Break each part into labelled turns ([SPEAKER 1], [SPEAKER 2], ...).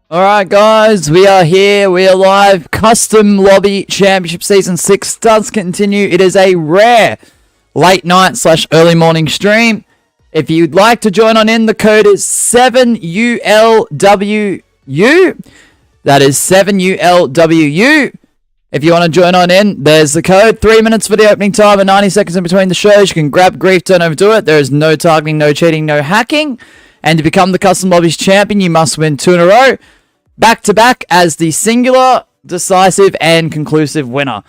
[SPEAKER 1] Alright guys, we are here, we are live. Custom Lobby Championship Season 6 does continue. It is a rare late night / early morning stream. If you'd like to join on in, the code is 7ULWU. That is 7ULWU. If you want to join on in, there's the code. 3 minutes for the opening time and 90 seconds in between the shows. You can grab grief, don't overdo it. There is no targeting, no cheating, no hacking. And to become the Custom Lobbies Champion, you must win 2 in a row, back-to-back as the singular, decisive, and conclusive winner.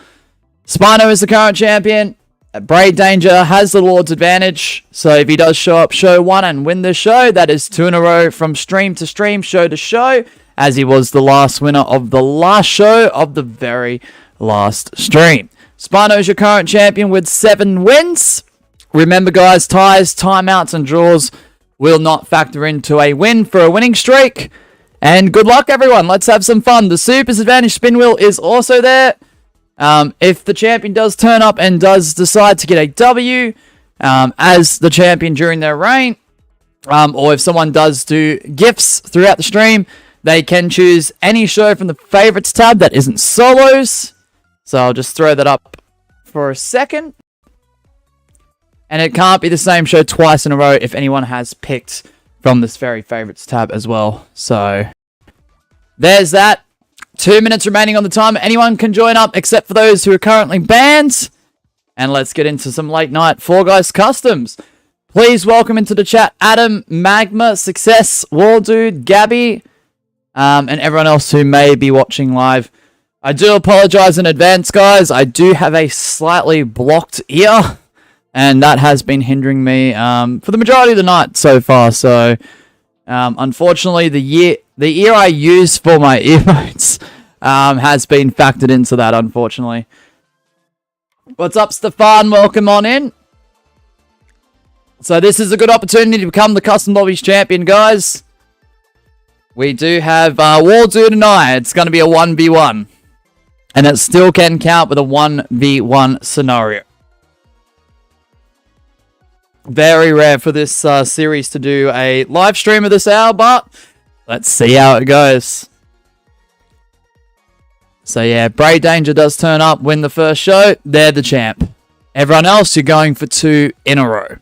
[SPEAKER 1] Spino is the current champion. Braid Danger has the Lord's advantage. So if he does show up show 1 and win the show, that is 2 in a row from stream to stream, show to show, as he was the last winner of the last show of the very last stream. Spino is your current champion with 7 wins. Remember guys, ties, timeouts, and draws will not factor into a win for a winning streak. And good luck, everyone. Let's have some fun. The Super's Advantage spin wheel is also there. If the champion does turn up and does decide to get a W as the champion during their reign, or if someone does do gifts throughout the stream, they can choose any show from the favorites tab that isn't solos. So I'll just throw that up for a second. And it can't be the same show twice in a row if anyone has picked from this very favorites tab as well. So there's that. 2 minutes remaining on the timer. Anyone can join up except for those who are currently banned. And let's get into some late night Fall Guys customs. Please welcome into the chat Adam, Magma, Success, Wall Dude, Gabby, and everyone else who may be watching live. I do apologize in advance, guys. I do have a slightly blocked ear, and that has been hindering me for the majority of the night so far. So, unfortunately, the ear I use for my earphones has been factored into that, unfortunately. What's up, Stefan? Welcome on in. So this is a good opportunity to become the Custom Lobbies Champion, guys. We do have Wall Dude and I. It's going to be a 1v1. And it still can count with a 1v1 scenario. Very rare for this series to do a live stream of this hour, but let's see how it goes. So yeah, Braid Danger does turn up, win the first show. They're the champ. Everyone else, you're going for 2 in a row.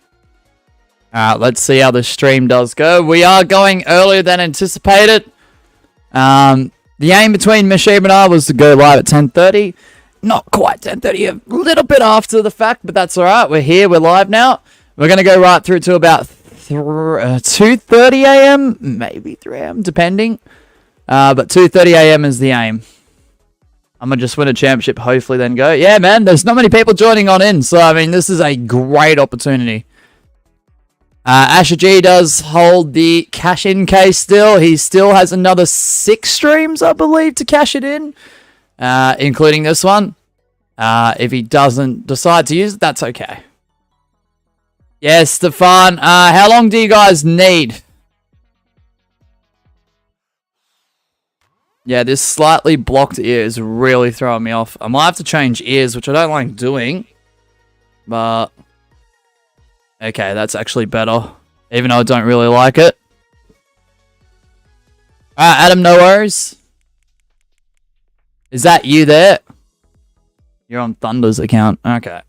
[SPEAKER 1] Alright, let's see how the stream does go. We are going earlier than anticipated. The aim between Mashib and I was to go live at 10:30. Not quite 10:30, a little bit after the fact, but that's alright. We're here, we're live now. We're going to go right through to about 2:30 a.m., maybe 3 a.m., depending. But 2:30 a.m. is the aim. I'm going to just win a championship, hopefully then go. Yeah, man, there's not many people joining on in, so, I mean, this is a great opportunity. Asher G does hold the cash-in case still. He still has another 6 streams, I believe, to cash it in, including this one. If he doesn't decide to use it, that's okay. Yes, Stefan. How long do you guys need? Yeah, this slightly blocked ear is really throwing me off. I might have to change ears, which I don't like doing. But okay, that's actually better. Even though I don't really like it. Alright, Adam, no worries. Is that you there? You're on Thunder's account. Okay.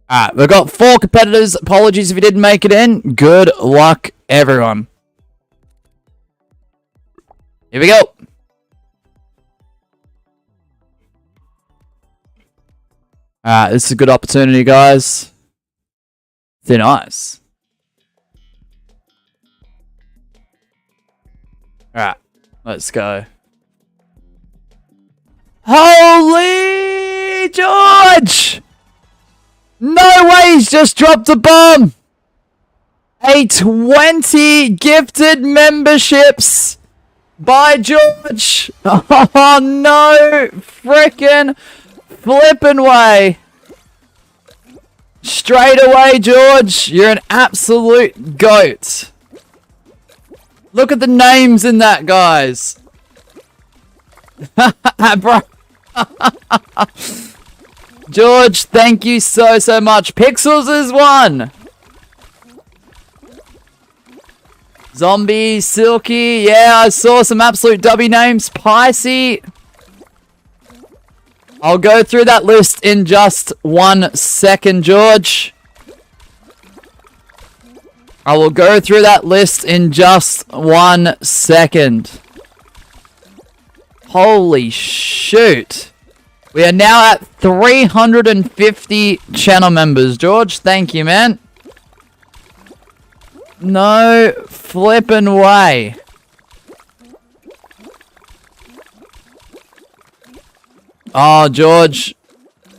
[SPEAKER 1] Alright, we've got 4 competitors. Apologies if you didn't make it in. Good luck, everyone. Here we go. Alright, this is a good opportunity, guys. Thin ice. Alright, let's go. Holy George! No way, he's just dropped a bomb! A 20 gifted memberships by George! Oh no! Frickin' flippin' way! Straight away, George! You're an absolute goat! Look at the names in that, guys! Bro! George, thank you so much. Pixels is 1! Zombie, Silky. Yeah, I saw some absolute W names. Picey. I'll go through that list in just 1 second, George. I will go through that list in just 1 second. Holy shoot. We are now at 350 channel members, George. Thank you, man. No flippin' way. Oh, George.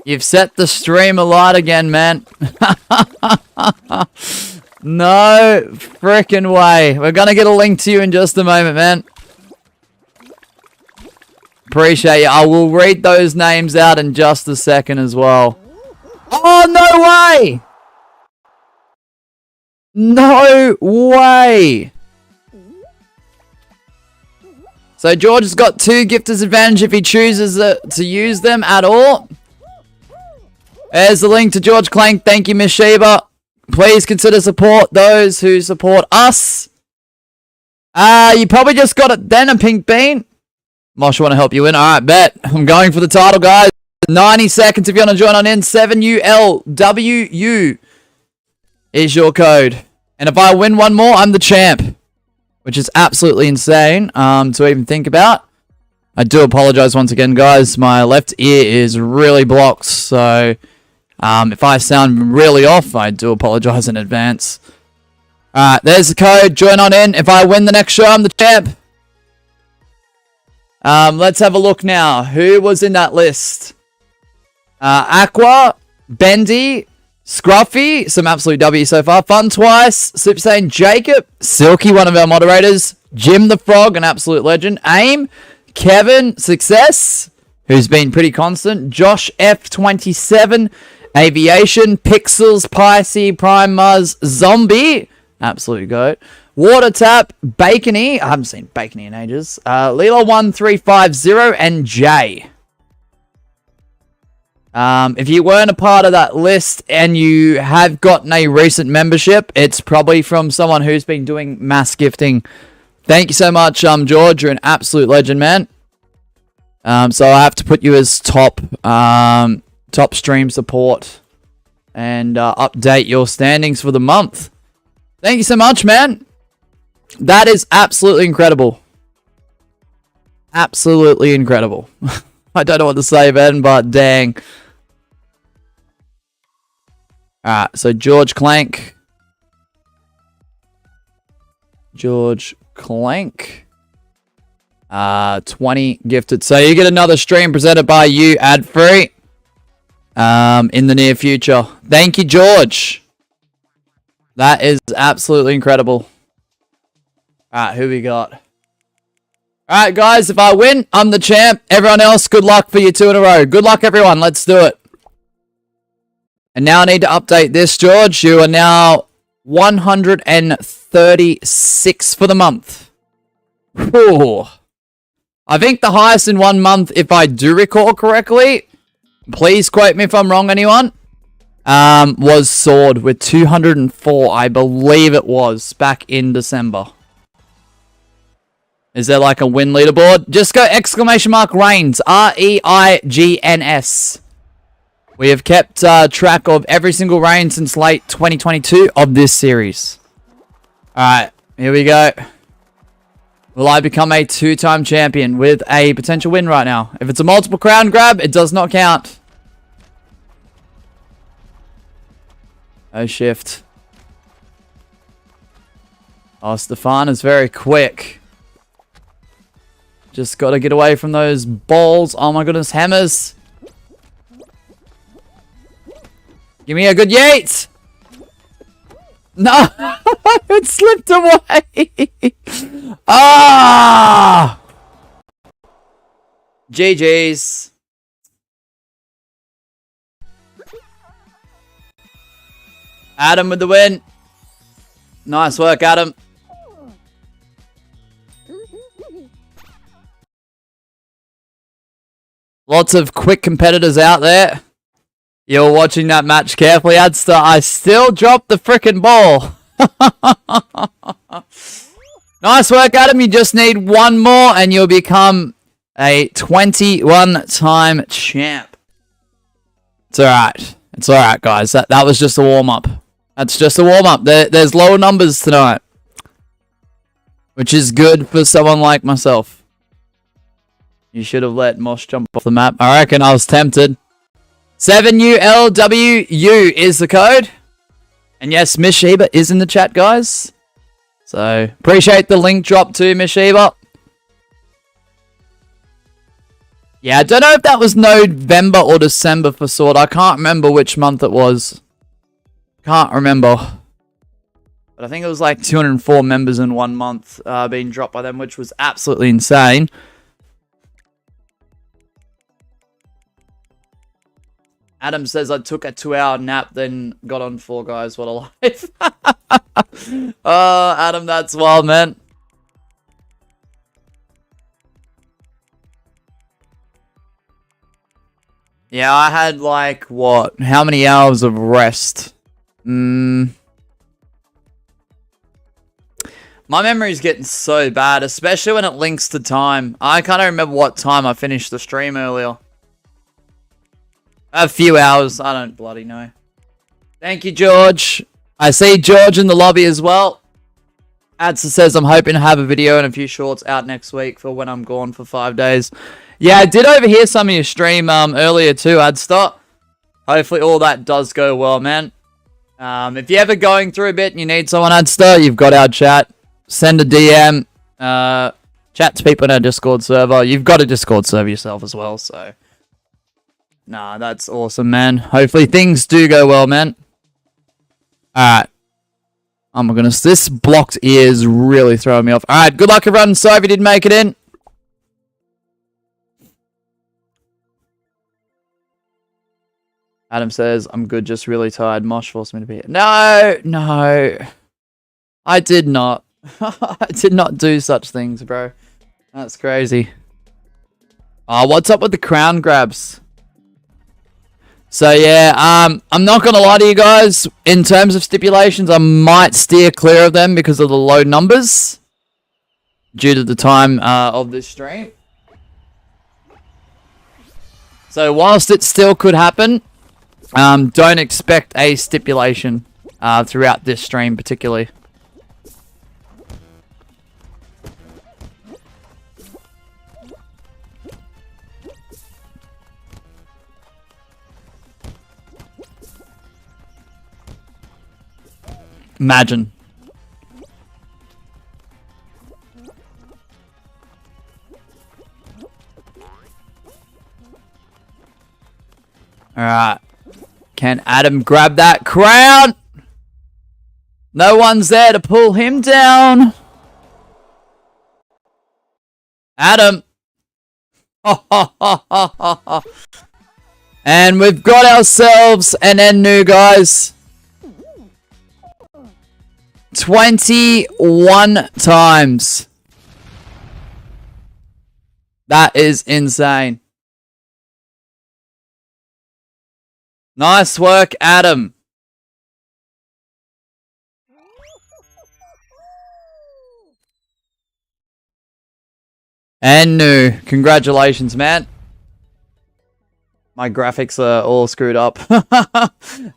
[SPEAKER 1] You've set the stream alight again, man. No frickin' way. We're gonna get a link to you in just a moment, man. Appreciate you. I will read those names out in just a second as well. Oh, no way! No way! So George has got 2 gifters advantage if he chooses to use them at all. There's the link to George Clank. Thank you, Miss Sheba. Please consider support those who support us. You probably just got it then, a pink bean. Mosh, want to help you in? Alright, bet. I'm going for the title, guys. 90 seconds if you want to join on in. 7ULWU is your code. And if I win one more, I'm the champ. Which is absolutely insane to even think about. I do apologize once again, guys. My left ear is really blocked, so if I sound really off, I do apologize in advance. Alright, there's the code. Join on in. If I win the next show, I'm the champ. Let's have a look now. Who was in that list? Aqua, Bendy, Scruffy, some absolute W so far. Fun Twice, Super Saiyan Jacob, Silky, one of our moderators, Jim the Frog, an absolute legend, Aim, Kevin, Success, who's been pretty constant, Josh F27, Aviation, Pixels, Picey, Prime Muzz, Zombie, absolute goat, Water Tap, Bacony, I haven't seen Bacony in ages, Lila1350, and Jay. If you weren't a part of that list and you have gotten a recent membership, it's probably from someone who's been doing mass gifting. Thank you so much, George. You're an absolute legend, man. So I have to put you as top stream support and update your standings for the month. Thank you so much, man. That is absolutely incredible. Absolutely incredible. I don't know what to say, Ben, but dang. Alright, so George Clank. George Clank. 20 gifted. So you get another stream presented by you, ad-free, in the near future. Thank you, George. That is absolutely incredible. Alright, who we got? Alright, guys, if I win, I'm the champ. Everyone else, good luck for you 2 in a row. Good luck, everyone. Let's do it. And now I need to update this, George. You are now 136 for the month. Whew. I think the highest in 1 month, if I do recall correctly, please quote me if I'm wrong, anyone, was Sword with 204. I believe it was back in December. Is there like a win leaderboard? Just go ! Reigns. REIGNS. We have kept track of every single reign since late 2022 of this series. Alright, here we go. Will I become a 2-time champion with a potential win right now? If it's a multiple crown grab, it does not count. Oh, shift. Oh, Stefan is very quick. Just got to get away from those balls. Oh my goodness, hammers. Give me a good yeet. No, it slipped away. Ah! GG's. Adam with the win. Nice work, Adam. Lots of quick competitors out there. You're watching that match carefully, Adster. I still dropped the frickin' ball. Nice work, Adam. You just need one more and you'll become a 21-time champ. It's alright. It's alright, guys. That was just a warm-up. That's just a warm-up. There's lower numbers tonight, which is good for someone like myself. You should have let Mosh jump off the map. I reckon I was tempted. 7ULWU is the code. And yes, Miss Sheba is in the chat, guys. So, appreciate the link drop too, Miss Sheba. Yeah, I don't know if that was November or December for Sword. I can't remember which month it was. Can't remember. But I think it was like 204 members in 1 month being dropped by them, which was absolutely insane. Adam says I took a 2-hour nap, then got on Fall Guys. What a life. Oh, Adam, that's wild, man. Yeah, I had like, what? How many hours of rest? My memory's getting so bad, especially when it links to time. I can't remember what time I finished the stream earlier. A few hours. I don't bloody know. Thank you, George. I see George in the lobby as well. Adsa says, I'm hoping to have a video and a few shorts out next week for when I'm gone for 5 days. Yeah, I did overhear some of your stream earlier too, Adsta. Hopefully all that does go well, man. If you're ever going through a bit and you need someone, Adsta, you've got our chat. Send a DM. Chat to people in our Discord server. You've got a Discord server yourself as well, so... Nah, that's awesome, man. Hopefully things do go well, man. Alright. Oh my goodness, this blocked ear is really throwing me off. Alright, good luck everyone. Sorry if you didn't make it in. Adam says, I'm good, just really tired. Mosh forced me to be here. No, no. I did not. I did not do such things, bro. That's crazy. Oh, what's up with the crown grabs? So yeah, I'm not gonna lie to you guys. In terms of stipulations, I might steer clear of them because of the low numbers due to the time of this stream. So whilst it still could happen, don't expect a stipulation throughout this stream particularly. Imagine. Alright. Can Adam grab that crown? No one's there to pull him down. Adam. And we've got ourselves an end new, guys. 21 times. That is insane. Nice work, Adam. And new. Congratulations, man. My graphics are all screwed up.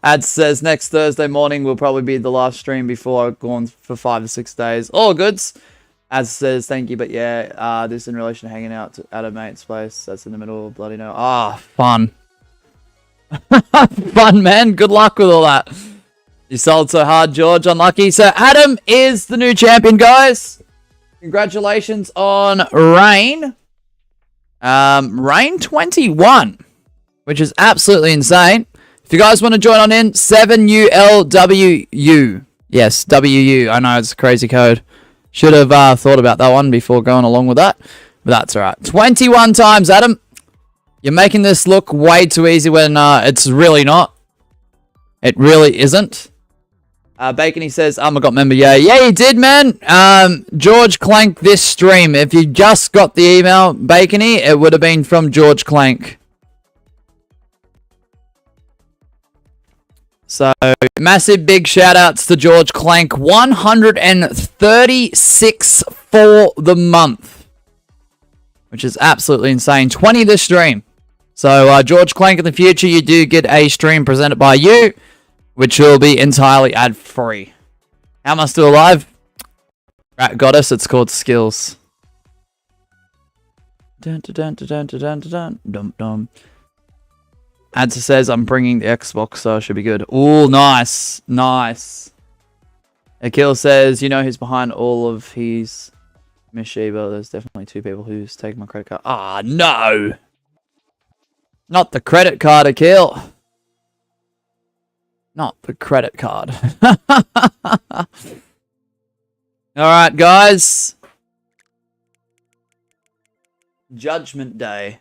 [SPEAKER 1] Ad says next Thursday morning will probably be the last stream before I've gone for 5 to 6 days. All goods. Ad says thank you, but yeah, this in relation to hanging out at a mate's place. That's in the middle of bloody no. Ah, fun. Fun, man. Good luck with all that. You sold so hard, George. Unlucky. So Adam is the new champion, guys. Congratulations on Rain. Rain 21. Which is absolutely insane. If you guys want to join on in, 7ULWU. Yes, WU. I know, it's a crazy code. Should have thought about that one before going along with that. But that's alright. 21 times, Adam. You're making this look way too easy when it's really not. It really isn't. Bacony says, I got member. Yeah, you did, man. George Clank this stream. If you just got the email, Bacony, it would have been from George Clank. So, massive big shout outs to George Clank. 136 for the month, which is absolutely insane. 20 this stream. So, George Clank, in the future, you do get a stream presented by you, which will be entirely ad-free. How am I still alive? Rat Goddess, it's called Skills. Dun, dun, dun, dun, dun, dun, dun, dun, dun. Adsa says, I'm bringing the Xbox, so it should be good. Ooh, nice. Nice. Akil says, you know who's behind all of his Miss Sheba? There's definitely two people who's taken my credit card. Ah, no! Not the credit card, Akil. Not the credit card. Alright, guys. Judgment Day.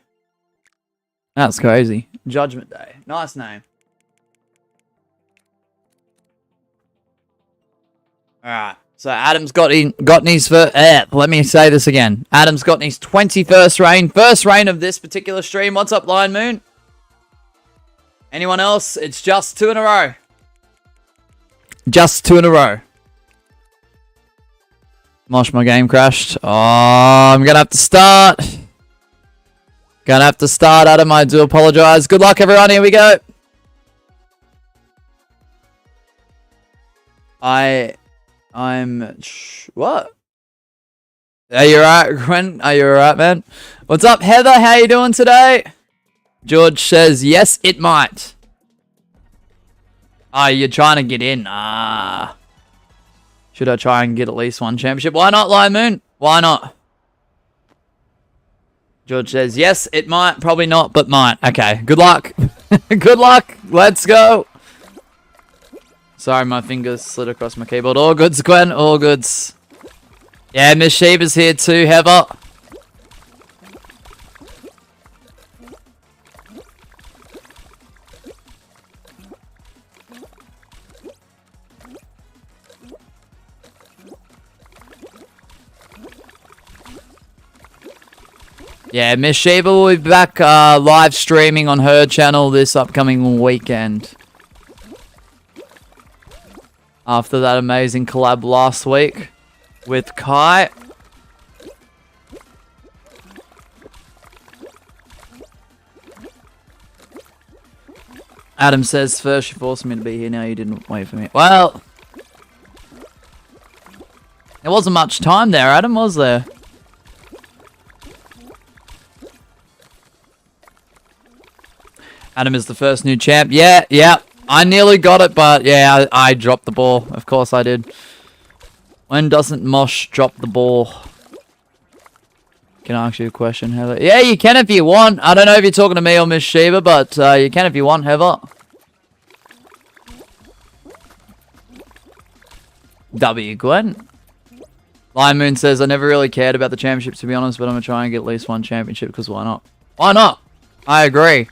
[SPEAKER 1] That's crazy. Judgment Day. Nice name. Alright. So Adam's got his first... let me say this again. Adam's got his 21st reign. First reign of this particular stream. What's up, Lion Moon? Anyone else? It's just 2 in a row. Just 2 in a row. Mosh, my game crashed. Oh, I'm going to have to start. Gonna have to start, Adam. I do apologize. Good luck, everyone. Here we go. What? Are you alright, Gwen? Are you alright, man? What's up, Heather? How you doing today? George says, yes, it might. Oh, you're trying to get in. Should I try and get at least one championship? Why not, Lion Moon? Why not? George says, yes, it might. Probably not, but might. Okay, good luck. Good luck. Let's go. Sorry, my fingers slid across my keyboard. All goods, Gwen. All goods. Yeah, Miss Sheba's here too, Heather. Yeah, Miss Sheba will be back live streaming on her channel this upcoming weekend. After that amazing collab last week with Kai. Adam says, first you forced me to be here, now you didn't wait for me. Well, there wasn't much time there, Adam, was there? Adam is the first new champ. Yeah. I nearly got it, but yeah, I dropped the ball. Of course I did. When doesn't Mosh drop the ball? Can I ask you a question, Heather? Yeah, you can if you want. I don't know if you're talking to me or Miss Sheba, but you can if you want, Heather. W, Gwen. Lion Moon says, I never really cared about the championship, to be honest, but I'm going to try and get at least one championship, because why not? Why not? I agree.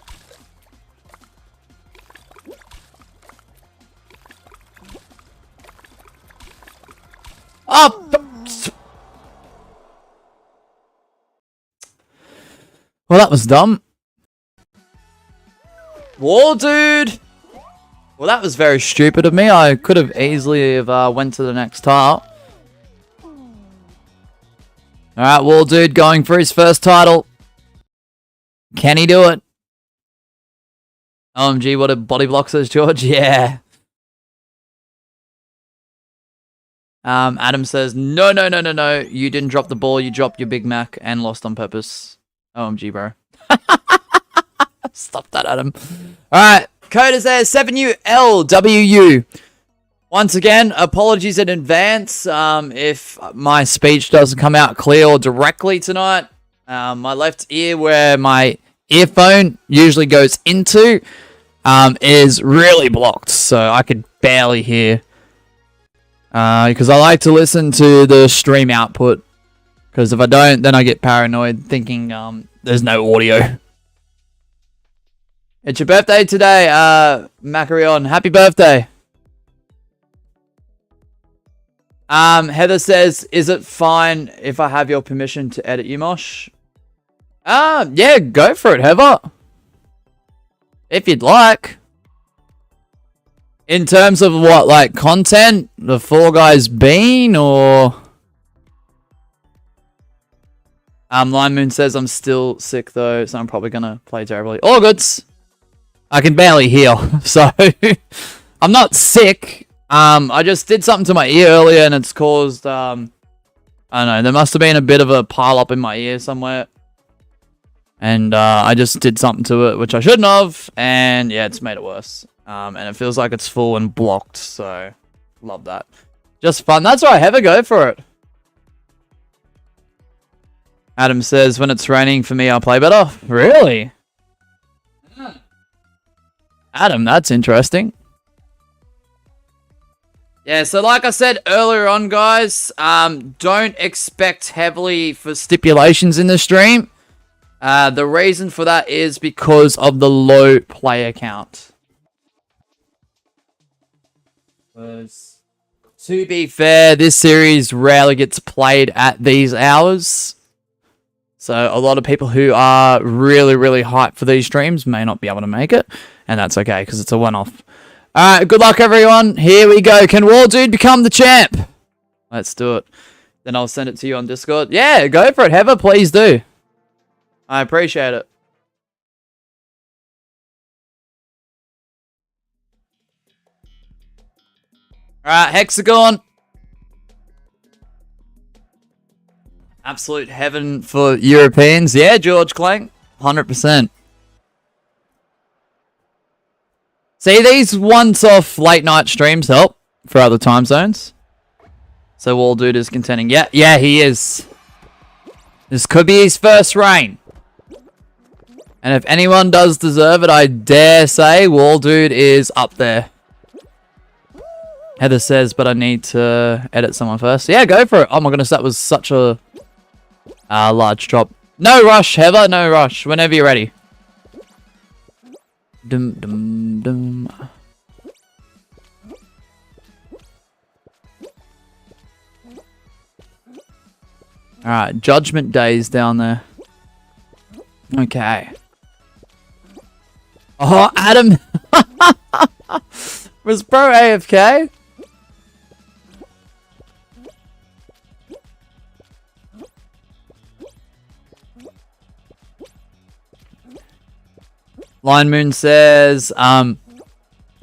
[SPEAKER 1] Oh! Well, that was dumb. Whoa, dude! Well, that was very stupid of me. I could have easily have went to the next tile. Alright, Wall Dude going for his first title. Can he do it? OMG, what a body block says George. Yeah. Adam says, no. You didn't drop the ball. You dropped your Big Mac and lost on purpose. OMG, bro. Stop that, Adam. Alright. Code is there. 7ULWU. Once again, apologies in advance if my speech doesn't come out clear or directly tonight. My left ear, where my earphone usually goes into, is really blocked, so I could barely hear. Because I like to listen to the stream output. Because if I don't, then I get paranoid thinking there's no audio. It's your birthday today, Macarion. Happy birthday. Heather says, is it fine if I have your permission to edit you, Mosh? Yeah, go for it, Heather. If you'd like. In terms of what, like content, the Fall Guys been, or Line Moon says I'm still sick though, so I'm probably gonna play terribly. All goods. I can barely hear, so I'm not sick. I just did something to my ear earlier, and it's caused I don't know. There must have been a bit of a pile up in my ear somewhere, and I just did something to it which I shouldn't have, and yeah, it's made it worse. And it feels like it's full and blocked, so love that. Just fun. That's why I have a go for it. Adam says, when it's raining for me, I'll play better. Really? Adam, that's interesting. Yeah, so like I said earlier on, guys, don't expect heavily for stipulations in the stream. The reason for that is because of the low player count. To be fair, this series rarely gets played at these hours. So a lot of people who are really, really hyped for these streams may not be able to make it. And that's okay, because it's a one-off. Alright, good luck everyone. Here we go. Can War Dude become the champ? Let's do it. Then I'll send it to you on Discord. Yeah, go for it. Heather, please do. I appreciate it. Alright, Hexagon. Absolute heaven for Europeans. Yeah, George Clank. 100%. See, these once-off late-night streams help for other time zones. So Wall Dude is contending. Yeah, he is. This could be his first reign. And if anyone does deserve it, I dare say Wall Dude is up there. Heather says, but I need to edit someone first. Yeah, go for it. Oh my goodness, that was such a large drop. No rush, Heather, no rush. Whenever you're ready. Dum dum dum. Alright, Judgment Day's down there. Okay. Oh, Adam. Was bro AFK? Line Moon says,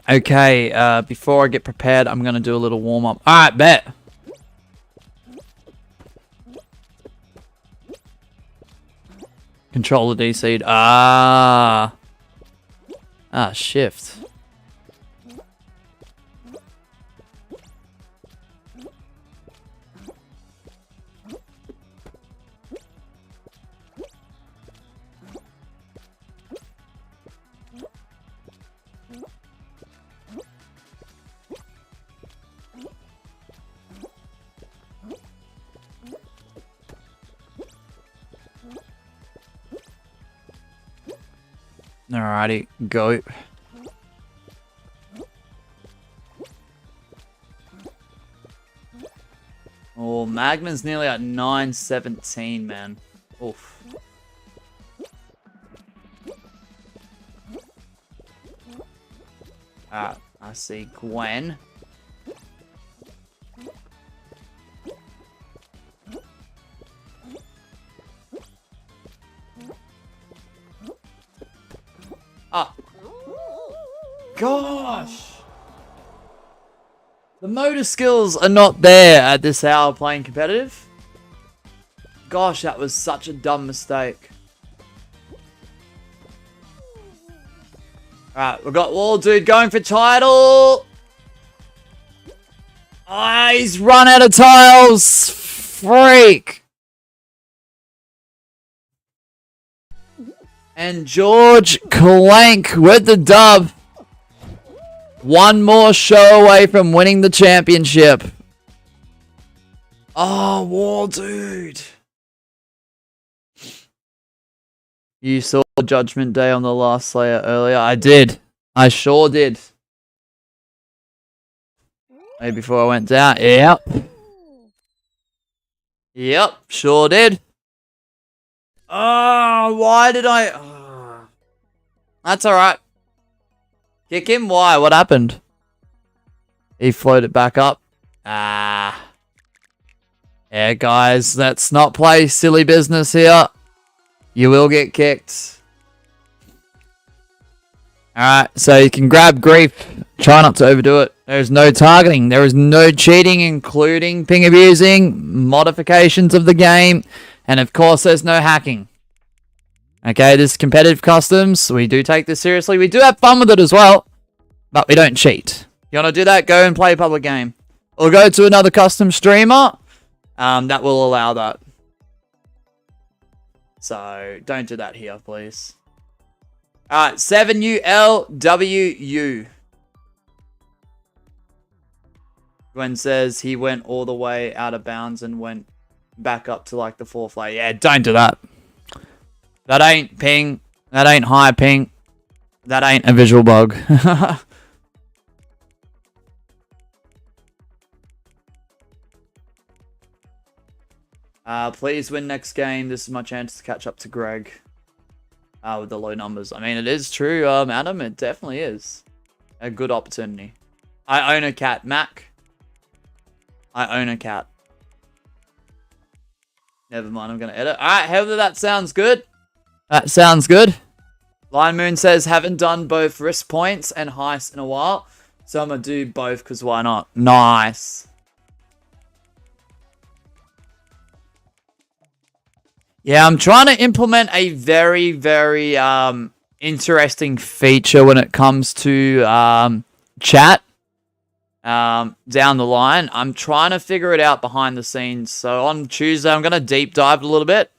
[SPEAKER 1] okay, before I get prepared, I'm going to do a little warm-up. Alright, bet. Controller DC'd. Shift. Alrighty, go. Oh, Magma's nearly at 917, man. Oof. I see Gwen. Ah. Gosh. The motor skills are not there at this hour playing competitive. Gosh, that was such a dumb mistake. Alright, we've got Wall Dude going for title. Ah, he's run out of tiles. Freak. And George Clank with the dub. One more show away from winning the championship. Oh, Wall Dude. You saw Judgment Day on the last Slayer earlier? I did. I sure did. Maybe before I went down. Yep. Yep, sure did. Oh, why did I... Oh. That's alright. Kick him? Why? What happened? He floated back up. Ah. Yeah, guys, let's not play silly business here. You will get kicked. Alright, so you can grab grief. Try not to overdo it. There's no targeting. There is no cheating, including ping abusing, modifications of the game, and of course there's no hacking. Okay, this is competitive customs. We do take this seriously. We do have fun with it as well, but we don't cheat. If you want to do that, go and play a public game. Or go to another custom streamer that will allow that. So, don't do that here, please. Alright, 7ULWU. Gwen says he went all the way out of bounds and went back up to like the 4th layer. Yeah, don't do that. That ain't ping. That ain't high ping. That ain't a visual bug. Please win next game. This is my chance to catch up to Greg. With the low numbers. I mean, it is true, Adam. It definitely is a good opportunity. I own a cat, Mac. I own a cat. Never mind, I'm going to edit. Alright, however, that sounds good. That sounds good. Lion Moon says, haven't done both risk points and heist in a while. So I'm going to do both because why not? Nice. Yeah, I'm trying to implement a very, very interesting feature when it comes to chat down the line. I'm trying to figure it out behind the scenes. So on Tuesday, I'm going to deep dive a little bit.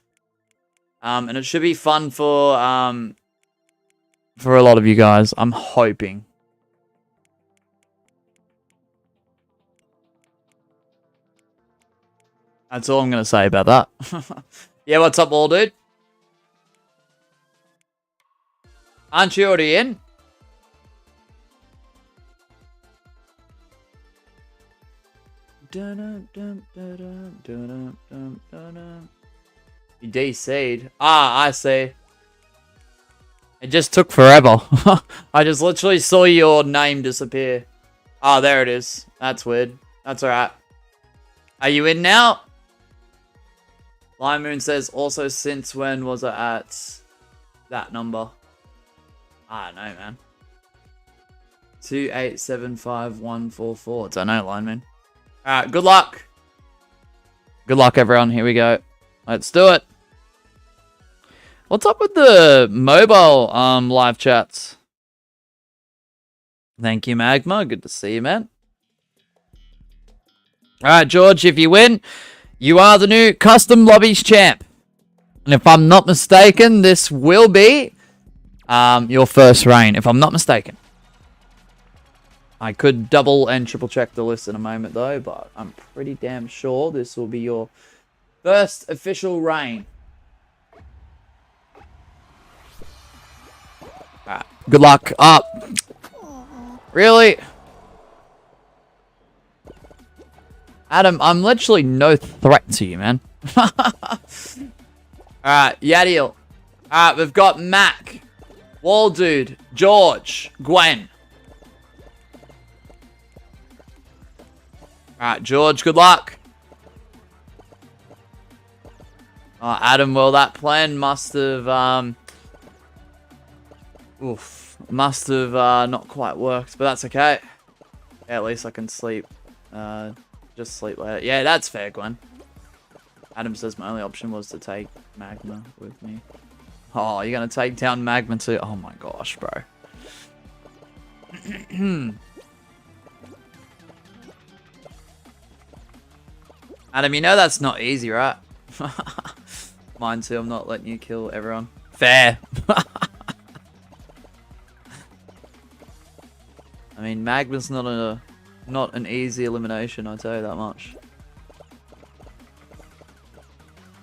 [SPEAKER 1] And it should be fun for a lot of you guys. I'm hoping. That's all I'm going to say about that. Yeah, what's up, all dude? Aren't you already in? You DC'd. Ah, I see. It just took forever. I just literally saw your name disappear. Oh, there it is. That's weird. That's alright. Are you in now? Lion Moon says, also since when was it at that number? I don't know, man. 2875144. Don't know, Lion Moon. Alright, good luck. Good luck, everyone. Here we go. Let's do it. What's up with the mobile live chats? Thank you, Magma. Good to see you, man. Alright, George, if you win, you are the new Custom Lobbies Champ. And if I'm not mistaken, this will be your first reign, if I'm not mistaken. I could double and triple check the list in a moment, though, but I'm pretty damn sure this will be your first official reign. Alright, good luck. Up. Really? Adam, I'm literally no threat to you, man. Alright, Yadiel. Alright, we've got Mac, Wall Dude, George, Gwen. Alright, George, good luck. Oh, Adam, well, that plan must have, not quite worked, but that's okay. Yeah, at least I can sleep. Just sleep later. Yeah, that's fair, Gwen. Adam says my only option was to take Magma with me. Oh, you're going to take down Magma too? Oh my gosh, bro. Adam, you know that's not easy, right? Mine too, I'm not letting you kill everyone. Fair. I mean, Magma's not an easy elimination, I'll tell you that much.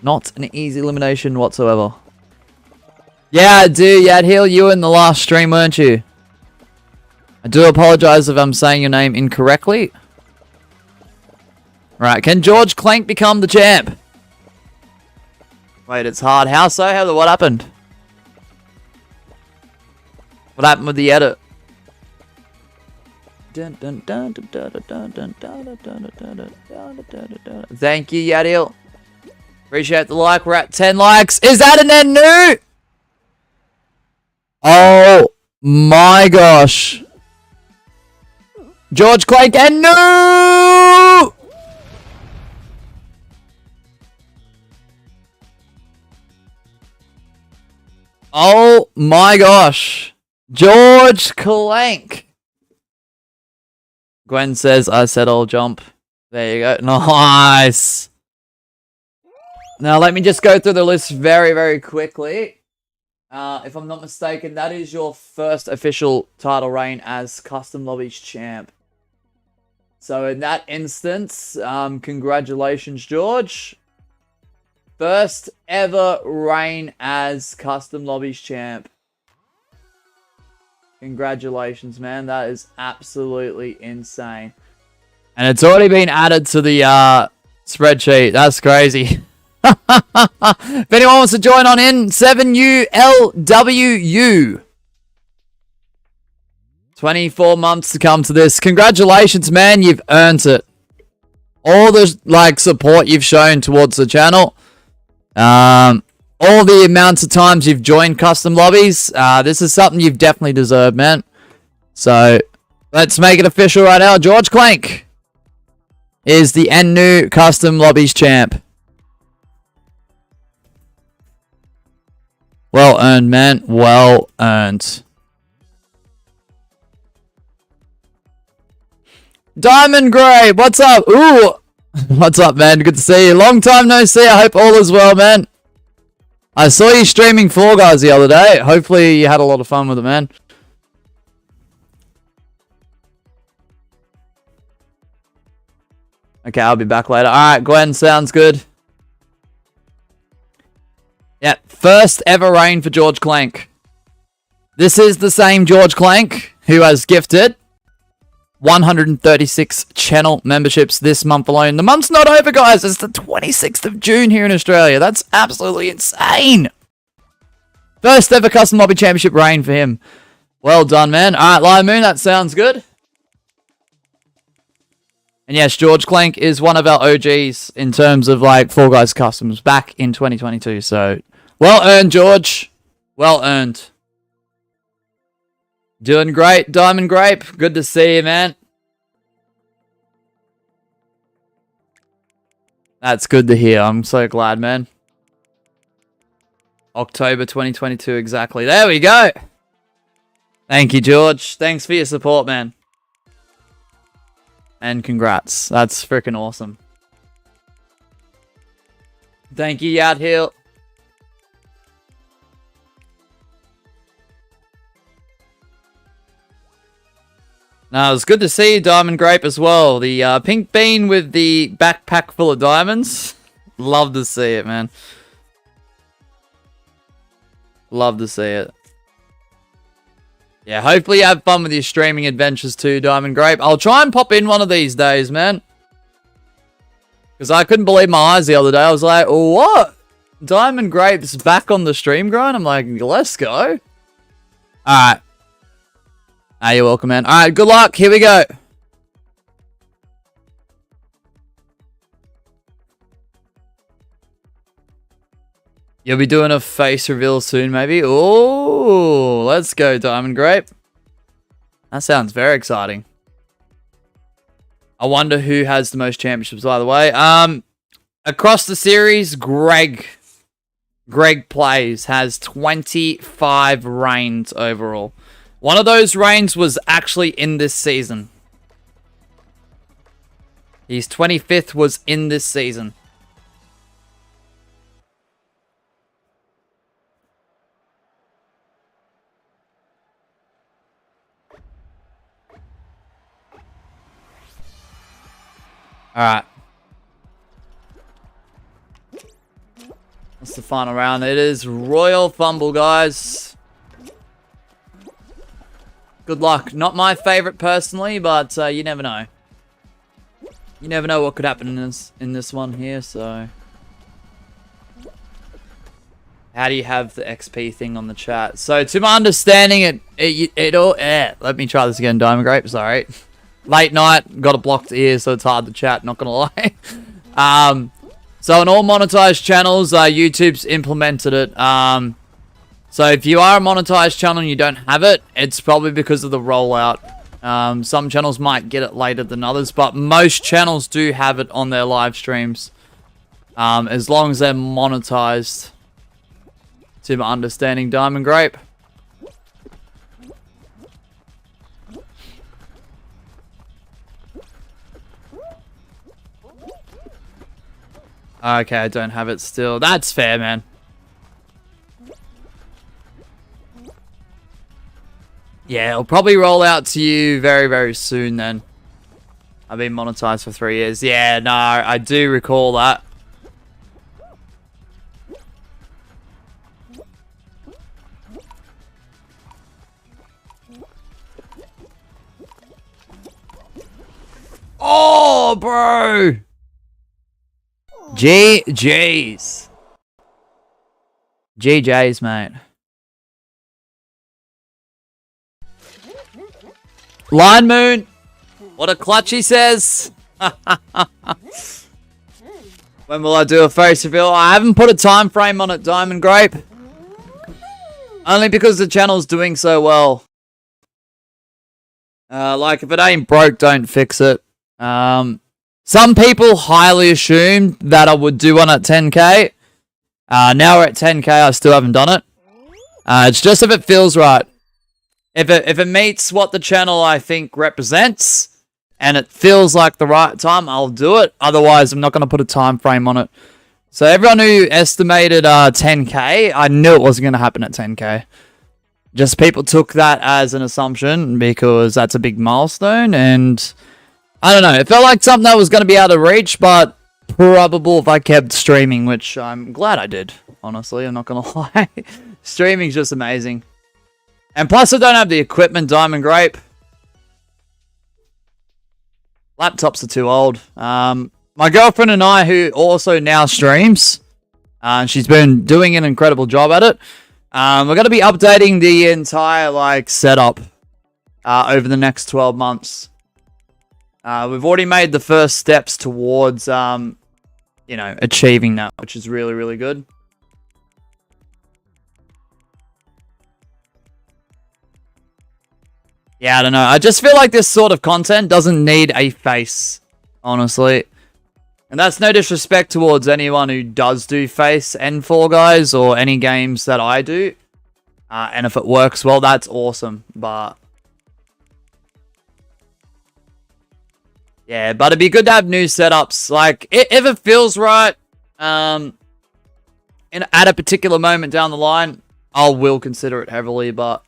[SPEAKER 1] Not an easy elimination whatsoever. Yeah, I do, Yadheal, you were in the last stream, weren't you? I do apologize if I'm saying your name incorrectly. Right, can George Clank become the champ? Wait, it's hard. How so? What happened? What happened with the edit? Thank you, Yadil. Appreciate the like. We're at 10 likes. Is that an end new? Oh my gosh. George Clank and new! Oh my gosh. George Clank. Gwen says, I said I'll jump. There you go. Nice. Now let me just go through the list very, very quickly. If I'm not mistaken, that is your first official title reign as Custom Lobbies Champ. So in that instance, congratulations, George. First ever reign as Custom Lobbies Champ. Congratulations, man. That is absolutely insane. And it's already been added to the spreadsheet. That's crazy. If anyone wants to join on in, 7ULWU. 24 months to come to this. Congratulations, man. You've earned it. All the support you've shown towards the channel. All the amounts of times you've joined custom lobbies. This is something you've definitely deserved, man. So let's make it official right now. George Clank is the new Custom Lobbies Champ. Well earned, man. Well earned. Diamond Gray, what's up? Ooh, what's up, man? Good to see you. Long time no see. I hope all is well, man. I saw you streaming Fall Guys the other day. Hopefully you had a lot of fun with it, man. Okay, I'll be back later. Alright, Gwen, sounds good. Yeah, first ever reign for George Clank. This is the same George Clank who has gifted 136 channel memberships this month alone. The month's not over, guys. It's the 26th of June here in Australia. That's absolutely insane. First ever Custom Lobby Championship reign for him. Well done, man. Alright, Lion Moon, that sounds good. And yes, George Clank is one of our OGs in terms of Fall Guys Customs back in 2022. So, well earned, George. Well earned. Doing great, Diamond Grape. Good to see you, man. That's good to hear. I'm so glad, man. October 2022, exactly. There we go. Thank you, George. Thanks for your support, man. And congrats. That's freaking awesome. Thank you, Yad Hill. No, it's good to see you, Diamond Grape, as well. The pink bean with the backpack full of diamonds. Love to see it, man. Love to see it. Yeah, hopefully you have fun with your streaming adventures too, Diamond Grape. I'll try and pop in one of these days, man. Because I couldn't believe my eyes the other day. I was like, what? Diamond Grape's back on the stream grind? I'm like, let's go. Alright. Ah, you're welcome, man. Alright, good luck. Here we go. You'll be doing a face reveal soon, maybe? Oh, let's go, Diamond Grape. That sounds very exciting. I wonder who has the most championships, by the way. Across the series, Greg Plays has 25 reigns overall. One of those reigns was actually in this season. His 25th was in this season. Alright. That's the final round. It is Royal Fumble, guys. Good luck. Not my favorite personally, but you never know. You never know what could happen in this one here, so. How do you have the XP thing on the chat? So, to my understanding, let me try this again, Diamond Grape, sorry. late night, got a blocked ear, so it's hard to chat, not gonna lie. So on all monetized channels, YouTube's implemented it. So if you are a monetized channel and you don't have it, it's probably because of the rollout. Some channels might get it later than others, but most channels do have it on their live streams. As long as they're monetized. To my understanding, Diamond Grape. Okay, I don't have it still. That's fair, man. Yeah, it'll probably roll out to you very, very soon then. I've been monetized for 3 years. Yeah, no, I do recall that. Oh, bro! GG's. GG's, mate. Line Moon. What a clutch, he says. When will I do a face reveal? I haven't put a time frame on it, Diamond Grape. Only because the channel's doing so well. Like, if it ain't broke, don't fix it. Some people highly assumed that I would do one at 10k. Now we're at 10k, I still haven't done it. It's just if it feels right. If it meets what the channel I think represents, and it feels like the right time, I'll do it. Otherwise, I'm not going to put a time frame on it. So everyone who estimated 10k, I knew it wasn't going to happen at 10k. Just people took that as an assumption because that's a big milestone, and I don't know. It felt like something that was going to be out of reach, but probable if I kept streaming, which I'm glad I did, honestly. I'm not going to lie. Streaming's just amazing. And plus, I don't have the equipment, Diamond Grape. Laptops are too old. My girlfriend and I, who also now streams, she's been doing an incredible job at it. We're going to be updating the entire setup over the next 12 months. We've already made the first steps towards, achieving that, which is really, really good. Yeah, I don't know. I just feel like this sort of content doesn't need a face, honestly. And that's no disrespect towards anyone who does do face and Fall Guys or any games that I do. And if it works well, that's awesome. But yeah, but it'd be good to have new setups. Like, if it feels right, at a particular moment down the line, I will consider it heavily. But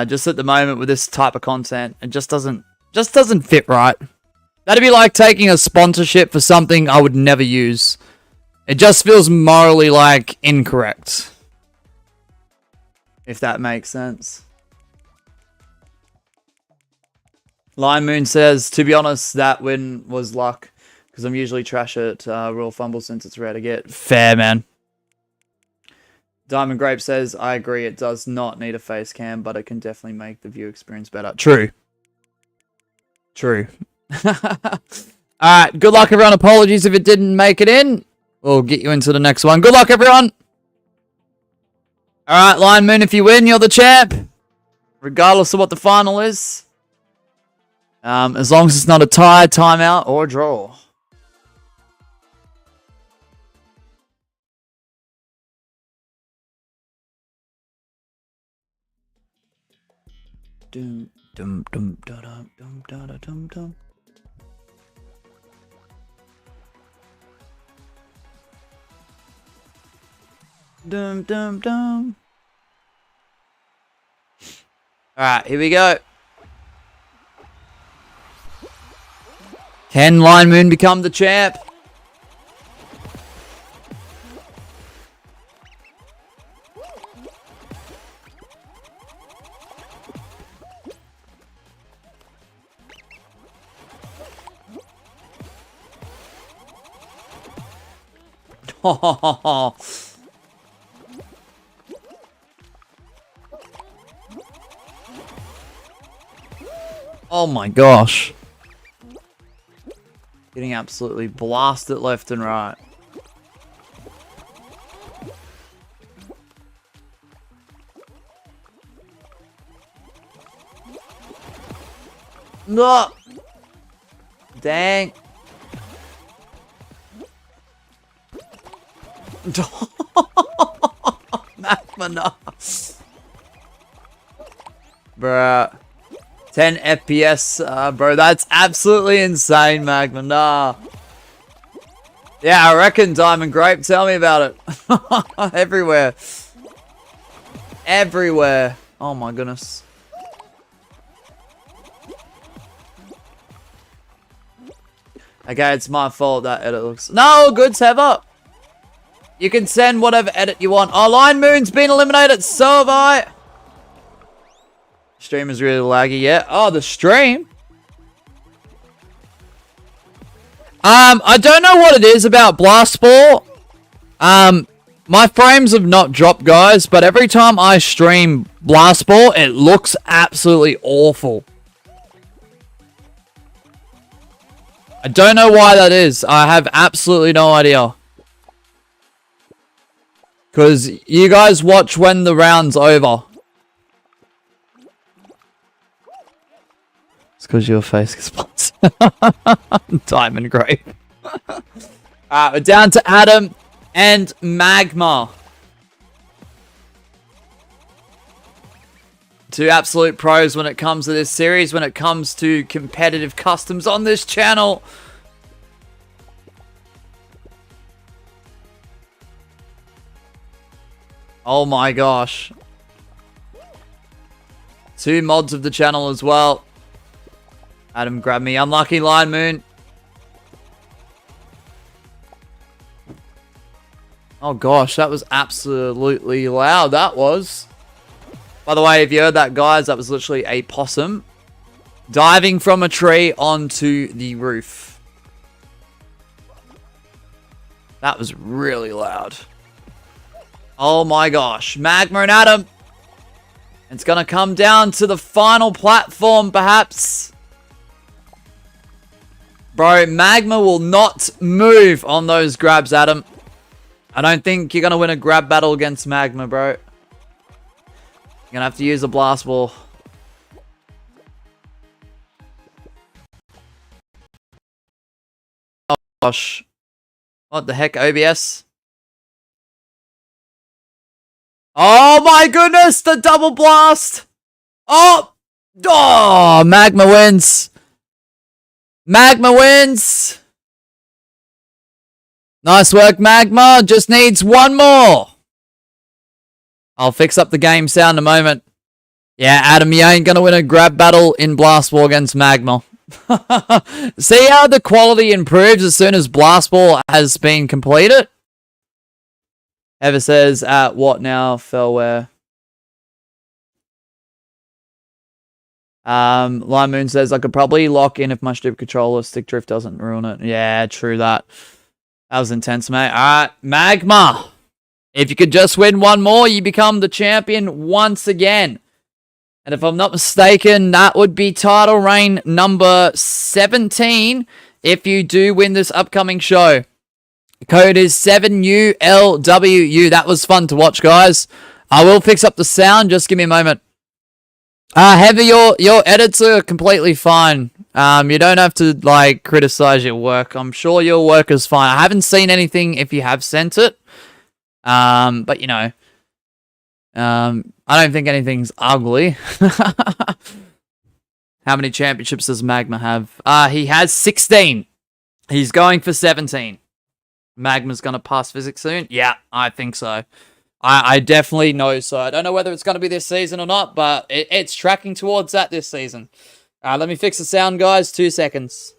[SPEAKER 1] just at the moment with this type of content, it just doesn't fit right. That'd be like taking a sponsorship for something I would never use. It just feels morally incorrect. If that makes sense. Lion Moon says, to be honest, that win was luck. Because I'm usually trash at Royal Fumble since it's rare to get. Fair, man. Diamond Grape says, I agree, it does not need a face cam, but it can definitely make the view experience better. True. True. Alright, good luck everyone. Apologies if it didn't make it in. We'll get you into the next one. Good luck everyone. Alright, Lion Moon, if you win, you're the champ. Regardless of what the final is. As long as it's not a tie, timeout, or a draw. Dum dum dum da dum dum da da dum dum. Dum dum dum. Alright, here we go. Can Lion Moon become the champ? Oh, Oh my gosh. Getting absolutely blasted left and right. No! Dang. Magma, no. Bruh. 10 FPS, bro. That's absolutely insane, Magma. Nah. Yeah, I reckon, Diamond Grape. Tell me about it. Everywhere. Everywhere. Oh my goodness. Okay, it's my fault that edit looks... No, good, Seva. You can send whatever edit you want. Oh, Lion Moon's been eliminated. So have I. Stream is really laggy, yeah. Oh, the stream? I don't know what it is about Blast Ball. My frames have not dropped, guys, but every time I stream Blast Ball, it looks absolutely awful. I don't know why that is. I have absolutely no idea. Because you guys watch when the round's over. It's because your face responds. Diamond Grape. We're down to Adam and Magma. Two absolute pros when it comes to this series, when it comes to competitive customs on this channel. Oh my gosh. Two mods of the channel as well. Adam, grab me. Unlucky Lion Moon. Oh gosh, that was absolutely loud. That was. By the way, if you heard that, guys, that was literally a possum diving from a tree onto the roof. That was really loud. Oh my gosh. Magma and Adam. It's going to come down to the final platform, perhaps. Bro, Magma will not move on those grabs, Adam. I don't think you're going to win a grab battle against Magma, bro. You're going to have to use a blast ball. Oh gosh. What the heck, OBS? Oh my goodness, the double blast! Oh! Oh, Magma wins. Magma wins. Nice work, Magma. Just needs one more. I'll fix up the game sound in a moment. Yeah, Adam, you ain't gonna win a grab battle in Blast Ball against Magma. See how the quality improves as soon as Blast Ball has been completed? Ever says, at what now, Fellware? Lime Moon says, I could probably lock in if my stupid controller stick drift doesn't ruin it. Yeah, true that. That was intense, mate. Alright, Magma. If you could just win one more, you become the champion once again. And if I'm not mistaken, that would be title reign number 17 if you do win this upcoming show. The code is 7ULWU. That was fun to watch, guys. I will fix up the sound. Just give me a moment. Heather, your edits are completely fine. You don't have to, like, criticize your work. I'm sure your work is fine. I haven't seen anything if you have sent it. But, you know, I don't think anything's ugly. How many championships does Magma have? He has 16. He's going for 17. Magma's going to pass physics soon? Yeah, I think so. I definitely know so. I don't know whether it's going to be this season or not, but it's tracking towards that this season. Let me fix the sound, guys. 2 seconds.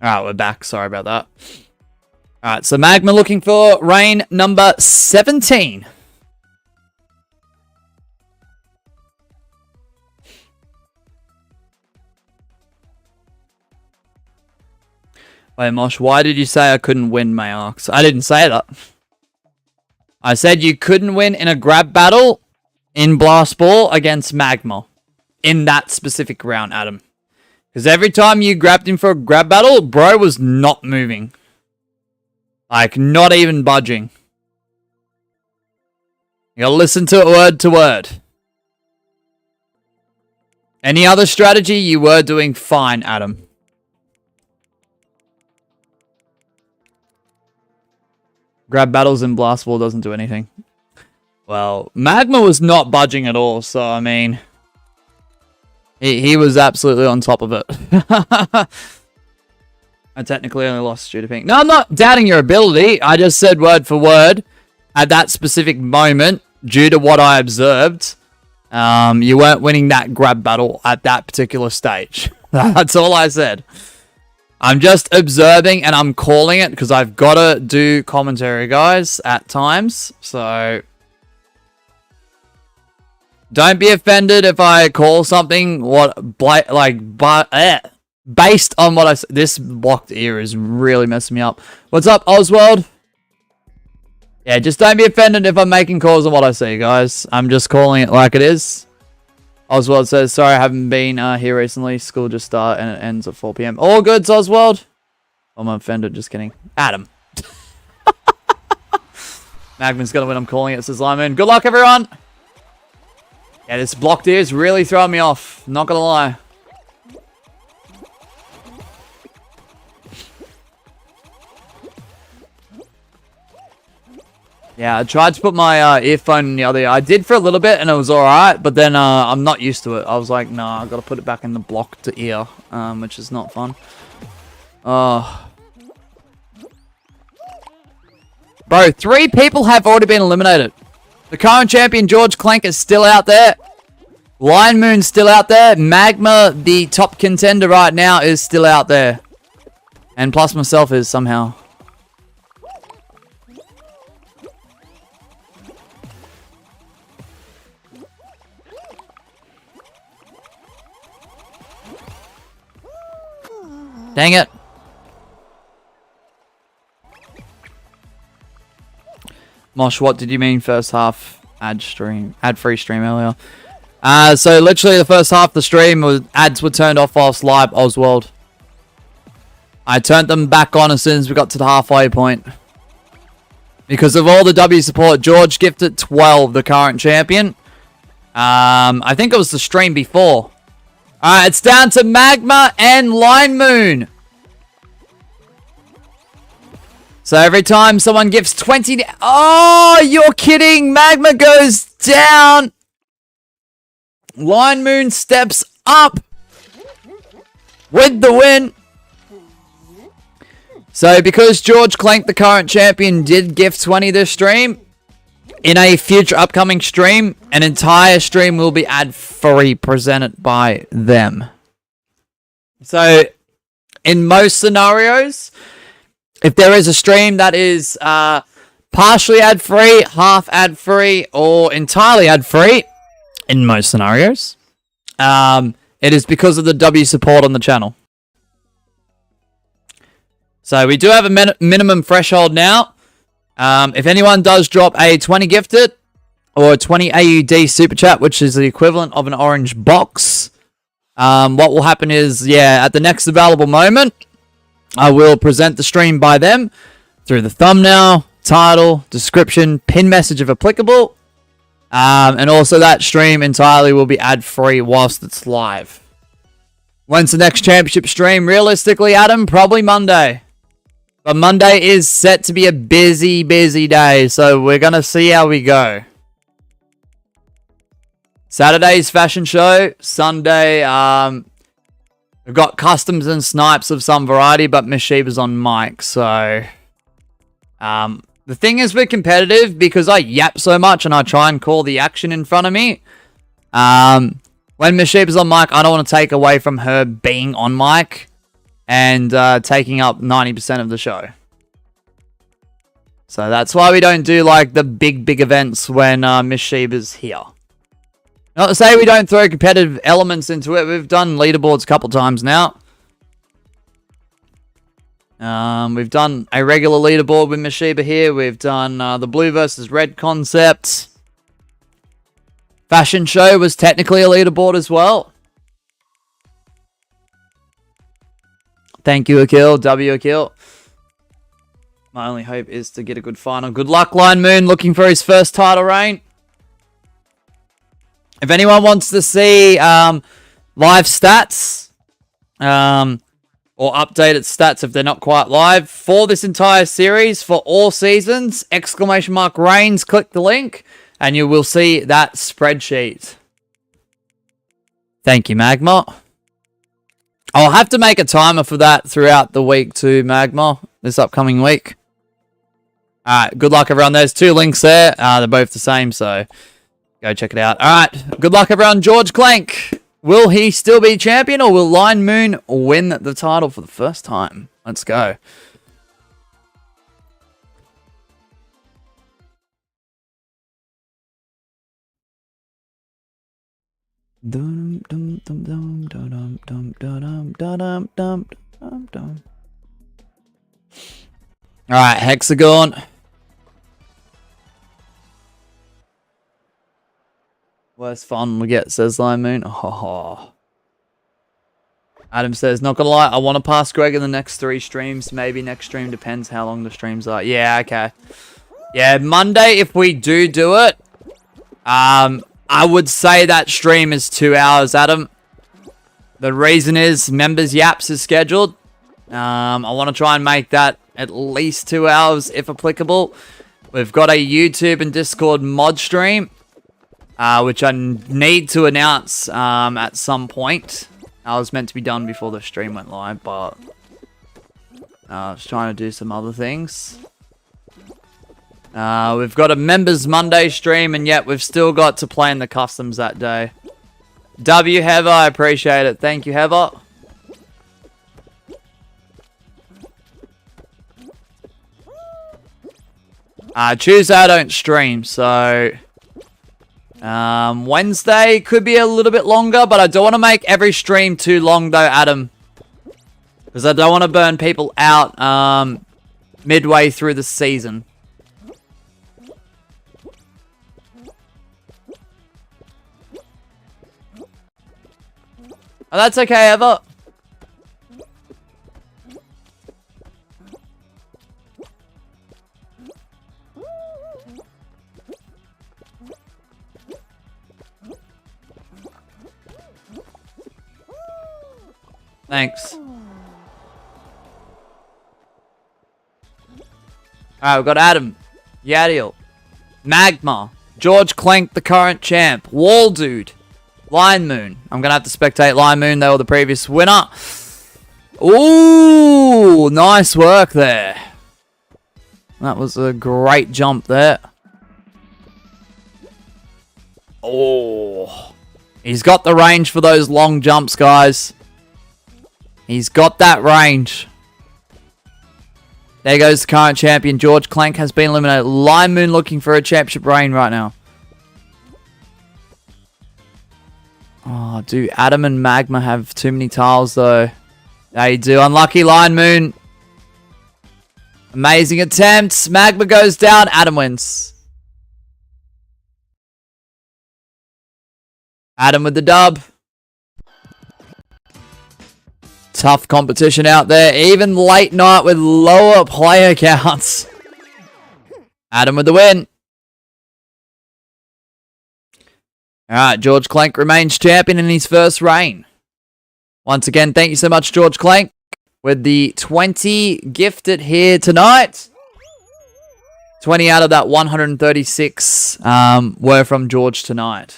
[SPEAKER 1] Alright, we're back. Sorry about that. Alright, so Magma looking for rain number 17. Wait, Mosh, why did you say I couldn't win, Mayox? I didn't say that. I said you couldn't win in a grab battle in Blast Ball against Magma. In that specific round, Adam. Because every time you grabbed him for a grab battle, bro was not moving. Like, not even budging. You gotta listen to it word to word. Any other strategy, you were doing fine, Adam. Grab battles in Blast Ball doesn't do anything. Well, Magma was not budging at all, so I mean... He was absolutely on top of it. I technically only lost due to pink. No, I'm not doubting your ability. I just said word for word. At that specific moment, due to what I observed, you weren't winning that grab battle at that particular stage. That's all I said. I'm just observing and I'm calling it because I've got to do commentary, guys, at times. So... don't be offended if I call something based on what I said. This blocked ear is really messing me up. What's up, Oswald? Yeah, just don't be offended if I'm making calls on what I say, guys. I'm just calling it like it is. Oswald says, sorry, I haven't been here recently. School just started and it ends at 4 p.m. All goods, Oswald. I'm offended, just kidding. Adam. Magman's gonna win, I'm calling it, says Lyman. Good luck, everyone. Yeah, this blocked ear is really throwing me off. Not gonna lie. Yeah, I tried to put my earphone in the other ear. I did for a little bit and it was alright, but then I'm not used to it. I was like, nah, I gotta put it back in the blocked ear, which is not fun. Bro, 3 people have already been eliminated. The current champion, George Clank, is still out there. Lion Moon's still out there. Magma, the top contender right now, is still out there. And plus myself is somehow. Dang it. Mosh, what did you mean first half ad-free stream earlier? So literally the first half of the stream was ads were turned off whilst live, Oswald. I turned them back on as soon as we got to the halfway point. Because of all the W support, George gifted 12, the current champion. I think it was the stream before. Alright, it's down to Magma and Line Moon. So every time someone gifts 20... Oh, you're kidding! Magma goes down! Line Moon steps up! With the win! So because George Clank, the current champion, did gift 20 this stream, in a future upcoming stream, an entire stream will be ad-free presented by them. So, in most scenarios, if there is a stream that is partially ad-free, half ad-free, or entirely ad-free, in most scenarios, it is because of the W support on the channel. So, we do have a minimum threshold now. If anyone does drop a 20 gifted or a 20 AUD super chat, which is the equivalent of an orange box, what will happen is, yeah, at the next available moment, I will present the stream by them through the thumbnail, title, description, pin message if applicable, and also that stream entirely will be ad-free whilst it's live. When's the next championship stream? Realistically, Adam, probably Monday. But Monday is set to be a busy, busy day, so we're going to see how we go. Saturday's fashion show. Sunday, we've got customs and snipes of some variety, but Miss Sheba's on mic, so... the thing is, we're competitive because I yap so much and I try and call the action in front of me. When Miss Sheba's on mic, I don't want to take away from her being on mic. and taking up 90% of the show. So that's why we don't do like the big events when Miss Sheba's here. Not to say we don't throw competitive elements into it. We've done leaderboards a couple times now. We've done a regular leaderboard with Miss Sheba here. We've done the blue versus red concept. Fashion show was technically a leaderboard as well. Thank you, Akil. W, Akil. My only hope is to get a good final. Good luck, Line Moon, looking for his first title reign. If anyone wants to see live stats, or updated stats if they're not quite live, for this entire series, for all seasons, ! Reigns, click the link, and you will see that spreadsheet. Thank you, Magma. I'll have to make a timer for that throughout the week too, Magma, this upcoming week. Alright, good luck everyone. There's 2 links there. They're both the same, so go check it out. Alright, good luck everyone. George Clank. Will he still be champion, or will Line Moon win the title for the first time? Let's go. Alright, Hexagon. Worst fun we get, says Line Moon. Oh. Adam says, not gonna lie, I want to pass Greg in the next 3 streams. Maybe next stream, depends how long the streams are. Yeah, okay. Yeah, Monday, if we do it, I would say that stream is 2 hours, Adam. The reason is Members Yaps is scheduled. I want to try and make that at least 2 hours, if applicable. We've got a YouTube and Discord mod stream, which I need to announce at some point. I was meant to be done before the stream went live, but I was trying to do some other things. We've got a Members Monday stream, and yet we've still got to play in the customs that day. W, Heather, I appreciate it. Thank you, Heather. Tuesday I don't stream, so Wednesday could be a little bit longer, but I don't want to make every stream too long though, Adam, because I don't want to burn people out midway through the season. Oh, that's okay, Eva. Thanks. Alright, we've got Adam, Yadiel, Magma, George Clank, the current champ, Wall Dude, Line Moon. I'm going to have to spectate Line Moon. They were the previous winner. Ooh, nice work there. That was a great jump there. Oh, he's got the range for those long jumps, guys. He's got that range. There goes the current champion. George Clank has been eliminated. Line Moon looking for a championship reign right now. Oh, do Adam and Magma have too many tiles, though? They do. Unlucky Line Moon. Amazing attempts. Magma goes down. Adam wins. Adam with the dub. Tough competition out there. Even late night with lower player counts. Adam with the win. Alright, George Clank remains champion in his first reign. Once again, thank you so much, George Clank, with the 20 gifted here tonight. 20 out of that 136 were from George tonight,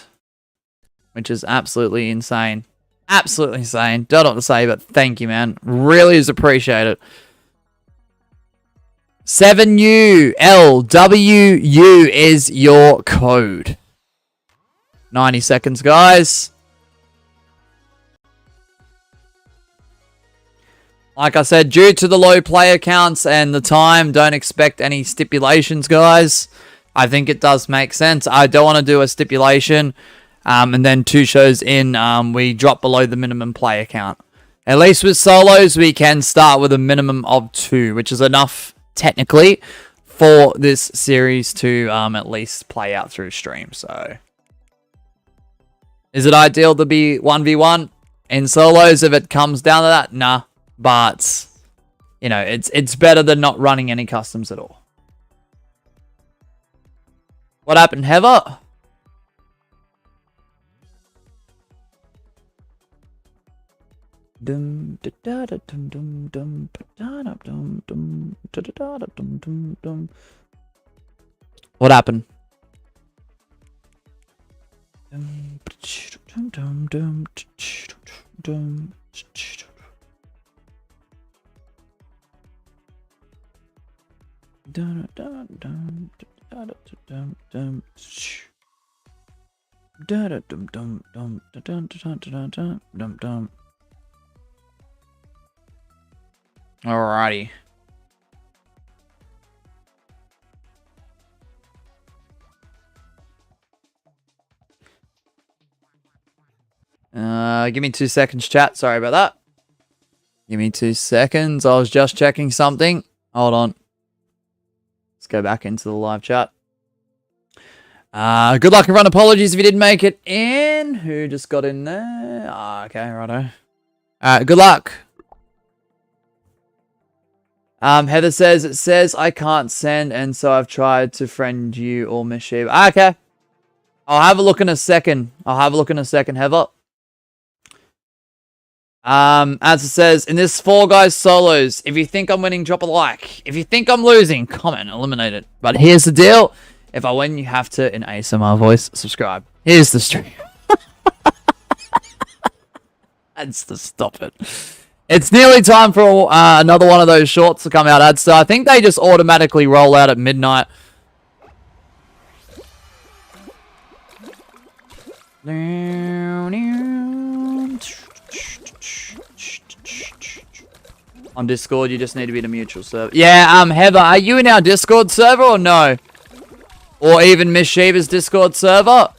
[SPEAKER 1] which is absolutely insane. Absolutely insane. Don't know what to say, but thank you, man. Really is appreciated. 7ULWU is your code. 90 seconds, guys. Like I said, due to the low player counts and the time, don't expect any stipulations, guys. I think it does make sense. I don't want to do a stipulation, and then 2 shows in, we drop below the minimum player count. At least with solos, we can start with a minimum of 2, which is enough, technically, for this series to at least play out through stream. So, is it ideal to be 1v1 in solos if it comes down to that? Nah. But, you know, it's better than not running any customs at all. What happened, Heather? What happened? Alrighty. Give me 2 seconds, chat. Sorry about that. Give me 2 seconds. I was just checking something. Hold on. Let's go back into the live chat. Good luck and run. Apologies if you didn't make it in. Who just got in there? Okay, righto. Good luck. Heather says, it says I can't send, and so I've tried to friend you or Miss Sheba. Okay. I'll have a look in a second. Heather. As it says, in this 4 guys solos, if you think I'm winning, drop a like. If you think I'm losing, comment, eliminate it. But here's the deal. If I win, you have to, in ASMR voice, subscribe. Here's the stream. That's the stop it. It's nearly time for another one of those shorts to come out. So I think they just automatically roll out at midnight. On Discord, you just need to be in a mutual server. Yeah, Heather, are you in our Discord server or no? Or even Miss Sheba's Discord server?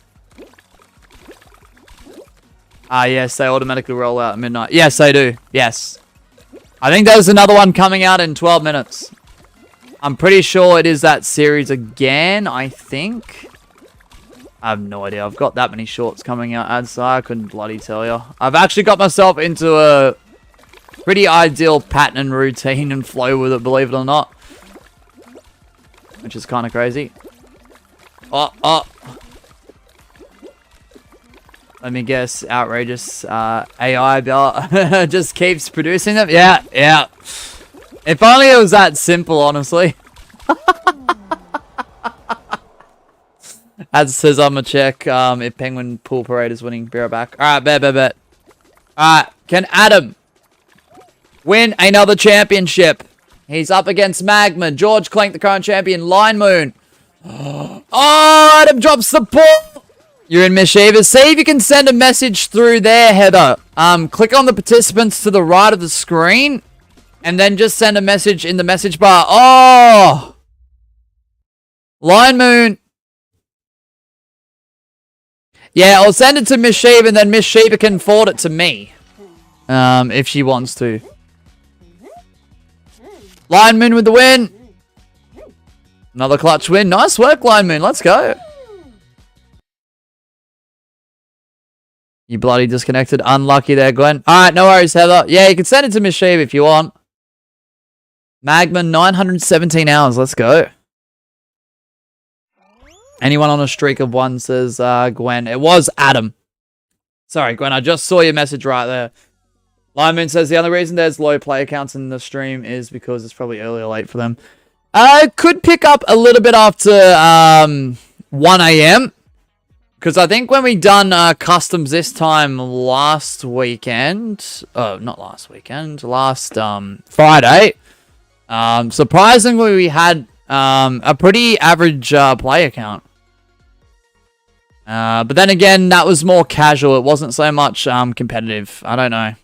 [SPEAKER 1] Yes, they automatically roll out at midnight. Yes, they do. Yes. I think there's another one coming out in 12 minutes. I'm pretty sure it is that series again, I think. I have no idea. I've got that many shorts coming out, so I couldn't bloody tell you. I've actually got myself into a pretty ideal pattern and routine and flow with it, believe it or not. Which is kind of crazy. Oh. Let me guess, outrageous AI just keeps producing them. Yeah. If only it was that simple, honestly. As it says, I'm gonna check if Penguin Pool Parade is winning. Be right back. Alright, bet. Alright, can Adam win another championship? He's up against Magma, George Clank, the current champion, Line Moon. Oh, Adam drops the ball. You're in Miss Sheba. See if you can send a message through there, Heather. Click on the participants to the right of the screen, and then just send a message in the message bar. Oh, Line Moon. Yeah, I'll send it to Miss Sheba, and then Miss Sheba can forward it to me, if she wants to. Line Moon with the win. Another clutch win. Nice work, Line Moon. Let's go. You bloody disconnected. Unlucky there, Glenn. Alright, no worries, Heather. Yeah, you can send it to Miss Sheba if you want. Magma, 917 hours. Let's go. Anyone on a streak of 1, says Gwen. It was Adam. Sorry, Gwen. I just saw your message right there. Lyman says the only reason there's low player counts in the stream is because it's probably early or late for them. Could pick up a little bit after 1 a.m. Because I think when we done customs this time last weekend, not last weekend, last Friday, surprisingly we had a pretty average player count. But then again, that was more casual. It wasn't so much competitive. I don't know.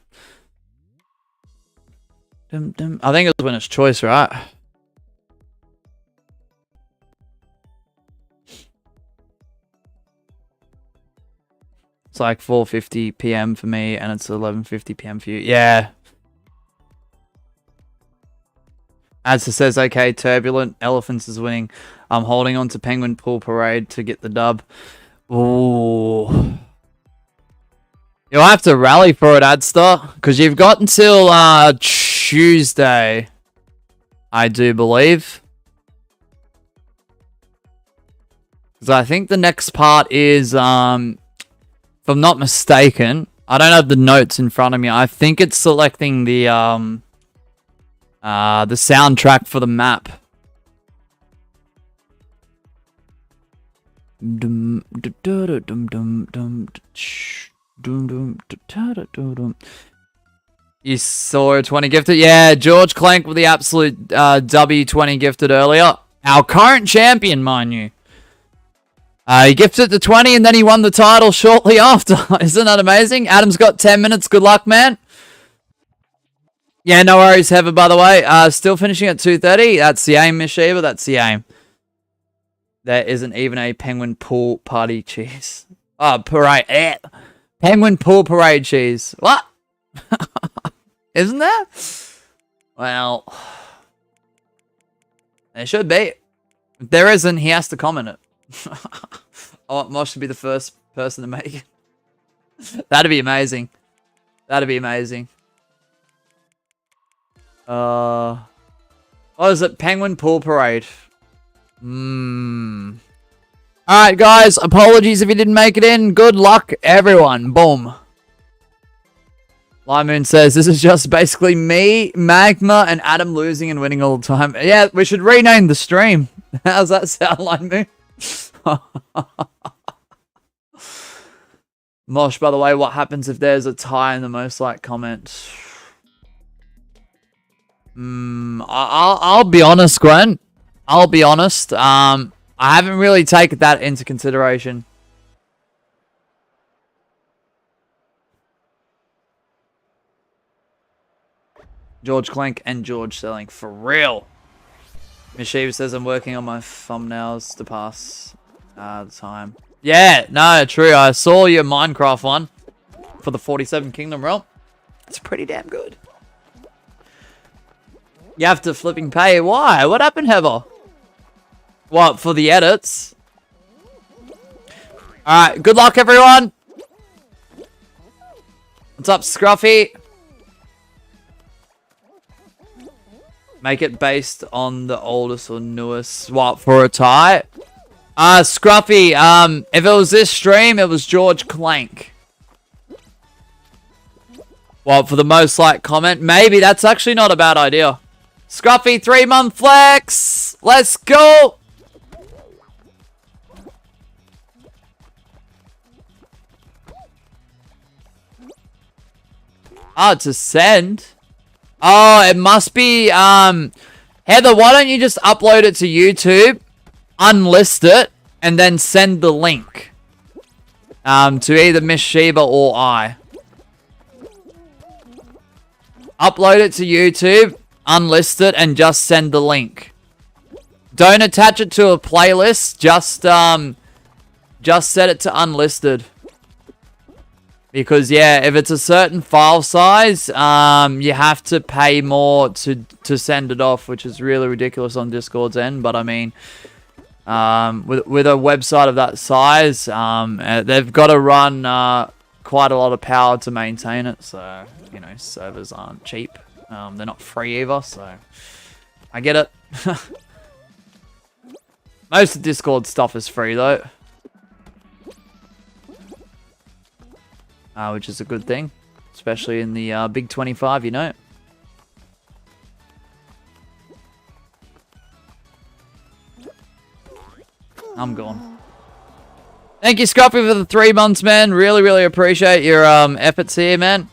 [SPEAKER 1] I think it was winner's choice, right? It's like 4:50 p.m. for me, and it's 11:50 p.m. for you. Yeah. As it says, okay, Turbulent Elephants is winning. I'm holding on to Penguin Pool Parade to get the dub. Ooh. You'll have to rally for it, Adster, because you've got until Tuesday, I do believe. Because I think the next part is, if I'm not mistaken, I don't have the notes in front of me. I think it's selecting the soundtrack for the map. You saw a 20 gifted? Yeah, George Clank with the absolute W20 gifted earlier. Our current champion, mind you. He gifted the 20 and then he won the title shortly after. Isn't that amazing? Adam's got 10 minutes. Good luck, man. Yeah, no worries, Heather, by the way. Still finishing at 2:30. That's the aim, Miss Sheba. That's the aim. There isn't even a Penguin Pool Party cheese. Oh, parade. Penguin Pool Parade cheese. What? Isn't there? Well, there should be. If there isn't, he has to comment it. Oh, Mosh should be the first person to make it. That'd be amazing. That'd be amazing. What is it? Penguin Pool Parade. Alright, guys. Apologies if you didn't make it in. Good luck, everyone. Boom. Moon says, this is just basically me, Magma, and Adam losing and winning all the time. Yeah, we should rename the stream. How's that sound, Moon? Mosh, by the way, what happens if there's a tie in the most liked comment? I'll be honest, Gwen. I'll be honest. I haven't really taken that into consideration. George Clank and George Selling. For real. Mishiva says I'm working on my thumbnails to pass the time. Yeah, no, true. I saw your Minecraft one for the 47 Kingdom realm. It's pretty damn good. You have to flipping pay. Why? What happened, Heather? What, for the edits? Alright, good luck, everyone. What's up, Scruffy? Make it based on the oldest or newest. What, for a tie? Scruffy, if it was this stream, it was George Clank. Well, for the most liked comment, maybe that's actually not a bad idea. Scruffy, 3-month flex! Let's go! Oh, to send? Oh, it must be, Heather, why don't you just upload it to YouTube, unlist it, and then send the link, to either Miss Sheba or I. Upload it to YouTube, unlist it, and just send the link. Don't attach it to a playlist, just set it to unlisted. Because, yeah, if it's a certain file size, you have to pay more to send it off, which is really ridiculous on Discord's end. But, I mean, with a website of that size, they've got to run quite a lot of power to maintain it. So, you know, servers aren't cheap. They're not free either, so I get it. Most of Discord stuff is free, though. Which is a good thing, especially in the Big 25, you know. I'm gone. Thank you, Scruffy, for the 3 months, man. Really, really appreciate your efforts here, man.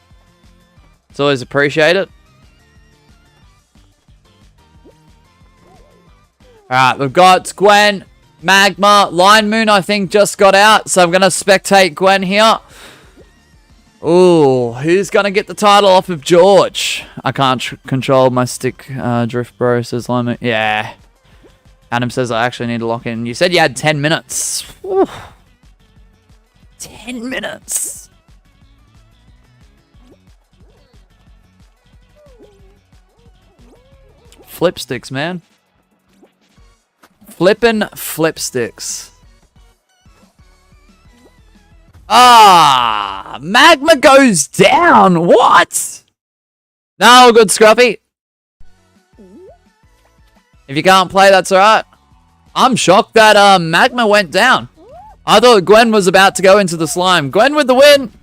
[SPEAKER 1] It's always appreciated. Alright, we've got Gwen, Magma, Line Moon, I think, just got out. So I'm going to spectate Gwen here. Ooh, who's gonna get the title off of George? I can't control my stick drift, bro, says Lima. Yeah. Adam says I actually need to lock in. You said you had 10 minutes. Ooh. 10 minutes. Flip sticks, man. Flippin' flip sticks. Ah, Magma goes down. What? No, good, Scruffy. If you can't play, that's alright. I'm shocked that Magma went down. I thought Gwen was about to go into the slime. Gwen with the win.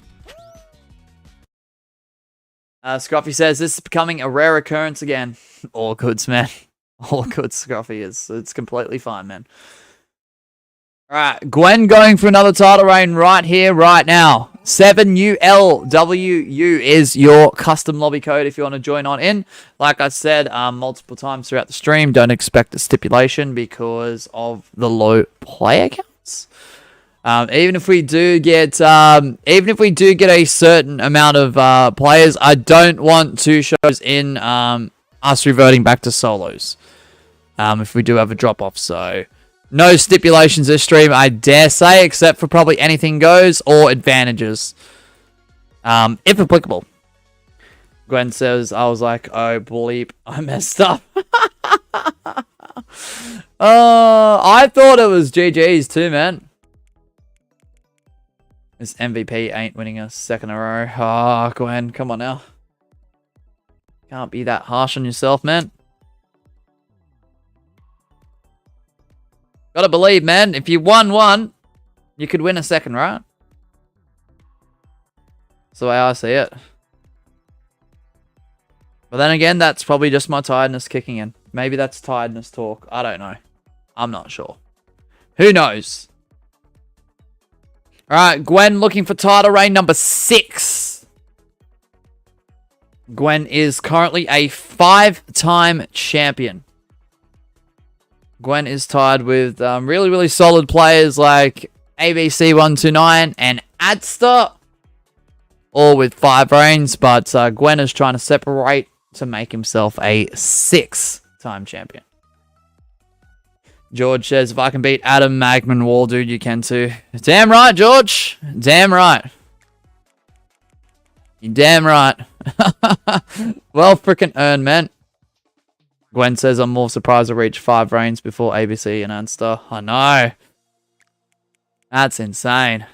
[SPEAKER 1] Scruffy says this is becoming a rare occurrence again. All goods, man. All good, Scruffy. It's completely fine, man. Alright, Gwen going for another title reign right here, right now. 7ULWU is your custom lobby code if you want to join on in. Like I said multiple times throughout the stream, don't expect a stipulation because of the low player counts. Even if we do get a certain amount of players, I don't want 2 shows in us reverting back to solos. If we do have a drop off, so no stipulations this stream, I dare say, except for probably anything goes or advantages, if applicable. Gwen says, I was like, oh bleep, I messed up. I thought it was GG's too, man. This MVP ain't winning a second in a row. Oh, Gwen, come on now. Can't be that harsh on yourself, man. Gotta believe, man. If you won one, you could win a second, right? That's the way I see it. But then again, that's probably just my tiredness kicking in. Maybe that's tiredness talk. I don't know. I'm not sure. Who knows? Alright, Gwen looking for title reign number 6. Gwen is currently a 5-time champion. Gwen is tied with really, really solid players like ABC129 and Adster, all with 5 reigns, but Gwen is trying to separate to make himself a 6-time champion. George says, if I can beat Adam, Magma, and Wall, dude, you can too. Damn right, George. Damn right. You damn right. Well freaking earned, man. Gwen says, I'm more surprised I reached 5 reigns before ABC and Anster. I know. That's insane.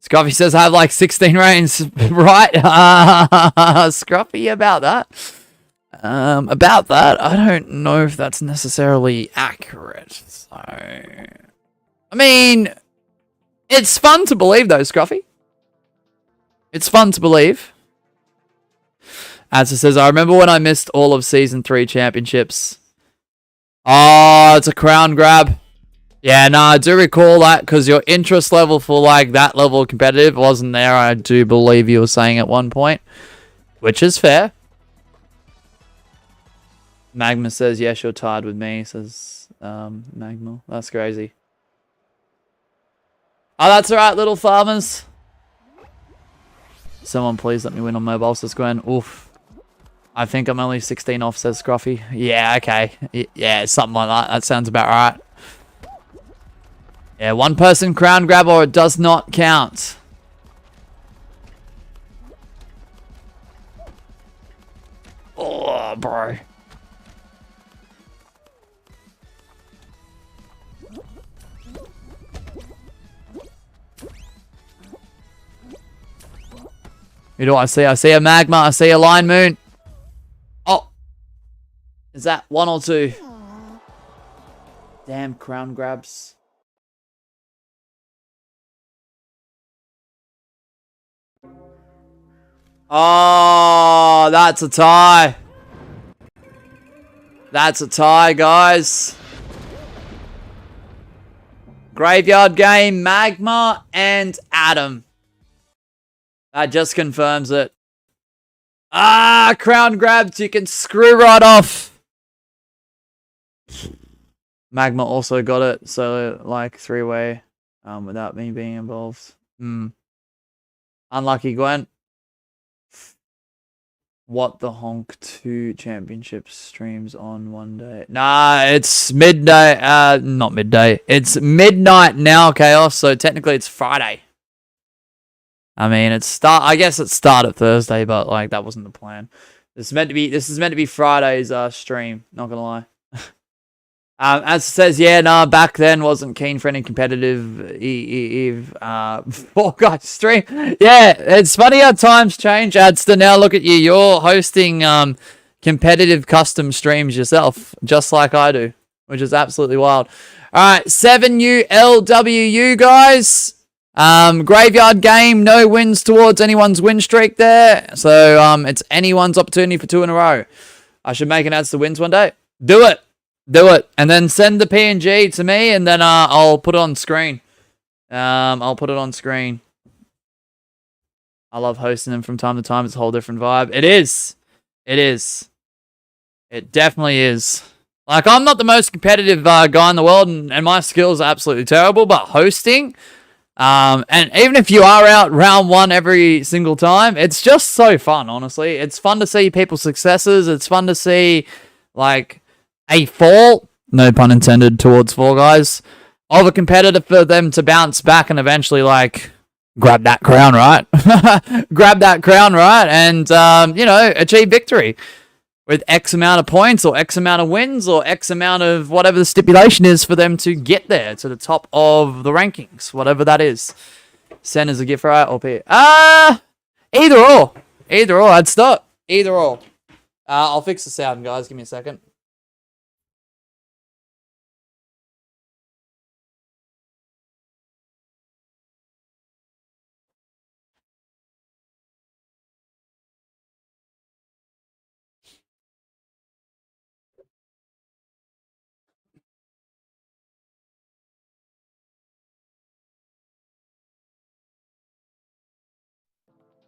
[SPEAKER 1] Scruffy says, I have like 16 reigns. Right? Scruffy, about that. About that, I don't know if that's necessarily accurate. So, I mean, it's fun to believe though, Scruffy. It's fun to believe. As it says, I remember when I missed all of Season 3 championships. Oh, it's a crown grab. Yeah, no, I do recall that because your interest level for like that level of competitive wasn't there. I do believe you were saying at one point, which is fair. Magma says, yes, you're tied with me, says Magma. That's crazy. Oh, that's alright, little farmers. Someone please let me win on mobile, says Gwen. Oof. I think I'm only 16 off, says Scruffy. Yeah, okay. Yeah, something like that. That sounds about right. Yeah, 1-person crown grab or it does not count. Oh, bro. Who do I see? I see a Magma. I see a Line Moon. Oh. Is that 1 or 2? Damn crown grabs. Oh, that's a tie. That's a tie, guys. Graveyard game, Magma and Adam. That just confirms it. Ah, crown grabs. You can screw right off. Magma also got it. So, like, 3-way without me being involved. Unlucky Gwen. What the honk 2 championship streams on one day? Nah, it's midday. Not midday. It's midnight now, Chaos. So technically it's Friday. I mean, I guess it started Thursday, but like that wasn't the plan. This is meant to be Friday's stream. Not gonna lie. As it says, yeah, nah, back then wasn't keen for any competitive Fall Guys stream. Yeah, it's funny how times change, Adster. Now look at you. You're hosting competitive custom streams yourself, just like I do, which is absolutely wild. All right, 7ULWU, guys. Graveyard game, no wins towards anyone's win streak there. So it's anyone's opportunity for 2 in a row. I should make an ads to wins one day. Do it. Do it. And then send the PNG to me, and then I'll put it on screen. I'll put it on screen. I love hosting them from time to time. It's a whole different vibe. It is. It is. It definitely is. Like, I'm not the most competitive guy in the world, and my skills are absolutely terrible, but hosting... and even if you are out round 1 every single time, it's just so fun, honestly. It's fun to see people's successes. It's fun to see, like, a fall, no pun intended, towards Fall Guys, of a competitor for them to bounce back and eventually, like, grab that crown, right? Grab that crown, right? And, you know, achieve victory with X amount of points or X amount of wins or X amount of whatever the stipulation is for them to get there to the top of the rankings, whatever that is. Send as a gift, right? Or P. Either or. Either or. I'd start. Either or. I'll fix the sound, guys. Give me a second.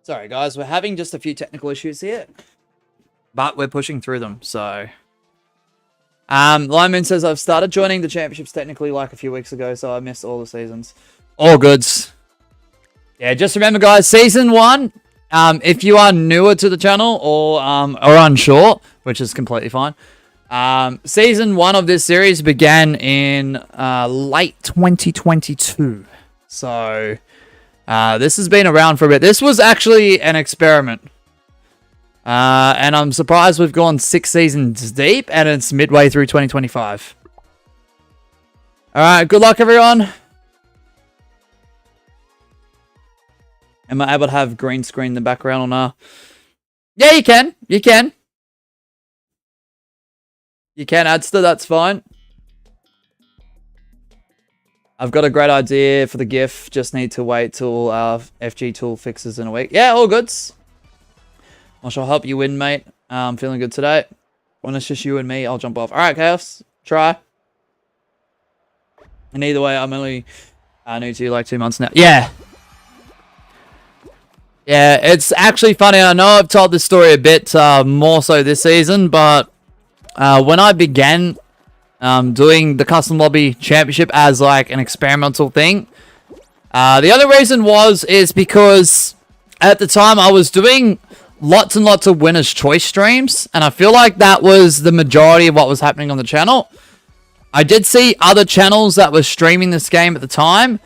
[SPEAKER 1] Sorry, guys. We're having just a few technical issues here, but we're pushing through them, so... Lyman says, I've started joining the championships technically like a few weeks ago, so I missed all the seasons. All goods. Yeah, just remember, guys, Season 1, if you are newer to the channel or unsure, which is completely fine, Season 1 of this series began in late 2022. So... this has been around for a bit. This was actually an experiment. And I'm surprised we've gone 6 seasons deep, and it's midway through 2025. Alright, good luck, everyone. Am I able to have green screen in the background or not? Yeah, you can. You can. You can, Adster, that's fine. I've got a great idea for the GIF. Just need to wait till FG tool fixes in a week. Yeah, all goods. I shall help you win, mate. I'm feeling good today. When it's just you and me, I'll jump off. Alright, Chaos. Try. And either way, I'm only new to you like 2 months now. Yeah. Yeah, it's actually funny. I know I've told this story a bit more so this season, but when I began... doing the Custom Lobby Championship as like an experimental thing. The other reason is because at the time I was doing lots and lots of Winner's Choice streams, and I feel like that was the majority of what was happening on the channel. I did see other channels that were streaming this game at the time,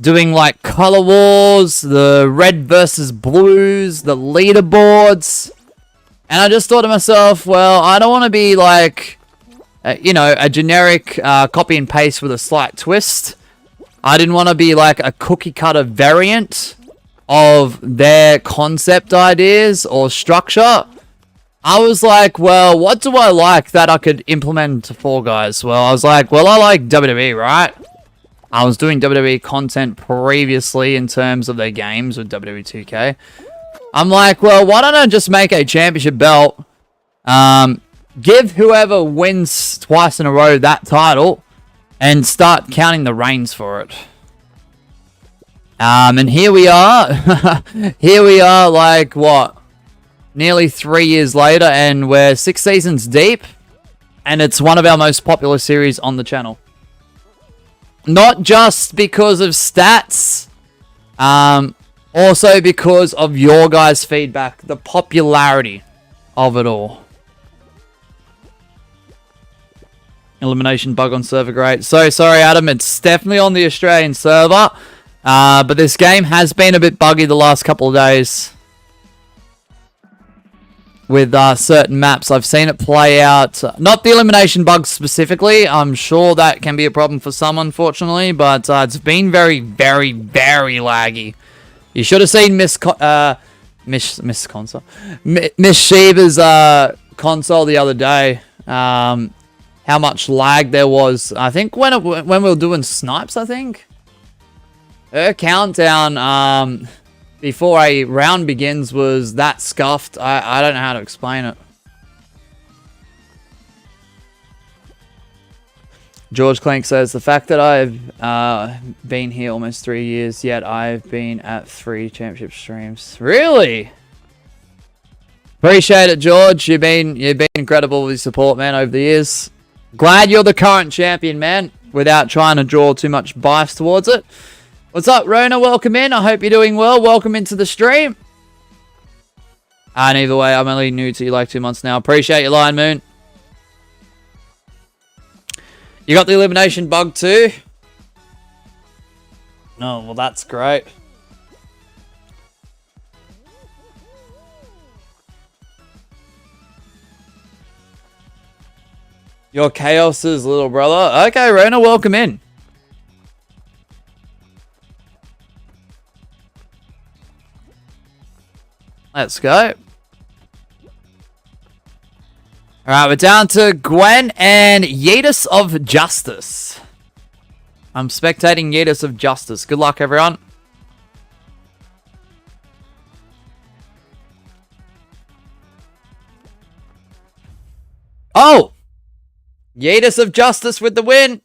[SPEAKER 1] doing like Color Wars, the Red versus Blues, the leaderboards, and I just thought to myself, well, I don't want to be like... you know, a generic copy and paste with a slight twist. I didn't want to be like a cookie cutter variant of their concept ideas or structure. I was like, well, what do I like that I could implement to Fall Guys? Well, I was like, well, I like WWE, right? I was doing WWE content previously in terms of their games with WWE 2K. I'm like, well, why don't I just make a championship belt? Give whoever wins twice in a row that title and start counting the reigns for it. And here we are. Here we are, like, what? Nearly 3 years later, and we're 6 seasons deep. And it's one of our most popular series on the channel. Not just because of stats. Also because of your guys' feedback, the popularity of it all. Elimination bug on server, great. So sorry, Adam. It's definitely on the Australian server. But this game has been a bit buggy the last couple of days. With certain maps. I've seen it play out. Not the elimination bug specifically. I'm sure that can be a problem for some, unfortunately. But it's been very, very, very laggy. You should have seen Miss Sheba's console the other day. How much lag there was. I think when we were doing snipes, I think. Her countdown before a round begins was that scuffed. I don't know how to explain it. George Clank says, the fact that I've been here almost 3 years, yet I've been at 3 championship streams. Really? Appreciate it, George. You've been incredible with your support, man, over the years. Glad you're the current champion, man, without trying to draw too much bias towards it. What's up, Rona? Welcome in. I hope you're doing well. Welcome into the stream. And either way, I'm only new to you like 2 months now. Appreciate your line, Moon. You got the elimination bug too? No, well, that's great. You're Chaos's little brother. Okay, Rona, welcome in. Let's go. Alright, we're down to Gwen and Yeetus of Justice. I'm spectating Yeetus of Justice. Good luck, everyone. Oh! Yeetus of Justice with the win.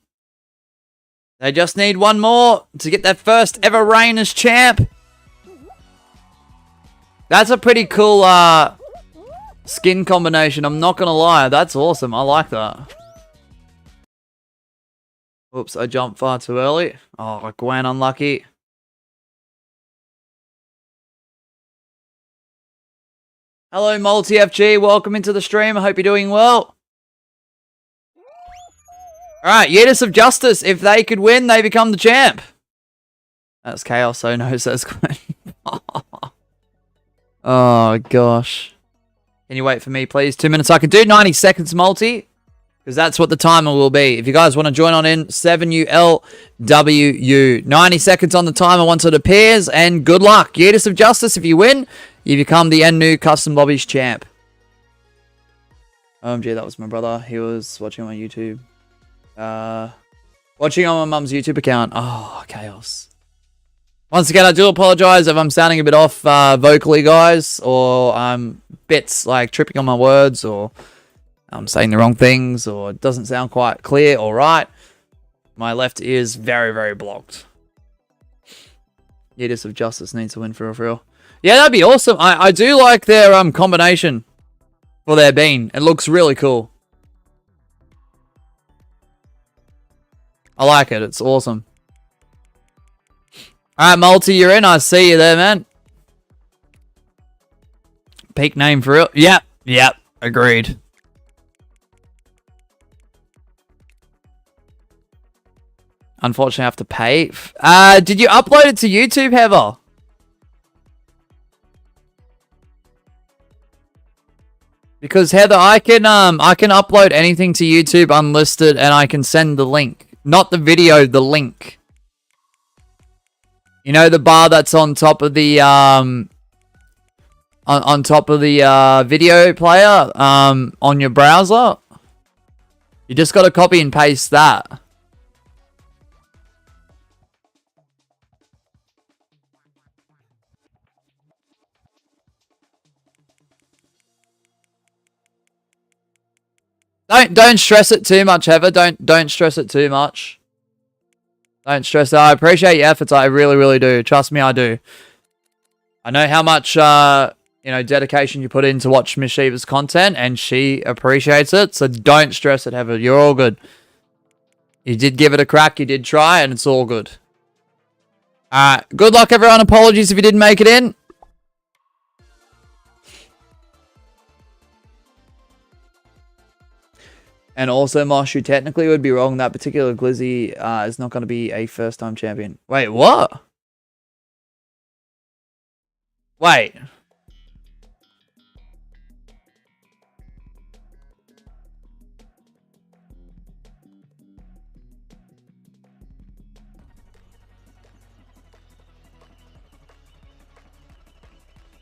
[SPEAKER 1] They just need one more to get their first ever reign as champ. That's a pretty cool skin combination. I'm not going to lie. That's awesome. I like that. Oops, I jumped far too early. Oh, Gwen unlucky. Hello, Multi-FG. Welcome into the stream. I hope you're doing well. Alright, Yeetus of Justice. If they could win, they become the champ. That's Chaos, so no, says Gwen. Oh, gosh. Can you wait for me, please? 2 minutes. I can do 90 seconds multi, because that's what the timer will be. If you guys want to join on in, 7ULWU. 90 seconds on the timer once it appears, and good luck. Yeetus of Justice, if you win, you become the new Custom Lobbies champ. OMG, that was my brother. He was watching on YouTube. Watching on my mum's YouTube account. Oh, chaos. Once again, I do apologize if I'm sounding a bit off vocally, guys, or I'm bits like tripping on my words, or I'm saying the wrong things, or it doesn't sound quite clear or right. My left ear is very, very blocked. Yeetus of Justice needs to win for real. Yeah, that'd be awesome. I do like their combination for their bean. It looks really cool. I like it. It's awesome. Alright, Multi, you're in. I see you there, man. Peak name for real. Yep. Agreed. Unfortunately, I have to pay. Did you upload it to YouTube, Heather? Because Heather, I can upload anything to YouTube unlisted, and I can send the link. Not the video, the link. You know the bar that's on top of the on top of the video player on your browser? You just got to copy and paste that. Don't stress it too much, Heather. Don't stress it too much. Don't stress it. I appreciate your efforts. I really, really do. Trust me, I do. I know how much dedication you put in to watch Miss Shiva's content, and she appreciates it. So don't stress it, Heather. You're all good. You did give it a crack. You did try, and it's all good. Alright, good luck everyone. Apologies if you didn't make it in. And also, Mosh, you technically would be wrong. That particular Glizzy is not going to be a first-time champion. Wait, what? Wait.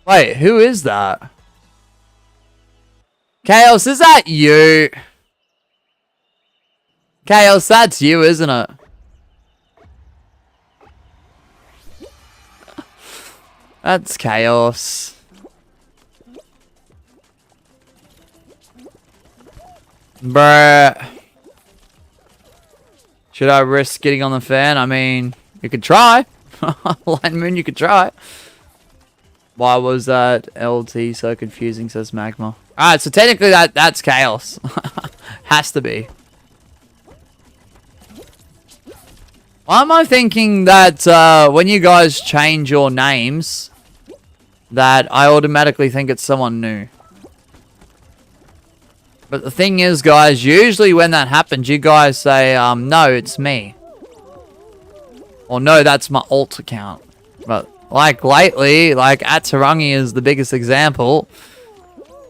[SPEAKER 1] Wait, who is that? Chaos, is that you? Chaos, that's you, isn't it? That's Chaos. Bruh. Should I risk getting on the fan? I mean, you could try. Light Moon, you could try. Why was that LT so confusing, says Magma. Alright, so technically that's Chaos. Has to be. Why am I thinking that when you guys change your names, that I automatically think it's someone new? But the thing is, guys, usually when that happens, you guys say, no, it's me. Or no, that's my alt account. But, like, lately, like, Atsarangi is the biggest example.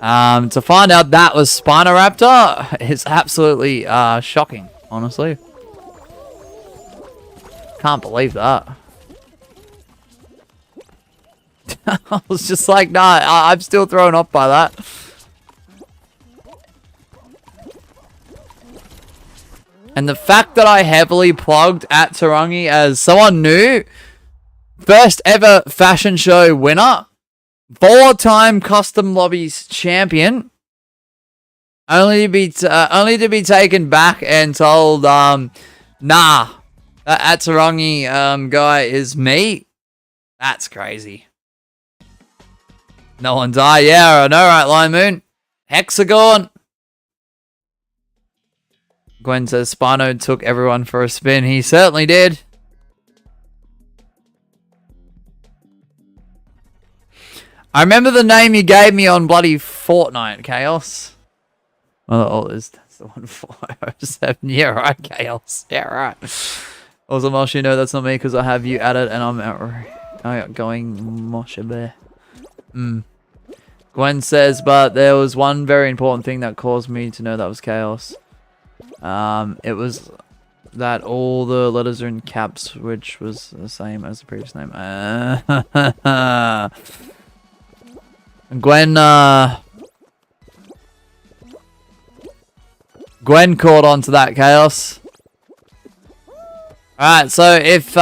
[SPEAKER 1] To find out that was Spinoraptor is absolutely shocking, honestly. Can't believe that. I was just like, nah, I'm still thrown off by that. And the fact that I heavily plugged at Tarangi as someone new, first ever fashion show winner, 4-time Custom Lobbies Champion, only to be taken back and told, nah, that Atsarangi guy is me. That's crazy. No one die. Yeah, I know, right, Lion Moon? Hexagon. Gwen says Spino took everyone for a spin. He certainly did. I remember the name you gave me on bloody FORTNITE, Chaos. Oh, that's the one 407. Yeah, right, Chaos. Yeah, right. Also, Mosh, you know that's not me because I have you added and I'm outgoing Mosha Bear. Gwen says, but there was one very important thing that caused me to know that was Chaos. It was that all the letters are in caps, which was the same as the previous name. Gwen caught on to that, Chaos. Alright, so if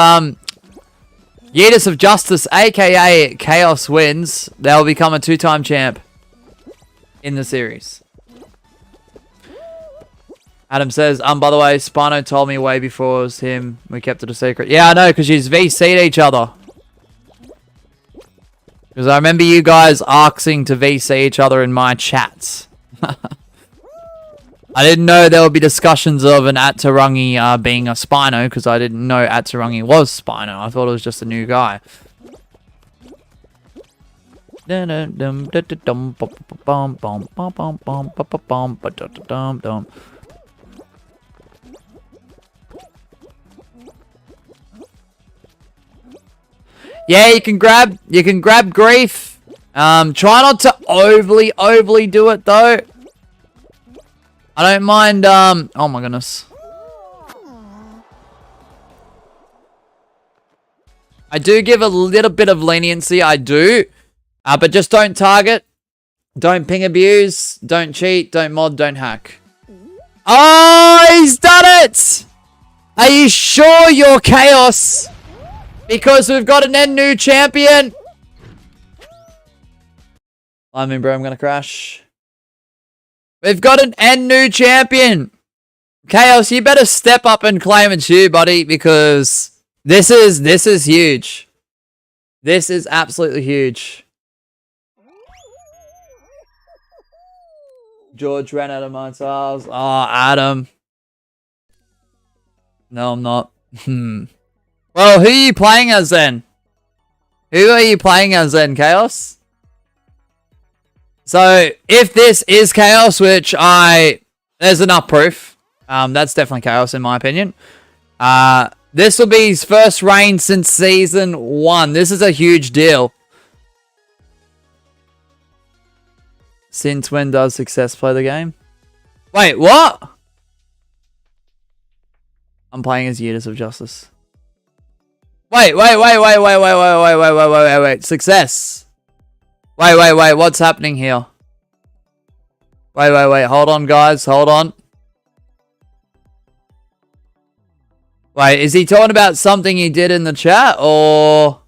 [SPEAKER 1] Yeetus of Justice, aka Chaos, wins, they'll become a 2-time champ in the series. Adam says, by the way, Spino told me way before it was him. We kept it a secret. Yeah, I know, because you VC'd each other. Because I remember you guys asking to VC each other in my chats. I didn't know there would be discussions of an Atsarangi being a Spino, because I didn't know Atsarangi was Spino. I thought it was just a new guy. Yeah, you can grab grief. Try not to overly do it though. I don't mind, oh my goodness. I do give a little bit of leniency, I do. But just don't target. Don't ping abuse. Don't cheat. Don't mod. Don't hack. Oh, he's done it! Are you sure you're Chaos? Because we've got an new champion. I mean, bro, I'm gonna crash. We've got an new champion. Chaos, you better step up and claim it's you, buddy, because this is huge. This is absolutely huge. George ran out of my tiles. Oh, Adam. No, I'm not. Well, Well, who are you playing as then? Who are you playing as then, Chaos? So, if this is Chaos, which there's enough proof. That's definitely Chaos in my opinion. This will be his first reign since Season 1. This is a huge deal. Since when does Success play the game? Wait, what? I'm playing as Yeetus of Justice. Wait. Success. Wait. What's happening here? Wait. Hold on, guys. Hold on. Wait, is he talking about something he did in the chat, or...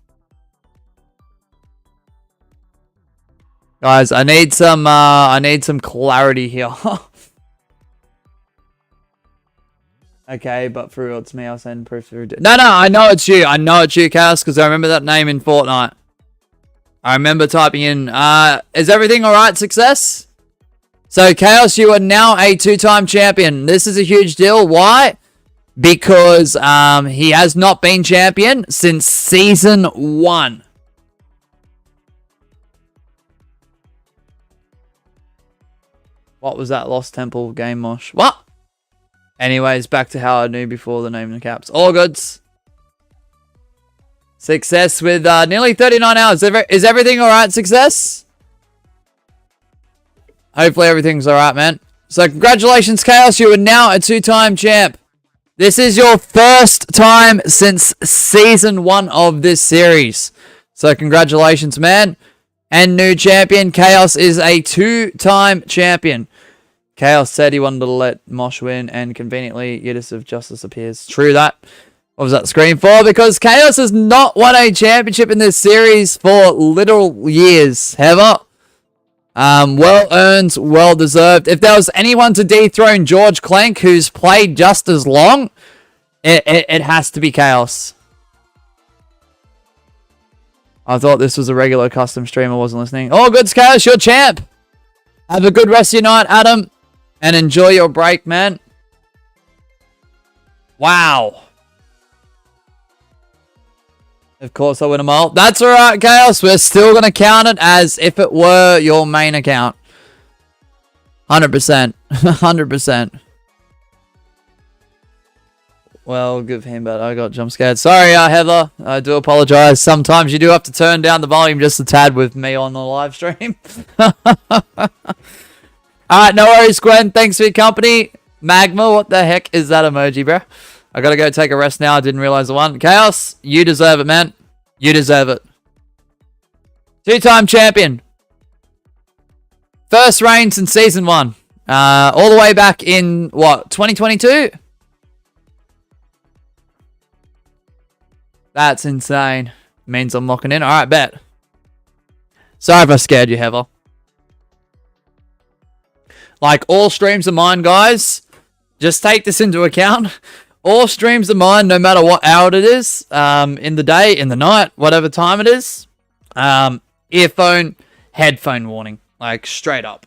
[SPEAKER 1] Guys, I need some clarity here. Okay, but for real, it's me. I'll send proof through. No, I know it's you. I know it's you, Cass, because I remember that name in Fortnite. I remember typing in, is everything alright, Success? So, Chaos, you are now a 2-time champion. This is a huge deal. Why? Because he has not been champion since Season 1. What was that Lost Temple game, Mosh? What? Anyways, back to how I knew before the name and the caps. All goods. Success with nearly 39 hours. Is everything alright, Success? Hopefully everything's alright, man. So congratulations, Chaos. You are now a 2-time champ. This is your first time since Season 1 of this series. So congratulations, man. And new champion, Chaos is a 2-time champion. Chaos said he wanted to let Mosh win, and conveniently, Yeetus of Justice appears. True that. What was that screen for? Because Chaos has not won a championship in this series for literal years. Ever. Well earned, well deserved. If there was anyone to dethrone George Clank, who's played just as long, it has to be Chaos. I thought this was a regular custom stream. I wasn't listening. Oh, good, Chaos. You're champ. Have a good rest of your night, Adam. And enjoy your break, man. Wow. Of course I win them all. That's alright, Chaos. We're still going to count it as if it were your main account. 100%. 100%. Well, give him, but I got jump scared. Sorry, Heather. I do apologize. Sometimes you do have to turn down the volume just a tad with me on the live stream. Alright, no worries, Gwen. Thanks for your company. Magma, what the heck is that emoji, bro? I gotta go take a rest now. I didn't realize the one. Chaos, you deserve it, man. You deserve it. 2-time champion. First reign since Season 1. All the way back in, what, 2022? That's insane. Means I'm locking in. Alright, bet. Sorry if I scared you, Heather. Like, all streams of mine, guys, just take this into account. All streams of mine, no matter what hour it is, in the day, in the night, whatever time it is, earphone, headphone warning. Like, straight up.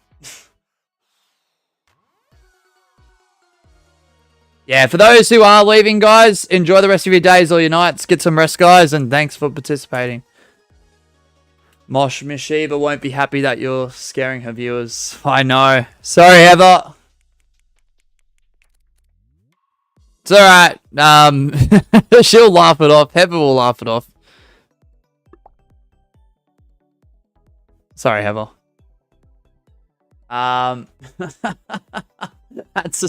[SPEAKER 1] Yeah, for those who are leaving, guys, enjoy the rest of your days or your nights. Get some rest, guys, and thanks for participating. Mosh Mishiba won't be happy that you're scaring her viewers. I know. Sorry, Heather. It's alright. She'll laugh it off. Heather will laugh it off. Sorry, Heather. Hatsa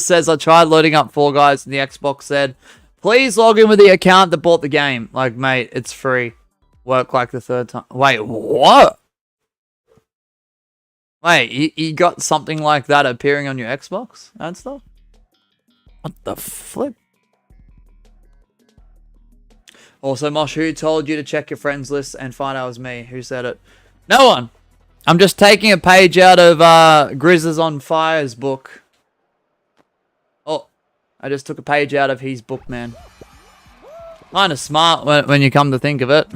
[SPEAKER 1] says, I tried loading up Fall Guys and the Xbox said, please log in with the account that bought the game. Like, mate, it's free. Work like the third time. Wait, what? Wait, you got something like that appearing on your Xbox and stuff? What the flip? Also, Mosh, who told you to check your friends list and find out it was me? Who said it? No one. I'm just taking a page out of Grizz's on Fire's book. Oh, I just took a page out of his book, man. Kind of smart when you come to think of it.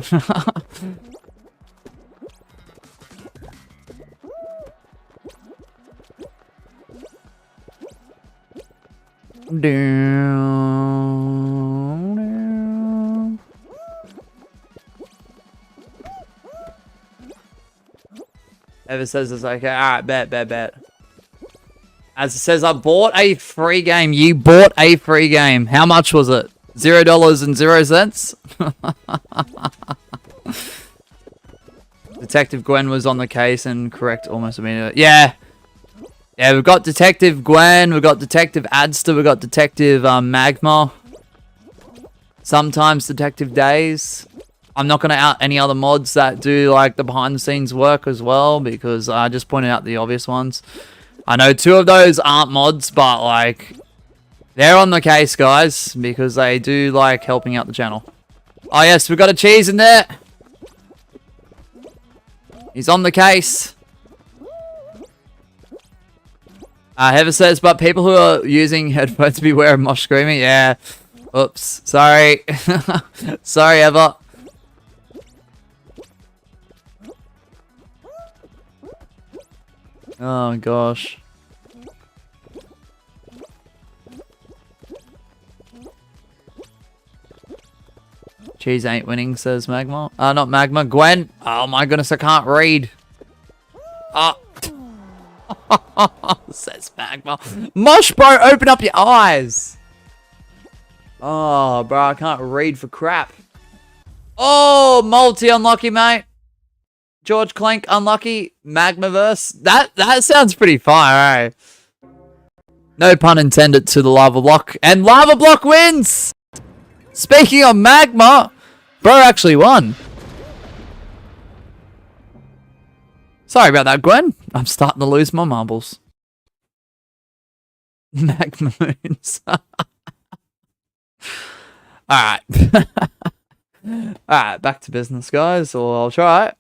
[SPEAKER 1] Ever says it's okay. Alright, bet. As it says, I bought a free game. You bought a free game. How much was it? $0.00. Detective Gwen was on the case and correct almost immediately. Yeah. Yeah, we've got Detective Gwen, we've got Detective Adster, we've got Detective Magma. Sometimes Detective Days. I'm not going to out any other mods that do like the behind the scenes work as well, because I just pointed out the obvious ones. I know 2 of those aren't mods, but like they're on the case, guys, because they do like helping out the channel. Oh yes, we've got a cheese in there. He's on the case. Heather says, but people who are using headphones beware of mosh screaming. Yeah. Oops. Sorry. Sorry, Heather. Oh, gosh. Cheese ain't winning, says Magma. Not Magma. Gwen. Oh, my goodness. I can't read. Oh. Says Magma. Mosh, bro, open up your eyes. Oh, bro, I can't read for crap. Oh, multi unlucky, mate. George Clank unlucky. Magmaverse. That sounds pretty fire, eh? No pun intended to the lava block. And lava block wins. Speaking of Magma, bro actually won. Sorry about that, Gwen. I'm starting to lose my marbles. Magma moons. Alright. Alright, back to business, guys. Or I'll try.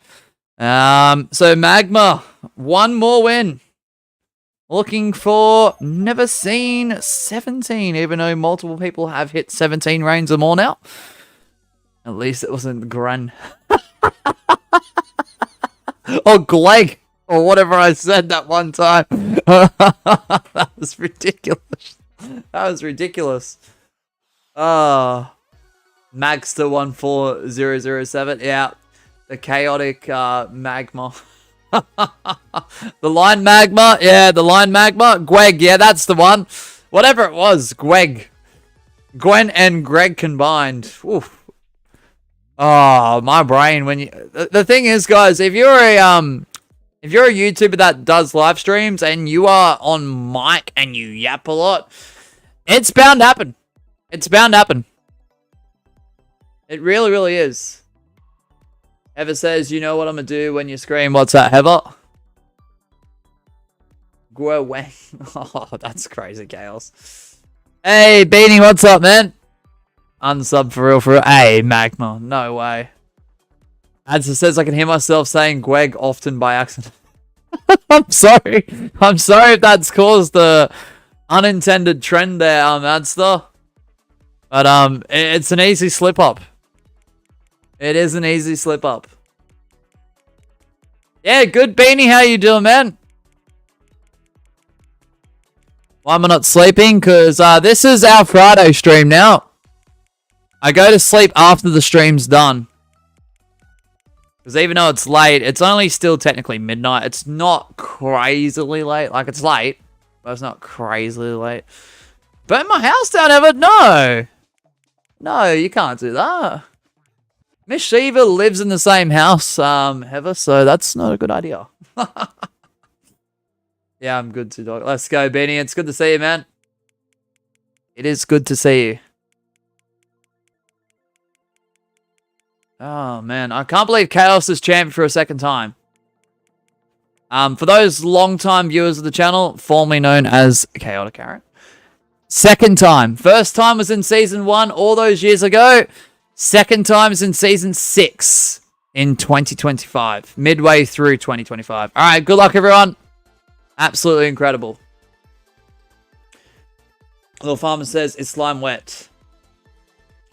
[SPEAKER 1] So Magma, 1 more win. Looking for never seen 17, even though multiple people have hit 17 reigns or more now. At least it wasn't Gren. Or Gleg, or whatever I said that one time. That was ridiculous. That was ridiculous. Magster 14007. Yeah, the chaotic Magma. The line Magma. Yeah, the line Magma. Gweg. Yeah, that's the one. Whatever it was, Gweg. Gwen and Greg combined. Oof. Oh, my brain. When you the thing is, guys, if you're a YouTuber that does live streams and you are on mic and you yap a lot, it's bound to happen. It's bound to happen. It really, really is. Heather says, you know what I'm gonna do when you scream. What's that, Heather? Guo Wang. Oh, that's crazy chaos. Hey, Beanie, what's up, man? Unsub for real, for real. Hey, Magma. No way. Adsa says I can hear myself saying Gweg often by accident. I'm sorry. I'm sorry if that's caused the unintended trend there, Adsta. But it's an easy slip up. It is an easy slip up. Yeah, good Beanie. How you doing, man? Why am I not sleeping? Because this is our Friday stream now. I go to sleep after the stream's done. Because even though it's late, it's only still technically midnight. It's not crazily late. Like, it's late, but it's not crazily late. Burn my house down, Ever? No. No, you can't do that. Miss Shiva lives in the same house, Heather, so that's not a good idea. Yeah, I'm good too, dog. Let's go, Benny. It's good to see you, man. It is good to see you. Oh, man. I can't believe Chaos is champion for a second time. For those long-time viewers of the channel, formerly known as Chaotic Aaron. Second time. First time was in Season 1 all those years ago. Second time is in Season 6 in 2025. Midway through 2025. All right, good luck, everyone. Absolutely incredible. Little Farmer says, is slime wet?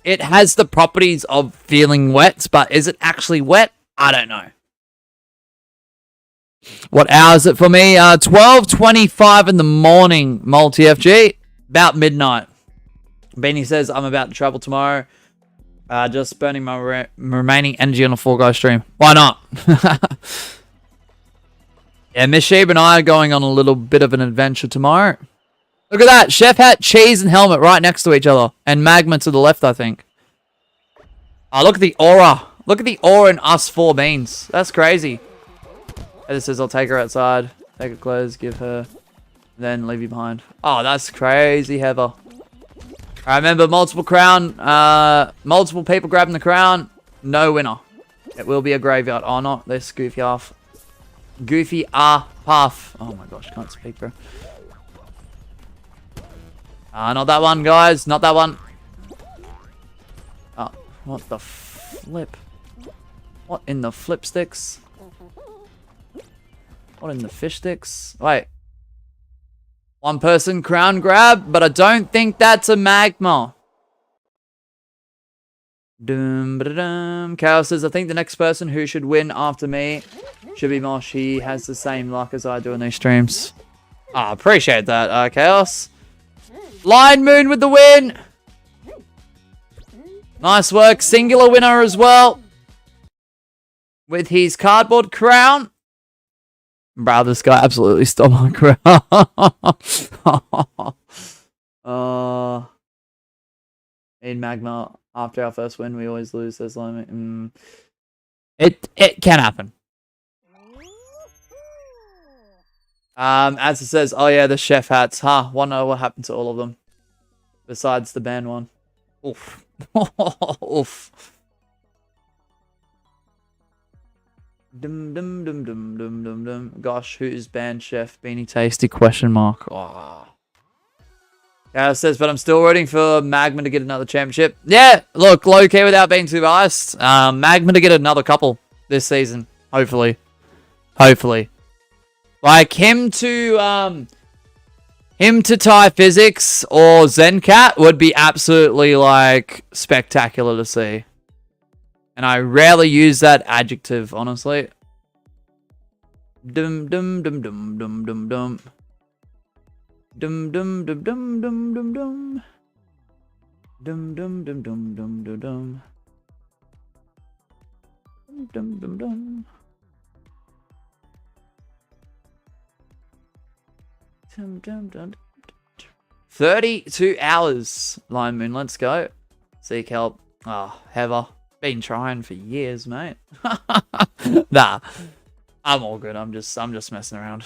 [SPEAKER 1] It has the properties of feeling wet, but is it actually wet? I don't know. What hour is it for me? 12:25 in the morning, multi-FG. About midnight. Benny says, I'm about to travel tomorrow. Just burning my remaining energy on a Fall Guys stream. Why not? Yeah, Miss Sheep and I are going on a little bit of an adventure tomorrow. Look at that. Chef hat, cheese, and helmet right next to each other. And magma to the left, I think. Oh, look at the aura. Look at the aura in us 4 beans. That's crazy. It says I'll take her outside. Take her clothes, give her... Then leave you behind. Oh, that's crazy, Heather. I remember multiple people grabbing the crown. No winner. It will be a graveyard. Oh, not this goofy off. Goofy path. Oh my gosh, can't speak, bro. Not that one, guys. Not that one. Oh, what the flip? What in the flip sticks? What in the fish sticks? Wait. 1 person crown grab, but I don't think that's a magma. Carol says, I think the next person who should win after me should be Mosh. He has the same luck as I do in these streams. Ah, appreciate that, Chaos. Lion Moon with the win. Nice work. Singular winner as well. With his cardboard crown. Bro, this guy absolutely stole my crown. In Magma, after our first win, we always lose. There's limit. It can happen. As it says, oh yeah, the chef hats. Huh, wonder what happened to all of them. Besides the band one. Oof. Oof. Dum. Gosh, who's band chef? Beanie Tasty? Question mark. Oh. Yeah, it says, but I'm still rooting for Magma to get another championship. Yeah, look, low key without being too biased. Magma to get another couple this season. Hopefully. Like him to tie physics or Zencat would be absolutely like spectacular to see. And I rarely use that adjective, honestly. Dum. Dum. Dum. 32 hours, Lion Moon. Let's go. Seek help. Oh, Heather. Been trying for years, mate. Nah, I'm all good. I'm just messing around.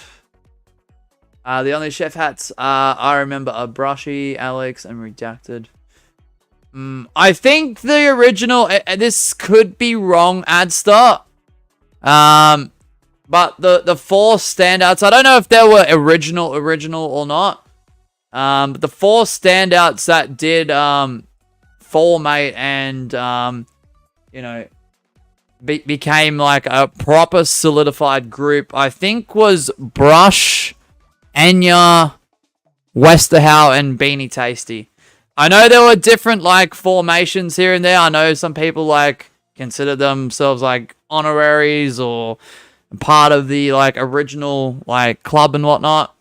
[SPEAKER 1] The only chef hats I remember are Brushy, Alex, and Redacted. I think the original. This could be wrong, Adster. But the 4 standouts. I don't know if they were original or not. But the 4 standouts that did formate and you know, became like a proper solidified group, I think was Brush, Enya, Westerhow, and Beanie Tasty. I know there were different like formations here and there. I know some people like consider themselves like honoraries or part of the like original like club and whatnot.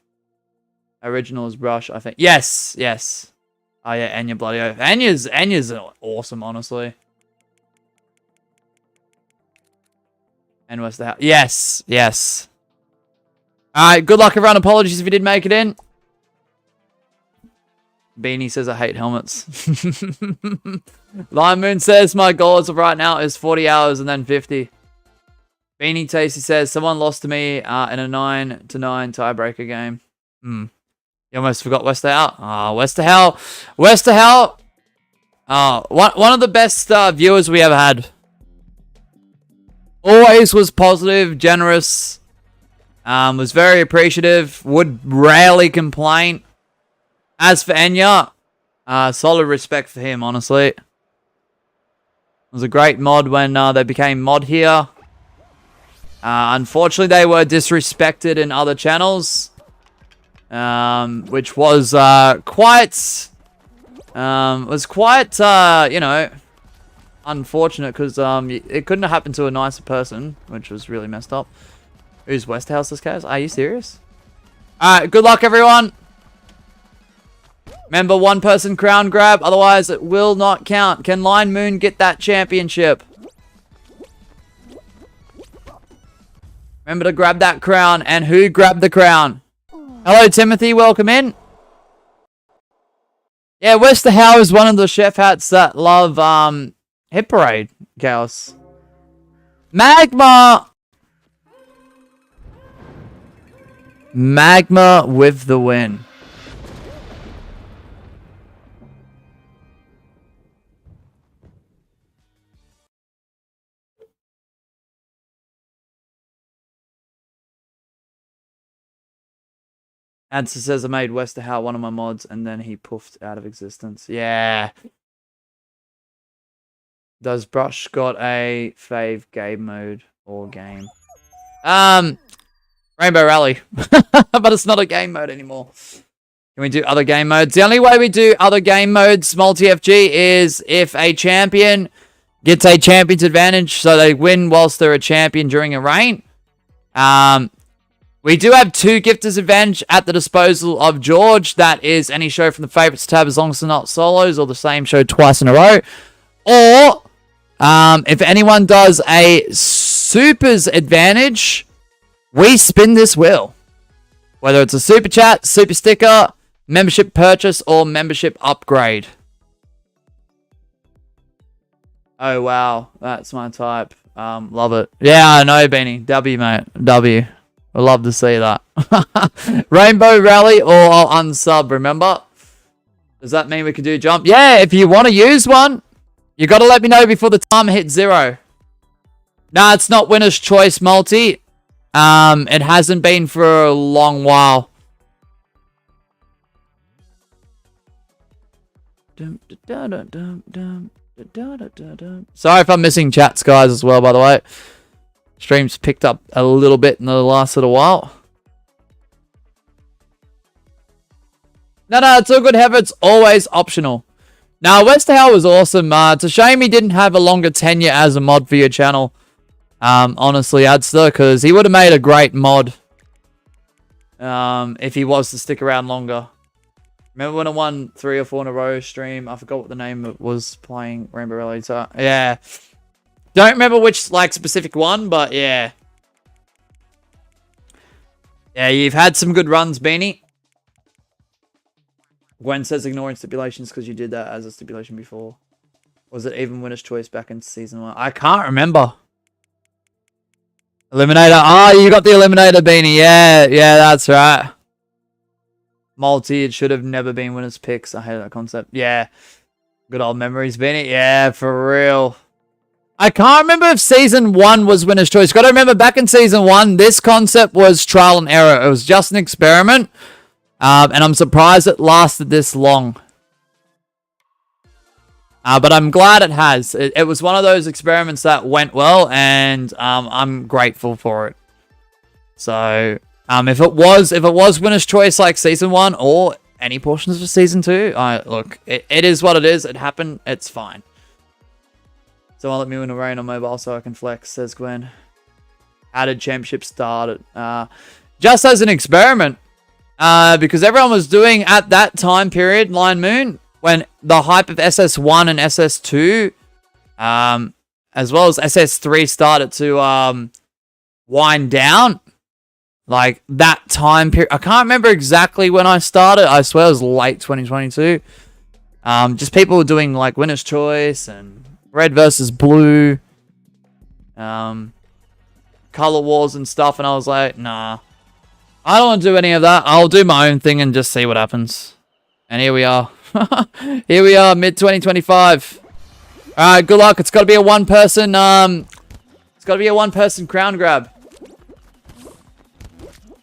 [SPEAKER 1] Original is Brush, I think. Yes. Oh yeah, Enya bloody oath. Enya's awesome, honestly. And what's the house? Yes. Alright, good luck everyone. Apologies if you did make it in. Beanie says I hate helmets. Lion Moon says my goal as of right now is 40 hours and then 50. Beanie Tasty says someone lost to me in a 9-9 tiebreaker game. You almost forgot Westerhow. Westerhow. One of the best viewers we ever had. Always was positive, generous, was very appreciative, would rarely complain. As for Enya, solid respect for him, honestly. It was a great mod when they became mod here. Unfortunately, they were disrespected in other channels, which was quite, you know, unfortunate because it couldn't have happened to a nicer person, which was really messed up. Who's Westhouse's case? Are you serious? Alright, good luck everyone. Remember, 1 person crown grab, otherwise it will not count. Can Lion Moon get that championship? Remember to grab that crown. And who grabbed the crown? Hello, Timothy. Welcome in. Yeah, Wester Howe is one of the chef hats that love Hit Parade, Chaos. Magma! Magma with the win. Answer says I made Wester Howe one of my mods and then he poofed out of existence. Yeah. Does Brush got a fave game mode or game? Rainbow Rally. But it's not a game mode anymore. Can we do other game modes? The only way we do other game modes, multi-FG, is if a champion gets a champion's advantage, so they win whilst they're a champion during a reign. We do have 2 gifters advantage at the disposal of George. That is any show from the favorites tab as long as they're not solos or the same show twice in a row. Or if anyone does a supers advantage, we spin this wheel. Whether it's a super chat, super sticker, membership purchase, or membership upgrade. Oh, wow. That's my type. Love it. Yeah, I know, Beanie. W, mate. W. I'd love to see that. Rainbow Rally or I'll unsub, remember? Does that mean we can do jump? Yeah, if you want to use one, you got to let me know before the timer hits 0. Nah, it's not winner's choice multi. It hasn't been for a long while. Sorry if I'm missing chats, guys, as well, by the way. Stream's picked up a little bit in the last little while. No, it's all good, Heather. It's always optional. Now, Wester Howe was awesome. It's a shame he didn't have a longer tenure as a mod for your channel. Honestly, Adster, because he would have made a great mod. If he was to stick around longer. Remember when I won 3 or 4 in a row stream? I forgot what the name was playing Rainbow Rally. So, yeah. Don't remember which, like, specific one, but yeah. Yeah, you've had some good runs, Beanie. Gwen says ignoring stipulations because you did that as a stipulation before. Was it even winner's choice back in season 1? I can't remember. Eliminator. Oh, you got the Eliminator, Beanie. Yeah, that's right. Multi, it should have never been winner's picks. I hate that concept. Yeah. Good old memories, Beanie. Yeah, for real. I can't remember if season 1 was winner's choice. Got to remember, back in season 1, this concept was trial and error. It was just an experiment. And I'm surprised it lasted this long. But I'm glad it has. It was one of those experiments that went well, and I'm grateful for it. So, if it was winner's choice like season 1 or any portions of season 2, look, it is what it is. It happened. It's fine. Someone let me win a reign on mobile so I can flex, says Gwen. How did championship start? Just as an experiment. Because everyone was doing at that time period, Lion Moon, when the hype of SS1 and SS2, as well as SS3 started to wind down. Like that time period. I can't remember exactly when I started. I swear it was late 2022. Just people were doing like winner's choice and red versus blue, color wars and stuff, and I was like, nah, I don't want to do any of that. I'll do my own thing and just see what happens. And here we are. Here we are, mid 2025. All right, good luck. It's got to be a one-person. It's got to be a one-person crown grab.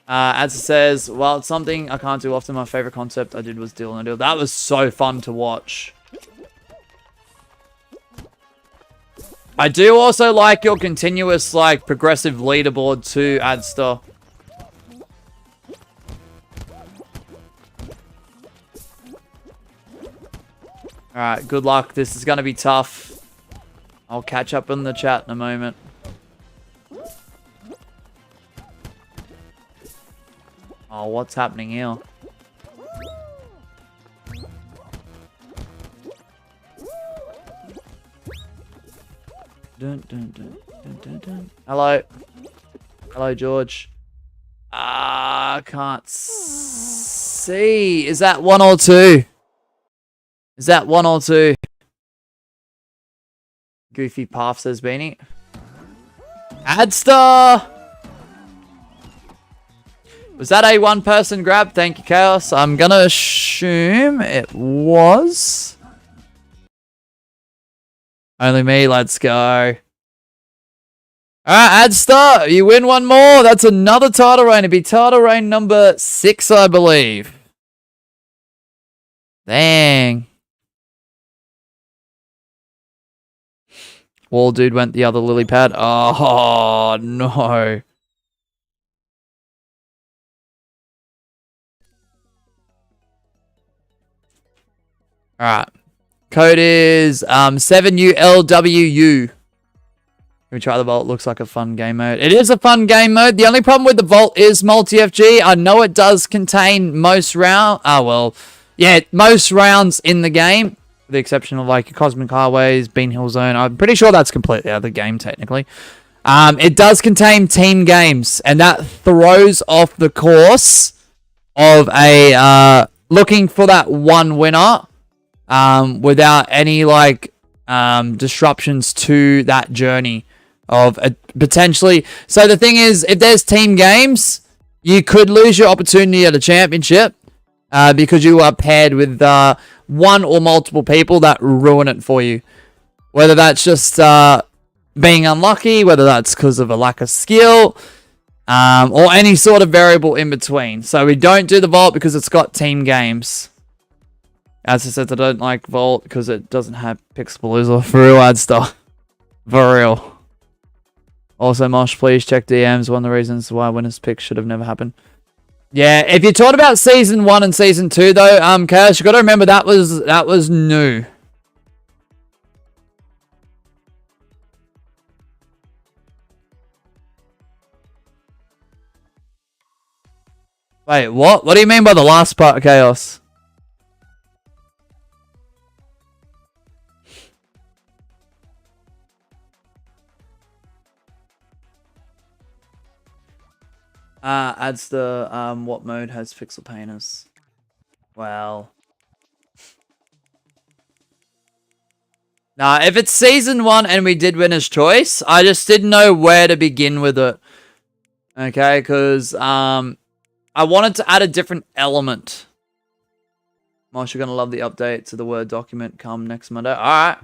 [SPEAKER 1] As it says, well, it's something I can't do often. My favorite concept I did was Deal and Deal. That was so fun to watch. I do also like your continuous, like, progressive leaderboard too, Adster. Alright, good luck. This is going to be tough. I'll catch up in the chat in a moment. Oh, what's happening here? Dun, dun, dun, dun, dun, dun. Hello. Hello, George. Can't see. Is that 1 or 2? Is that 1 or 2? Goofy Path says Beanie. Adstar! Was that a one-person grab? Thank you, Chaos. I'm gonna assume it was. Only me, let's go. Alright, Adstar, you win one more. That's another title reign. It'd be title reign number 6, I believe. Dang. Wall dude went the other lily pad. Oh, no. Alright. Code is 7ULWU. We try the Vault. Looks like a fun game mode. It is a fun game mode. The only problem with the Vault is multi-FG. I know it does contain most round. Most rounds in the game. With the exception of like Cosmic Highways, Bean Hill Zone. I'm pretty sure that's completely out of the game technically. It does contain team games, and that throws off the course of a looking for that one winner without any like disruptions to that journey of potentially. So the thing is, if there's team games, you could lose your opportunity at a championship because you are paired with one or multiple people that ruin it for you. Whether that's just being unlucky, whether that's because of a lack of skill, or any sort of variable in between. So we don't do the Vault because it's got team games. As I said, I don't like Vault because it doesn't have Pixelpalooza. For real, Adstar. For real. Also, Mosh, please check DMs. One of the reasons why winners pick should have never happened. Yeah, if you talked about Season 1 and Season 2, though, Chaos, you got to remember that was new. Wait, what? What do you mean by the last part, Chaos? Adds the, what mode has pixel painters? Well. Nah, if it's Season 1 and we did Winner's Choice, I just didn't know where to begin with it. Okay, because, I wanted to add a different element. Mosh, you're going to love the update to the Word document come next Monday. Alright.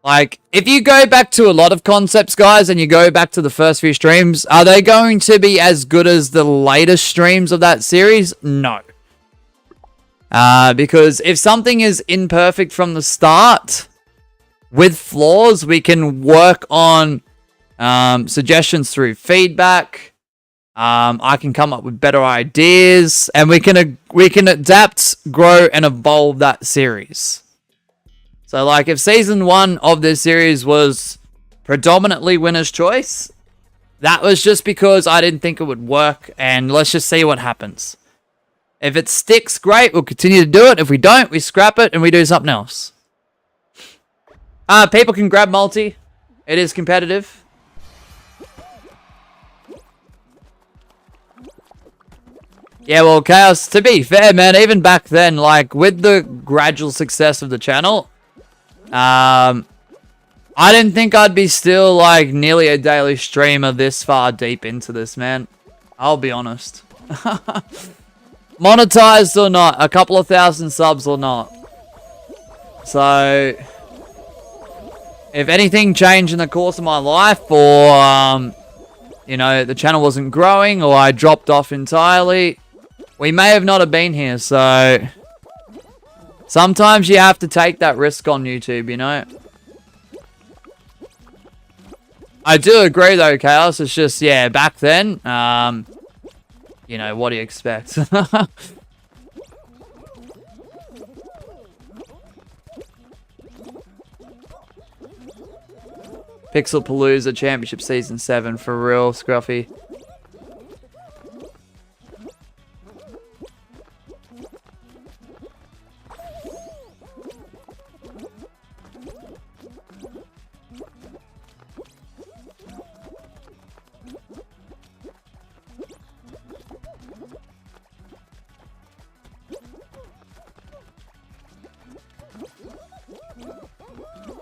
[SPEAKER 1] Like, if you go back to a lot of concepts, guys, and you go back to the first few streams, are they going to be as good as the latest streams of that series? No. Because if something is imperfect from the start, with flaws, we can work on suggestions through feedback. I can come up with better ideas, and we can adapt, grow, and evolve that series. So, like, if Season 1 of this series was predominantly Winner's Choice, that was just because I didn't think it would work, and let's just see what happens. If it sticks, great, we'll continue to do it. If we don't, we scrap it, and we do something else. People can grab multi. It is competitive. Yeah, well, Chaos, to be fair, man, even back then, like, with the gradual success of the channel, I didn't think I'd be still, like, nearly a daily streamer this far deep into this, man. I'll be honest. Monetized or not, a couple of thousand subs or not. So, if anything changed in the course of my life, or, you know, the channel wasn't growing, or I dropped off entirely, we may have not have been here, so sometimes you have to take that risk on YouTube, you know? I do agree, though, Chaos. It's just, yeah, back then, you know, what do you expect? Pixelpalooza Championship Season 7, for real, Scruffy.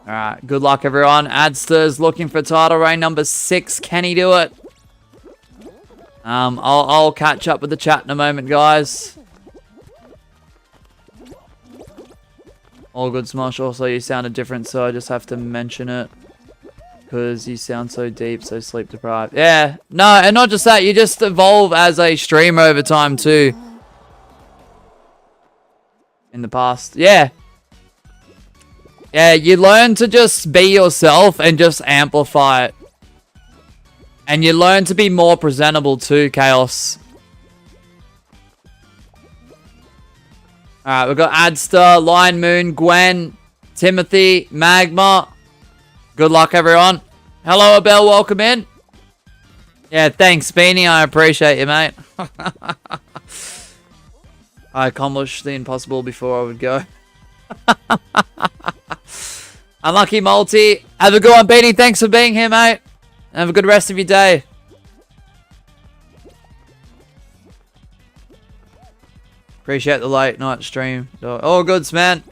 [SPEAKER 1] Alright, good luck everyone. Adster's looking for title reign number 6. Can he do it? I'll catch up with the chat in a moment, guys. All good, Smosh. Also, you sounded different, so I just have to mention it. Because you sound so deep, so sleep deprived. Yeah, no, and not just that, you just evolve as a streamer over time too. In the past. Yeah. Yeah, you learn to just be yourself and just amplify it. And you learn to be more presentable too, Chaos. Alright, we've got Adster, Lion Moon, Gwen, Timothy, Magma. Good luck, everyone. Hello, Abel. Welcome in. Yeah, thanks, Beanie. I appreciate you, mate. I accomplished the impossible before I would go. Unlucky Multi. Have a good one, Beanie. Thanks for being here, mate. Have a good rest of your day. Appreciate the late night stream. All goods, man.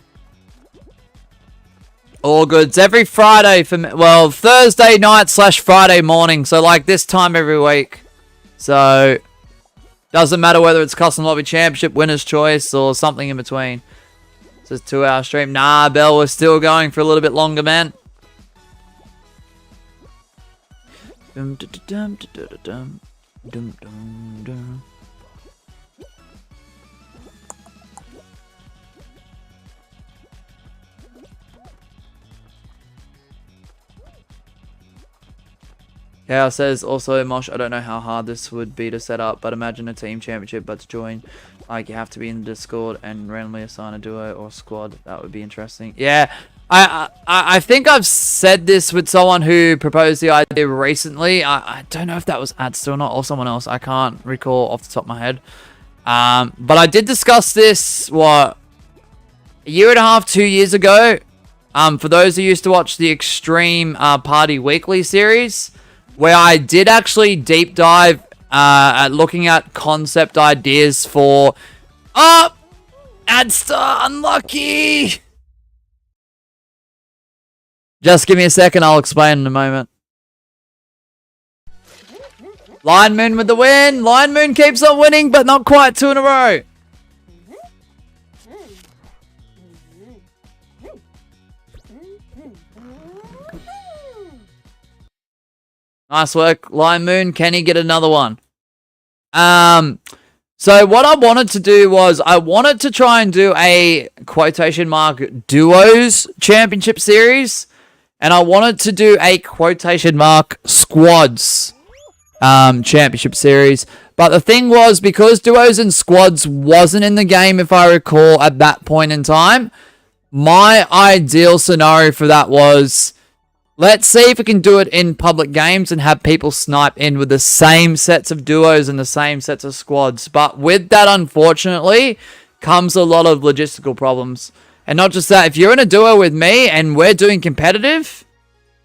[SPEAKER 1] All goods. Every Friday for me. Well, Thursday night / Friday morning. So, like this time every week. So, doesn't matter whether it's Custom Lobby Championship, Winner's Choice, or something in between. It's a 2-hour stream. Nah, Bell, we're still going for a little bit longer, man. Dum dum dum dum dum dum dum dum. Chaos says, also, Mosh, I don't know how hard this would be to set up, but imagine a team championship, but to join, like, you have to be in the Discord and randomly assign a duo or squad. That would be interesting. Yeah, I think I've said this with someone who proposed the idea recently. I don't know if that was Adster or not, or someone else. I can't recall off the top of my head. But I did discuss this, what, a year and a half, 2 years ago. For those who used to watch the Extreme Party Weekly series, where I did actually deep dive at looking at concept ideas for... Oh! Adster, unlucky! Just give me a second, I'll explain in a moment. Lion Moon with the win! Lion Moon keeps on winning, but not quite 2 in a row. Nice work, Lion Moon. Can he get another one? So what I wanted to do was I wanted to try and do a quotation mark duos championship series, and I wanted to do a quotation mark squads championship series. But the thing was, because duos and squads wasn't in the game, if I recall, at that point in time, my ideal scenario for that was, let's see if we can do it in public games and have people snipe in with the same sets of duos and the same sets of squads. But with that, unfortunately, comes a lot of logistical problems. And not just that, if you're in a duo with me and we're doing competitive,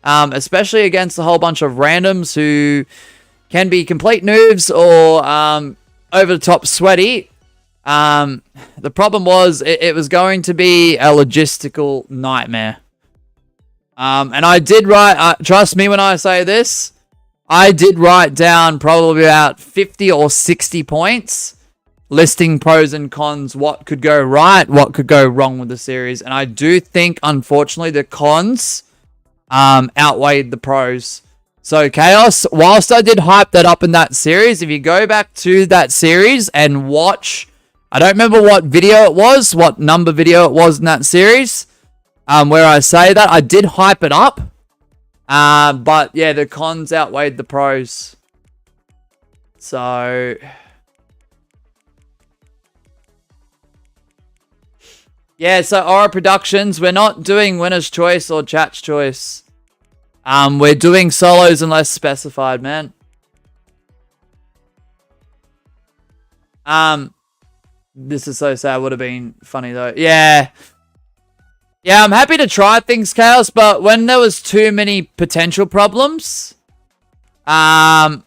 [SPEAKER 1] especially against a whole bunch of randoms who can be complete noobs or over the top sweaty, the problem was it was going to be a logistical nightmare. And I did write, trust me when I say this, I did write down probably about 50 or 60 points, listing pros and cons, what could go right, what could go wrong with the series. And I do think, unfortunately, the cons outweighed the pros. So, Chaos, whilst I did hype that up in that series, if you go back to that series and watch, I don't remember what video it was, what number video it was in that series, where I say that, I did hype it up. But yeah, the cons outweighed the pros. So yeah, so Aura Productions, we're not doing Winner's Choice or Chat's Choice. We're doing solos unless specified, man. This is so sad. Would have been funny though. Yeah. Yeah, I'm happy to try things, Chaos, but when there was too many potential problems, I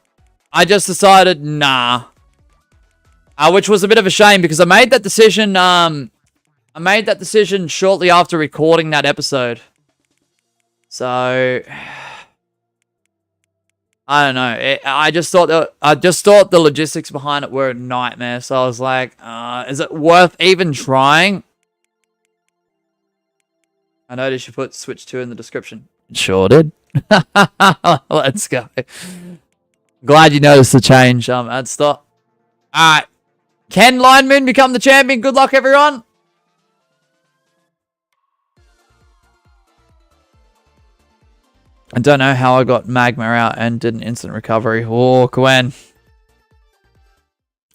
[SPEAKER 1] just decided, nah. Which was a bit of a shame because I made that decision, shortly after recording that episode. So I don't know. I just thought the logistics behind it were a nightmare. So I was like, is it worth even trying? I noticed you put Switch 2 in the description. Sure did. Let's go. Glad you noticed the change, ad stop. Alright. Can Lion Moon become the champion? Good luck, everyone. I don't know how I got Magma out and did an instant recovery. Oh, Gwen.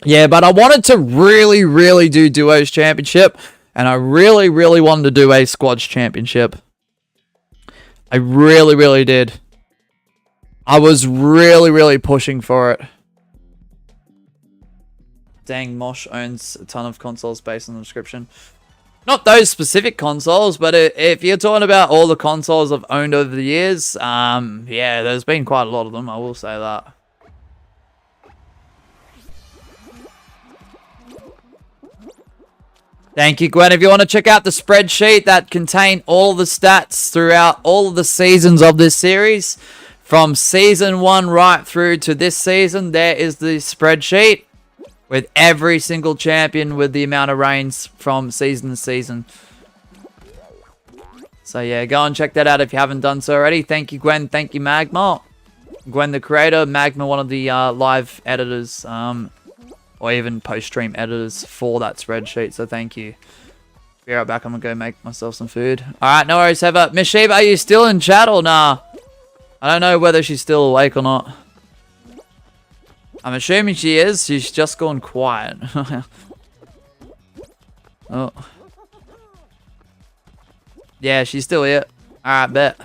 [SPEAKER 1] Yeah, but I wanted to really, really do Duos Championship. And I really, really wanted to do a Squads Championship. I really, really did. I was really, really pushing for it. Dang, Mosh owns a ton of consoles based on the description. Not those specific consoles, but if you're talking about all the consoles I've owned over the years, yeah, there's been quite a lot of them, I will say that. Thank you, Gwen. If you want to check out the spreadsheet that contain all the stats throughout all of the seasons of this series, from season 1 right through to this season, there is the spreadsheet with every single champion with the amount of reigns from season to season. So yeah, go and check that out if you haven't done so already. Thank you, Gwen. Thank you, Magma. Gwen, the creator. Magma, one of the live editors. Or even post-stream editors for that spreadsheet, so thank you. Be right back, I'm gonna go make myself some food. Alright, no worries, Heather. Miss Sheep, are you still in chat or nah? I don't know whether she's still awake or not. I'm assuming she is, she's just gone quiet. Oh. Yeah, she's still here. Alright, bet.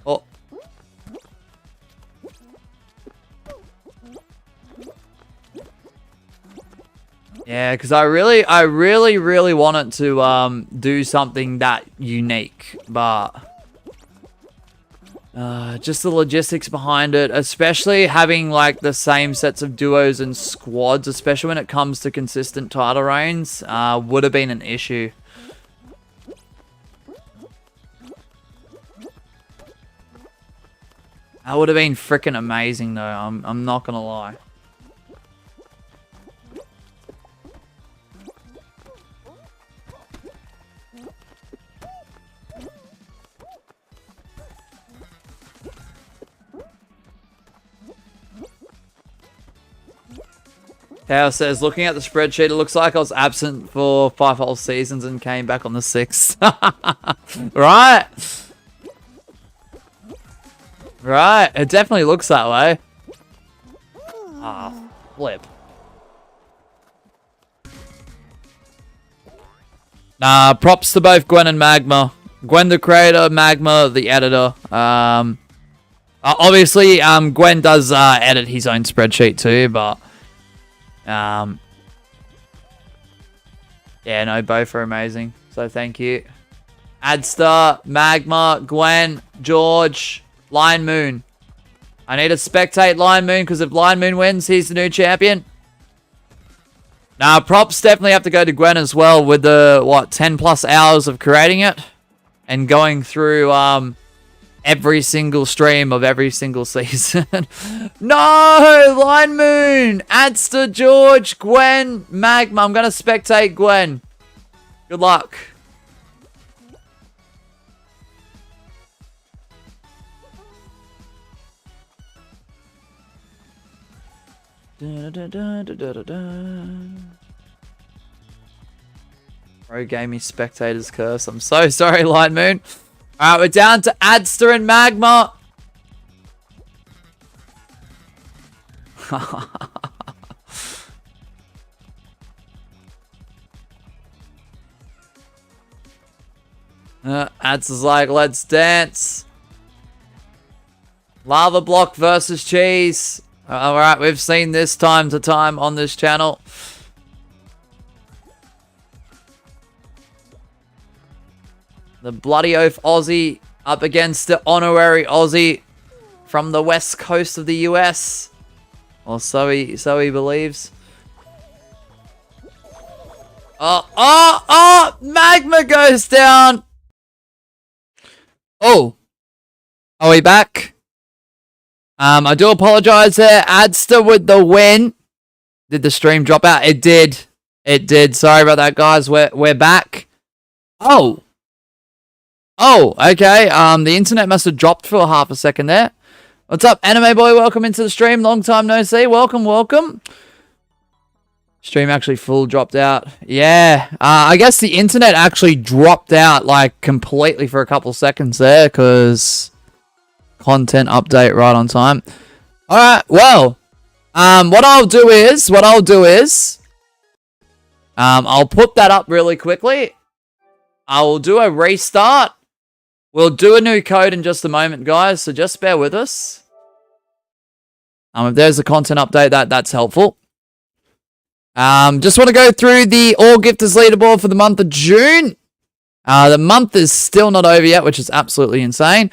[SPEAKER 1] Oh. Yeah, because I really wanted to do something that unique, but just the logistics behind it, especially having like the same sets of duos and squads, especially when it comes to consistent title reigns, would have been an issue. That would have been freaking amazing though, I'm not gonna lie. Tao says, looking at the spreadsheet, it looks like I was absent for 5 whole seasons and came back on the 6th. Right? Right, it definitely looks that way. Ah, flip. Nah, props to both Gwen and Magma. Gwen the creator, Magma the editor. Obviously, Gwen does edit his own spreadsheet too, but yeah, no, both are amazing. So thank you. Adstar, Magma, Gwen, George, Lion Moon. I need to spectate Lion Moon because if Lion Moon wins, he's the new champion. Now, props definitely have to go to Gwen as well with the, what, 10 plus hours of creating it and going through every single stream of every single season. No! Lion Moon! Adster, George, Gwen, Magma. I'm going to spectate Gwen. Good luck. Bro gave me spectator's curse. I'm so sorry, Light Moon. Alright, we're down to Adster and Magma. Adster's like, let's dance. Lava block versus cheese. Alright, we've seen this time to time on this channel. The bloody oath Aussie up against the honorary Aussie from the west coast of the US. Or so he believes. Magma goes down. Oh. Are we back? I do apologize there. Adster with the win. Did the stream drop out? It did. It did. Sorry about that, guys. We're back. Oh. Oh, okay. The internet must have dropped for half a second there. What's up, Anime Boy? Welcome into the stream. Long time no see. Welcome, welcome. Stream actually full dropped out. Yeah. I guess the internet actually dropped out like completely for a couple seconds there because content update right on time. All right. Well, what I'll do is I'll put that up really quickly. I will do a restart. We'll do a new code in just a moment, guys. So just bear with us. If there's a content update, that's helpful. Just want to go through the All Gifters leaderboard for the month of June. The month is still not over yet, which is absolutely insane.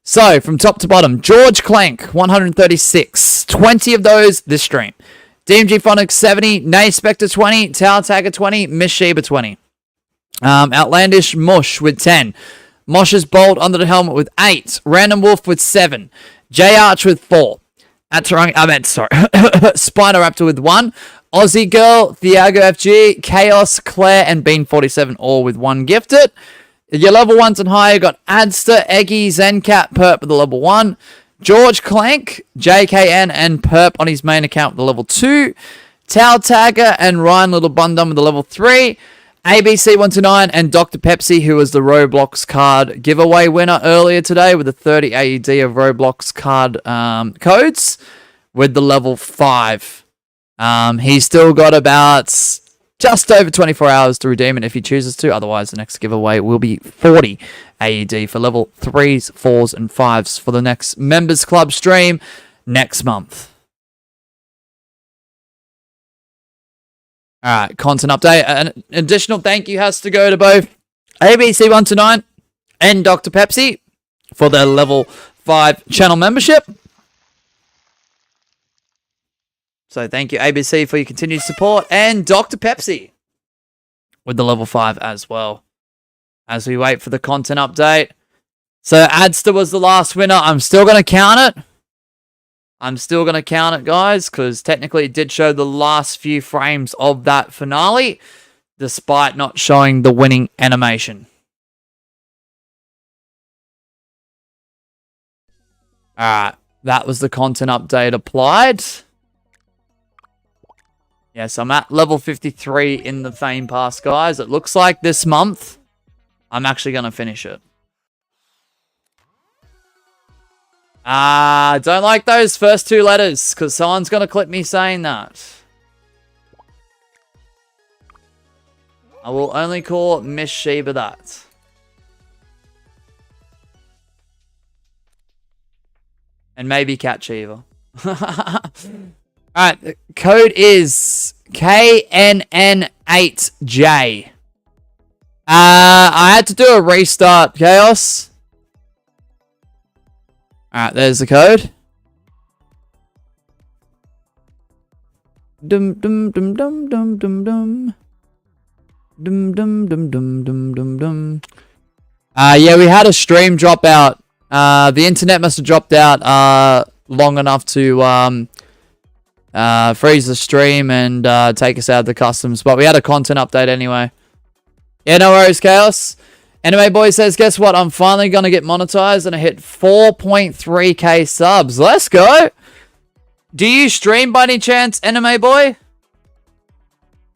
[SPEAKER 1] So, from top to bottom, George Clank, 136. 20 of those this stream. DMG Phonics, 70. Nay Spectre, 20. Tower Tagger, 20. Miss Sheba, 20. Outlandish Mush with 10. Mosh's Bolt under the helmet with 8. Random Wolf with 7. J Arch with 4. Spider Raptor with 1. Aussie Girl, Thiago FG, Chaos, Claire, and Bean47 all with 1 gifted. Your level 1s and higher got Adster, Eggy, Zencat, Perp with the level 1. George Clank, JKN, and Perp on his main account with the level 2. Tao Tagger and Ryan Little Bundum with the level 3. ABC129 and Dr. Pepsi, who was the Roblox card giveaway winner earlier today with the 30 AED of Roblox card codes with the level 5. He's still got about just over 24 hours to redeem it if he chooses to. Otherwise, the next giveaway will be 40 AED for level 3s, 4s, and 5s for the next Members Club stream next month. Alright, content update. An additional thank you has to go to both ABC129 and Dr. Pepsi for their level 5 channel membership. So thank you, ABC, for your continued support, and Dr. Pepsi with the level 5 as well. As we wait for the content update. So Adster was the last winner. I'm still going to count it. Guys, because technically it did show the last few frames of that finale, despite not showing the winning animation. Alright, that was the content update applied. Yes, I'm at level 53 in the Fame Pass, guys. It looks like this month I'm actually going to finish it. Don't like those first 2 letters, because someone's going to clip me saying that. I will only call Miss Sheba that. And maybe Cat Cheever. Alright, the code is KNN8J. I had to do a restart, Chaos. Alright, there's the code. Dum dum dum dum dum dum dum. Dum dum dum dum dum dum dum. Yeah, we had a stream drop out. The internet must have dropped out long enough to freeze the stream and take us out of the customs, but we had a content update anyway. Yeah, no worries, Chaos. Anime Boy says, guess what? I'm finally going to get monetized and I hit 4.3k subs. Let's go. Do you stream by any chance, Anime Boy?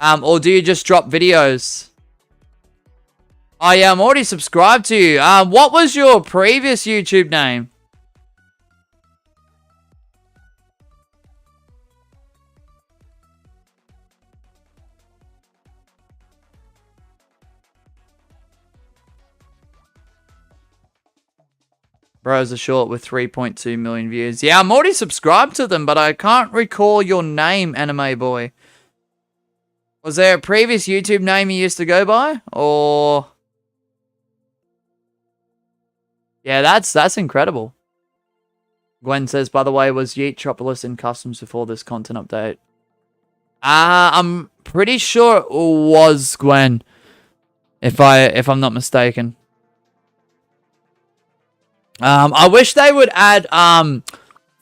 [SPEAKER 1] Or do you just drop videos? Oh yeah, I'm already subscribed to you. What was your previous YouTube name? Bros are short with 3.2 million views. Yeah, I'm already subscribed to them, but I can't recall your name, Anime Boy. Was there a previous YouTube name you used to go by? Or... yeah, that's incredible. Gwen says, by the way, was Yeetropolis in customs before this content update? I'm pretty sure it was Gwen. If I'm not mistaken. I wish they would add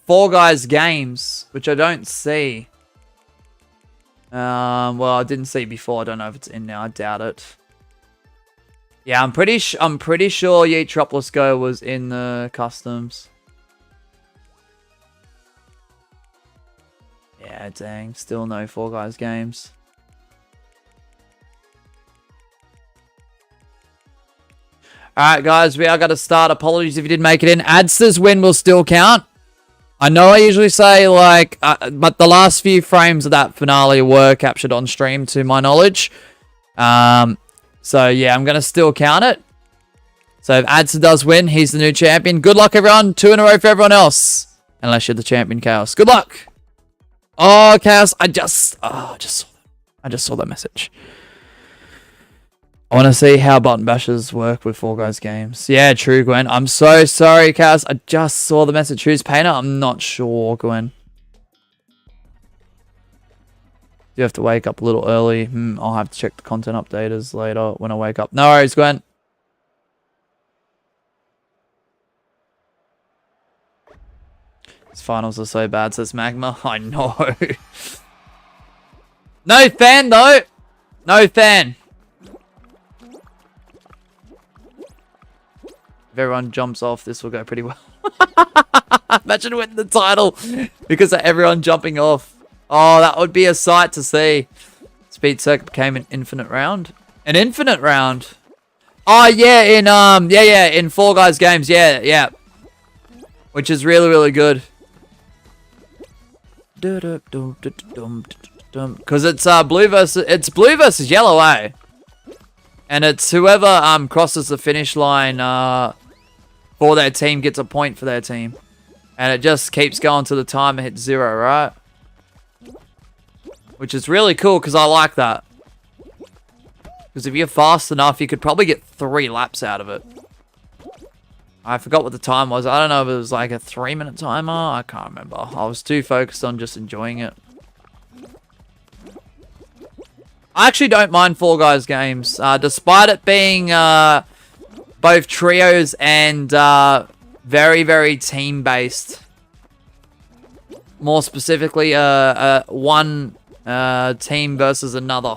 [SPEAKER 1] Fall Guys games, which I don't see. Well, I didn't see before. I don't know if it's in now. I doubt it. Yeah, I'm pretty sure Yeetropolis Go was in the customs. Yeah, dang. Still no Fall Guys games. Alright, guys. We are going to start. Apologies if you didn't make it in. Adster's win will still count. I know I usually say, like, but the last few frames of that finale were captured on stream, to my knowledge. So, yeah, I'm going to still count it. So, if Adster does win, he's the new champion. Good luck, everyone. 2 in a row for everyone else. Unless you're the champion, Chaos. Good luck. Oh, Chaos. I just saw that message. I want to see how button bashers work with Fall Guys games. Yeah, true, Gwen. I'm so sorry, Chaos. I just saw the message. Who's Painter? I'm not sure, Gwen. You have to wake up a little early. I'll have to check the content updaters later when I wake up. No worries, Gwen. These finals are so bad, says Magma. I know. No fan, though. No fan. If everyone jumps off, this will go pretty well. Imagine winning the title because of everyone jumping off. Oh, that would be a sight to see. Speed Circuit became an infinite round. An infinite round? Oh, yeah, in Fall Guys games. Yeah. Which is really, really good. Because it's blue versus yellow, eh? And it's whoever crosses the finish line for their team gets a point for their team. And it just keeps going to the timer hits 0, right? Which is really cool because I like that. Because if you're fast enough, you could probably get 3 laps out of it. I forgot what the time was. I don't know if it was like a 3-minute timer. I can't remember. I was too focused on just enjoying it. I actually don't mind Fall Guys games, despite it being both trios and very, very team-based. More specifically, one team versus another.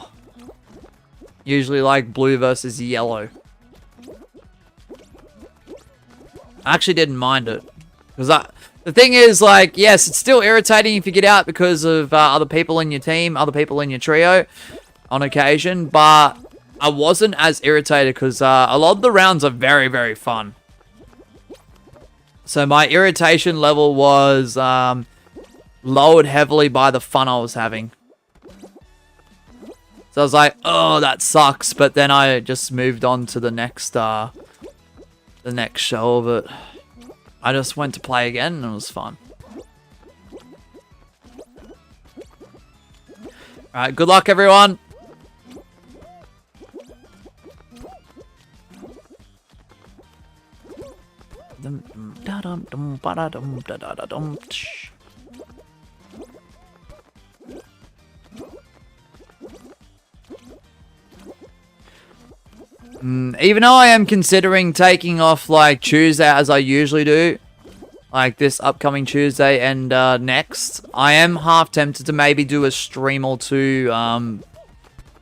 [SPEAKER 1] Usually like blue versus yellow. I actually didn't mind it. Because the thing is, like, yes, it's still irritating if you get out because of other people in your team, other people in your trio on occasion, but I wasn't as irritated because a lot of the rounds are very, very fun. So my irritation level was lowered heavily by the fun I was having. So I was like, oh, that sucks, but then I just moved on to the next show of it. I just went to play again and it was fun. Alright, good luck, everyone. Even though I am considering taking off like Tuesday as I usually do, like this upcoming Tuesday and next, I am half tempted to maybe do a stream or two.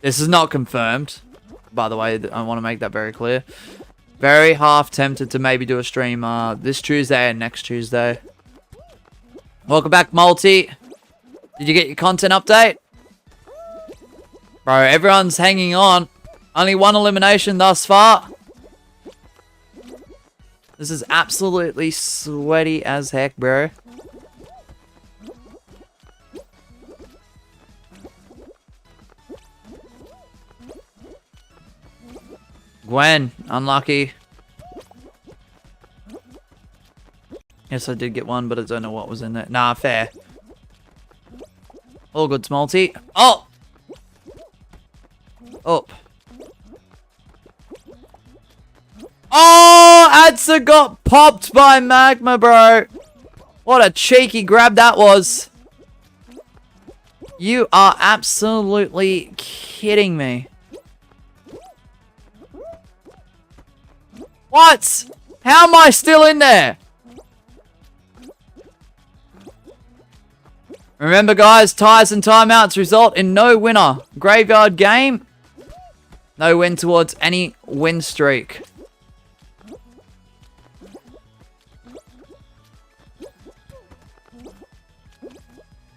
[SPEAKER 1] This is not confirmed, by the way. I want to make that very clear. Very half tempted to maybe do a stream this Tuesday and next Tuesday. Welcome back, Multi. Did you get your content update? Bro, everyone's hanging on. Only 1 elimination thus far. This is absolutely sweaty as heck, bro. Gwen, unlucky. Yes, I did get one, but I don't know what was in there. Nah, fair. All good, Smolty. Oh! Up. Oh! Adsa got popped by Magma, bro. What a cheeky grab that was. You are absolutely kidding me. What? How am I still in there? Remember, guys, ties and timeouts result in no winner. Graveyard game, no win towards any win streak.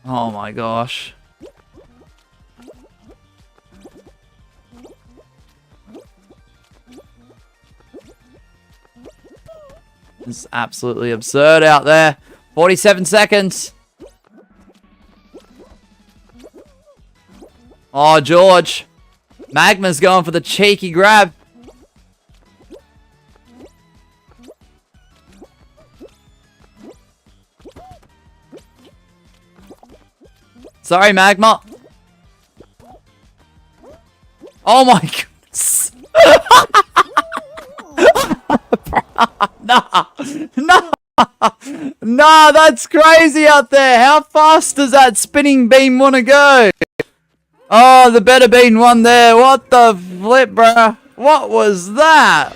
[SPEAKER 1] Oh my gosh. It's absolutely absurd out there. 47 seconds. Oh, George. Magma's going for the cheeky grab. Sorry, Magma. Oh my goodness. Nah. Nah. Nah, that's crazy out there. How fast does that spinning beam want to go? Oh, the better bean one there. What the flip, bruh? What was that?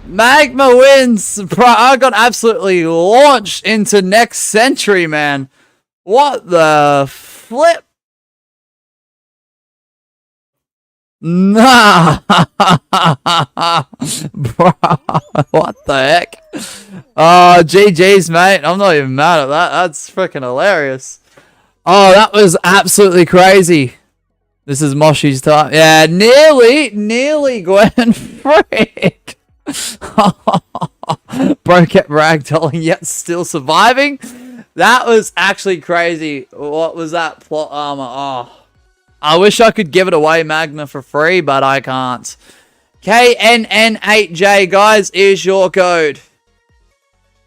[SPEAKER 1] Magma wins. Bro, I got absolutely launched into next century, man. What the flip? Nah. Bro, what the heck? Oh, GG's, mate. I'm not even mad at that. That's freaking hilarious. Oh, that was absolutely crazy. This is Moshy's time. Yeah, nearly Gwen. Frick. Bro kept ragdolling yet still surviving. That was actually crazy. What was that plot armor? Oh. I wish I could give it away, Magma, for free, but I can't. KNN8J, guys, is your code.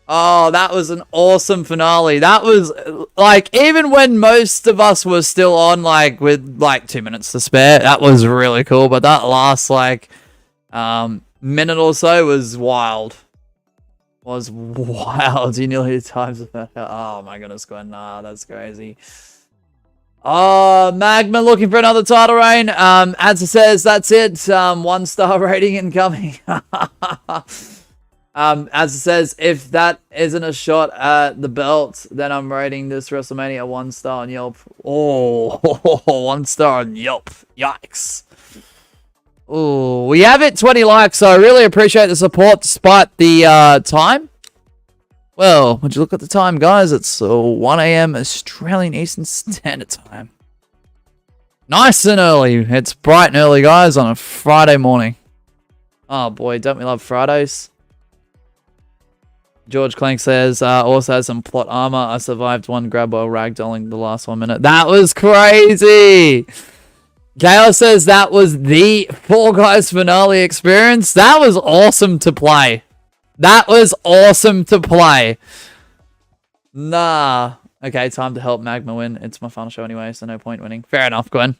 [SPEAKER 1] Oh, that was an awesome finale. That was, like, even when most of us were still on, like, with, like, 2 minutes to spare, that was really cool. But that last, like, minute or so was wild. Was wild. You nearly times the oh my goodness, Gwen. Nah, that's crazy. Oh, Magma looking for another title reign. As it says, that's it. 1-star rating incoming. As it says, if that isn't a shot at the belt, then I'm rating this WrestleMania 1-star on Yelp. Oh, 1-star on Yelp. Yikes. Oh, we have it 20 likes, so I really appreciate the support despite the time. Well, would you look at the time, guys? It's 1 a.m. Australian Eastern Standard Time. Nice and early. It's bright and early, guys, on a Friday morning. Oh, boy, don't we love Fridays? George Clank says, also has some plot armor. I survived one grab while ragdolling the last 1 minute. That was crazy! Chaos says that was the Fall Guys finale experience. That was awesome to play. That was awesome to play. Nah. Okay, time to help Magma win. It's my final show anyway, so no point winning. Fair enough, Gwen.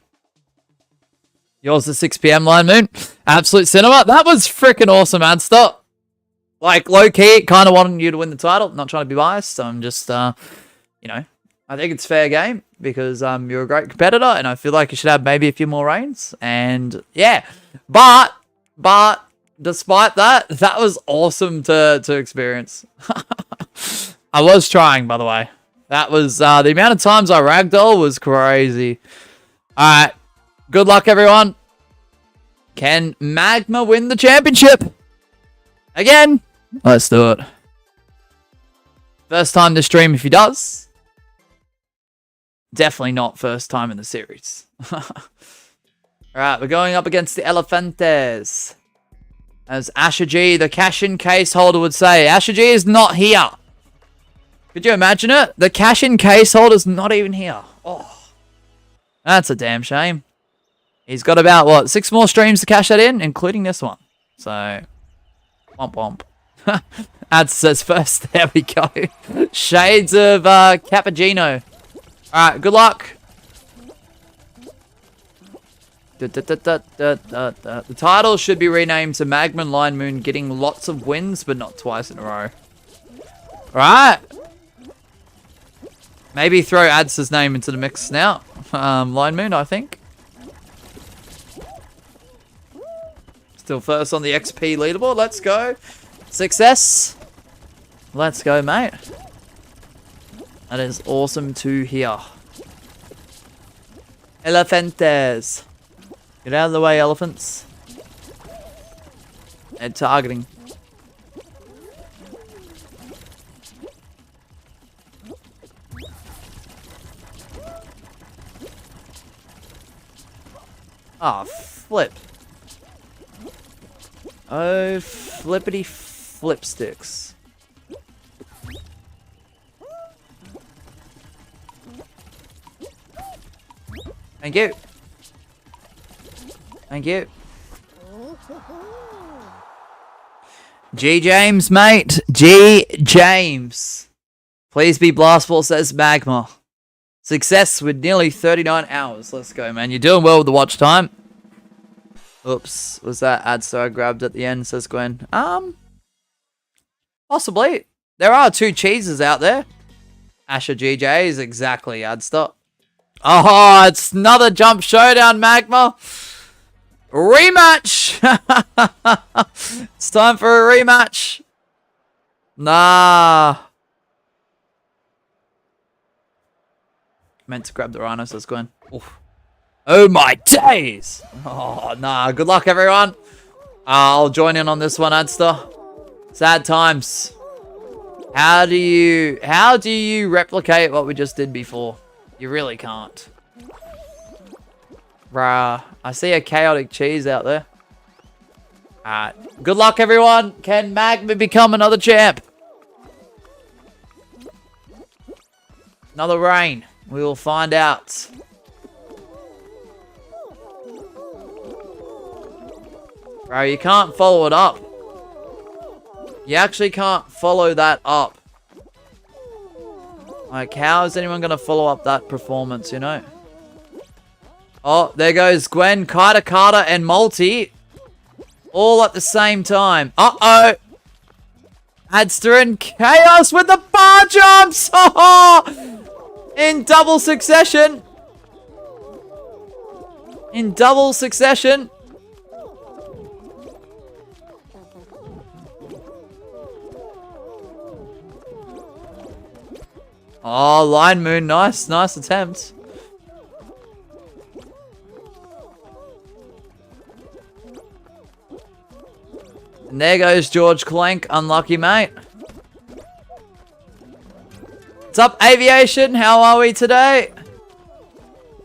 [SPEAKER 1] Yours is 6 p.m. Line Moon. Absolute cinema. That was freaking awesome, Adster. Like, low-key, kind of wanting you to win the title. Not trying to be biased. So I'm just, you know, I think it's fair game because you're a great competitor and I feel like you should have maybe a few more reigns. And, yeah. But, despite that, that was awesome to experience. I was trying, by the way. That was, the amount of times I ragdoll was crazy. Alright. Good luck, everyone. Can Magma win the championship? Again? Let's do it. First time to stream if he does. Definitely not first time in the series. Alright, we're going up against the Elefantes. As Asher G, the cash-in case holder, would say. Asher G is not here. Could you imagine it? The cash-in case holder's not even here. Oh, that's a damn shame. He's got about, what, 6 more streams to cash that in, including this one. So, womp womp. Ad says first. There we go. Shades of Cappuccino. Alright, good luck. The title should be renamed to Magma Line Moon getting lots of wins, but not twice in a row. Alright. Maybe throw Ads's name into the mix now. Line Moon, I think. Still first on the XP leaderboard. Let's go. Success. Let's go, mate. That is awesome to hear. Elefantes. Get out of the way, elephants. And targeting. Ah, flip. Oh, flippity flipsticks. Thank you. Thank you. G James, mate. G James. Please be blastful, says Magma. Success with nearly 39 hours. Let's go, man. You're doing well with the watch time. Oops. Was that ad so I grabbed at the end, says Gwen. Possibly. There are 2 cheeses out there. Asher GJs, exactly, Adster. Oh, it's another jump showdown, Magma. Rematch! It's time for a rematch. Nah. Meant to grab the rhino, so it's going. Oof. Oh my days! Oh, nah. Good luck, everyone. I'll join in on this one, Adster. Sad times. How do you replicate what we just did before? You really can't. Bruh. I see a chaotic cheese out there. Alright. Good luck, everyone. Can Magma become another champ? Another reign. We will find out. Bro, you can't follow it up. You actually can't follow that up. Like, how is anyone going to follow up that performance, you know? Oh, there goes Gwen, Carter, and Multi. All at the same time. Uh-oh. Adster and Chaos with the bar jumps. Oh, in double succession. In double succession. Oh, Line Moon. Nice attempt. And there goes George Clank. Unlucky, mate. What's up, Aviation? How are we today?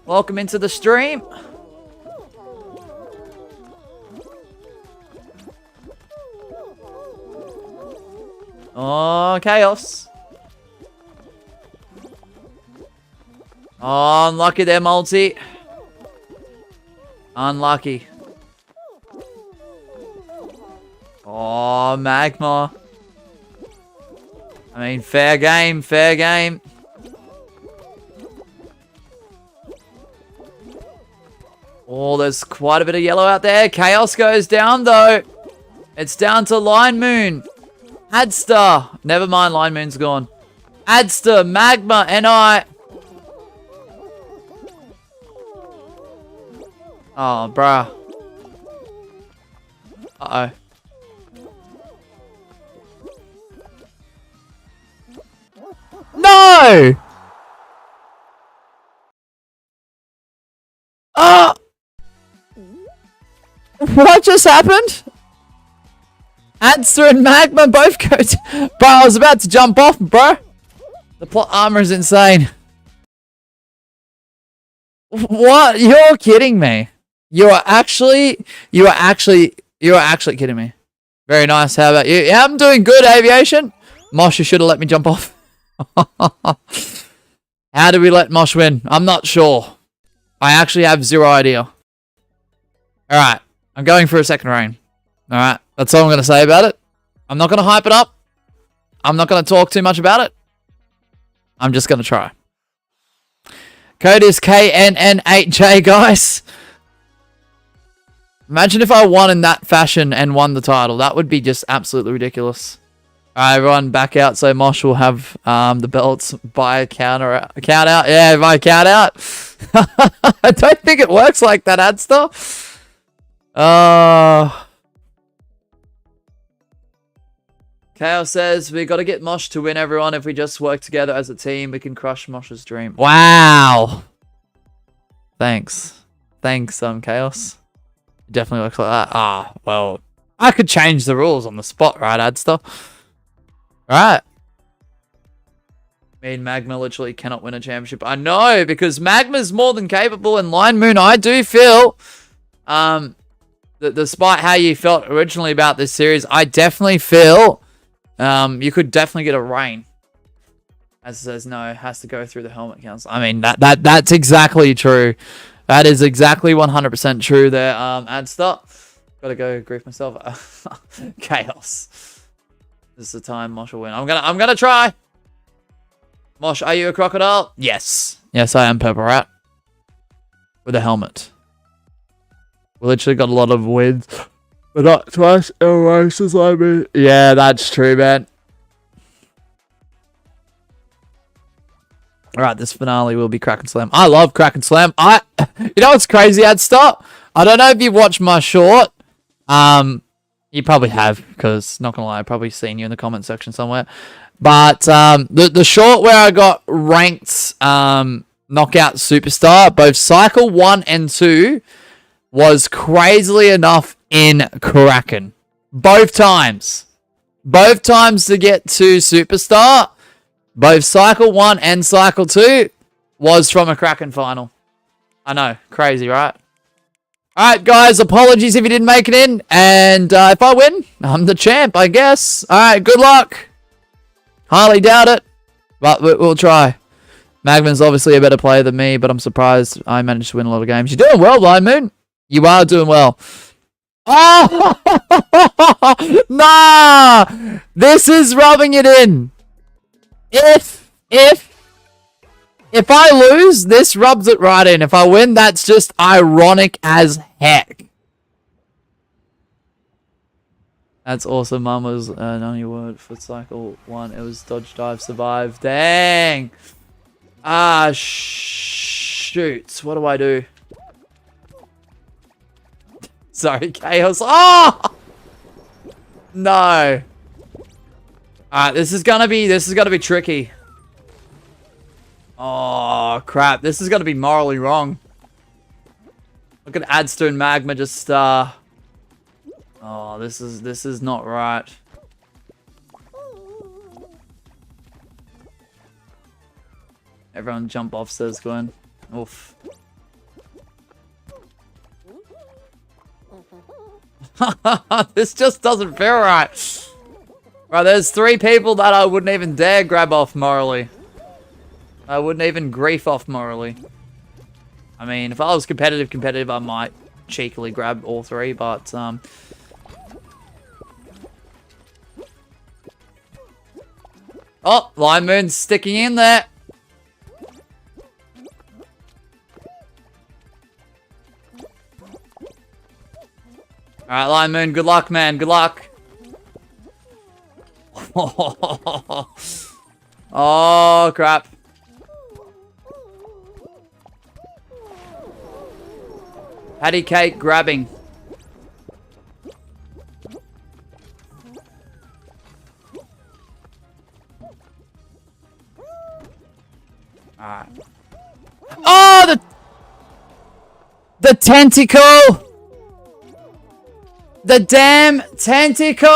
[SPEAKER 1] Welcome into the stream. Oh, Chaos. Oh, unlucky there, Multi. Unlucky. Oh, Magma. I mean, fair game, fair game. Oh, there's quite a bit of yellow out there. Chaos goes down, though. It's down to Line Moon. Adster. Never mind, Line Moon's gone. Adster, Magma, and I. Oh, bruh. Uh-oh. No! What just happened? Adster and Magma both go bro, I was about to jump off, bro. The plot armor is insane. What? You're kidding me. You are actually kidding me. Very nice. How about you? Yeah, I'm doing good, Aviation. Mosh, you should have let me jump off. How do we let Mosh win? I'm not sure. I actually have zero idea. Alright. I'm going for a second reign. Alright. That's all I'm going to say about it. I'm not going to hype it up. I'm not going to talk too much about it. I'm just going to try. Code is KNN8J, guys. Imagine if I won in that fashion and won the title. That would be just absolutely ridiculous. Alright, everyone, back out so Mosh will have the belts by a count out. Yeah, by a count out. I don't think it works like that, Adster. Chaos says, we got to get Mosh to win, everyone. If we just work together as a team, we can crush Mosh's dream. Wow. Thanks. Thanks, Chaos. It definitely looks like that. Well, I could change the rules on the spot, right, Adster? Right. Me and Magma literally cannot win a championship. I know, because Magma's more than capable, and Line Moon, I do feel, despite how you felt originally about this series, I definitely feel you could definitely get a rain. As it says, no, it has to go through the helmet council. I mean, that's exactly true. That is exactly 100% true there, Adster. Gotta go grief myself. Chaos. This is the time Mosh will win. I'm gonna try. Mosh, are you a crocodile? Yes. Yes, I am, Purple Rat. With a helmet. We literally got a lot of wins. But not twice in a row since I mean. Yeah, that's true, man. Alright, this finale will be Crack and Slam. I love Crack and Slam. You know what's crazy, Adster? I don't know if you watched my short. You probably have, because, not gonna lie, I've probably seen you in the comment section somewhere. But, the short where I got ranked, knockout superstar, both cycle 1 and 2, was crazily enough in Kraken. Both times. Both times to get to superstar, both cycle 1 and cycle 2, was from a Kraken final. I know, crazy, right? Alright, guys, apologies if you didn't make it in. And if I win, I'm the champ, I guess. Alright, good luck. Highly doubt it, but we'll try. Magman's obviously a better player than me, but I'm surprised I managed to win a lot of games. You're doing well, Blind Moon. You are doing well. Oh! Nah! This is rubbing it in. If I lose, this rubs it right in. If I win, that's just ironic as heck. That's awesome. Mum was an only word for cycle 1. It was dodge, dive, survive. Dang. Shoot. What do I do? Sorry, Chaos. Oh! No. Alright, this is gonna be tricky. Oh, crap. This is going to be morally wrong. Look at Adster and Magma just, oh, this is not right. Everyone jump off, says Gwen. Oof. This just doesn't feel right. Right, there's 3 people that I wouldn't even dare grab off morally. I wouldn't even grief off morally. I mean, if I was competitive, I might cheekily grab all 3, but, oh, Line Moon's sticking in there. Alright, Line Moon, good luck, man. Good luck. Oh, crap. Patty cake grabbing. Alright. Oh, the tentacle! The damn tentacle!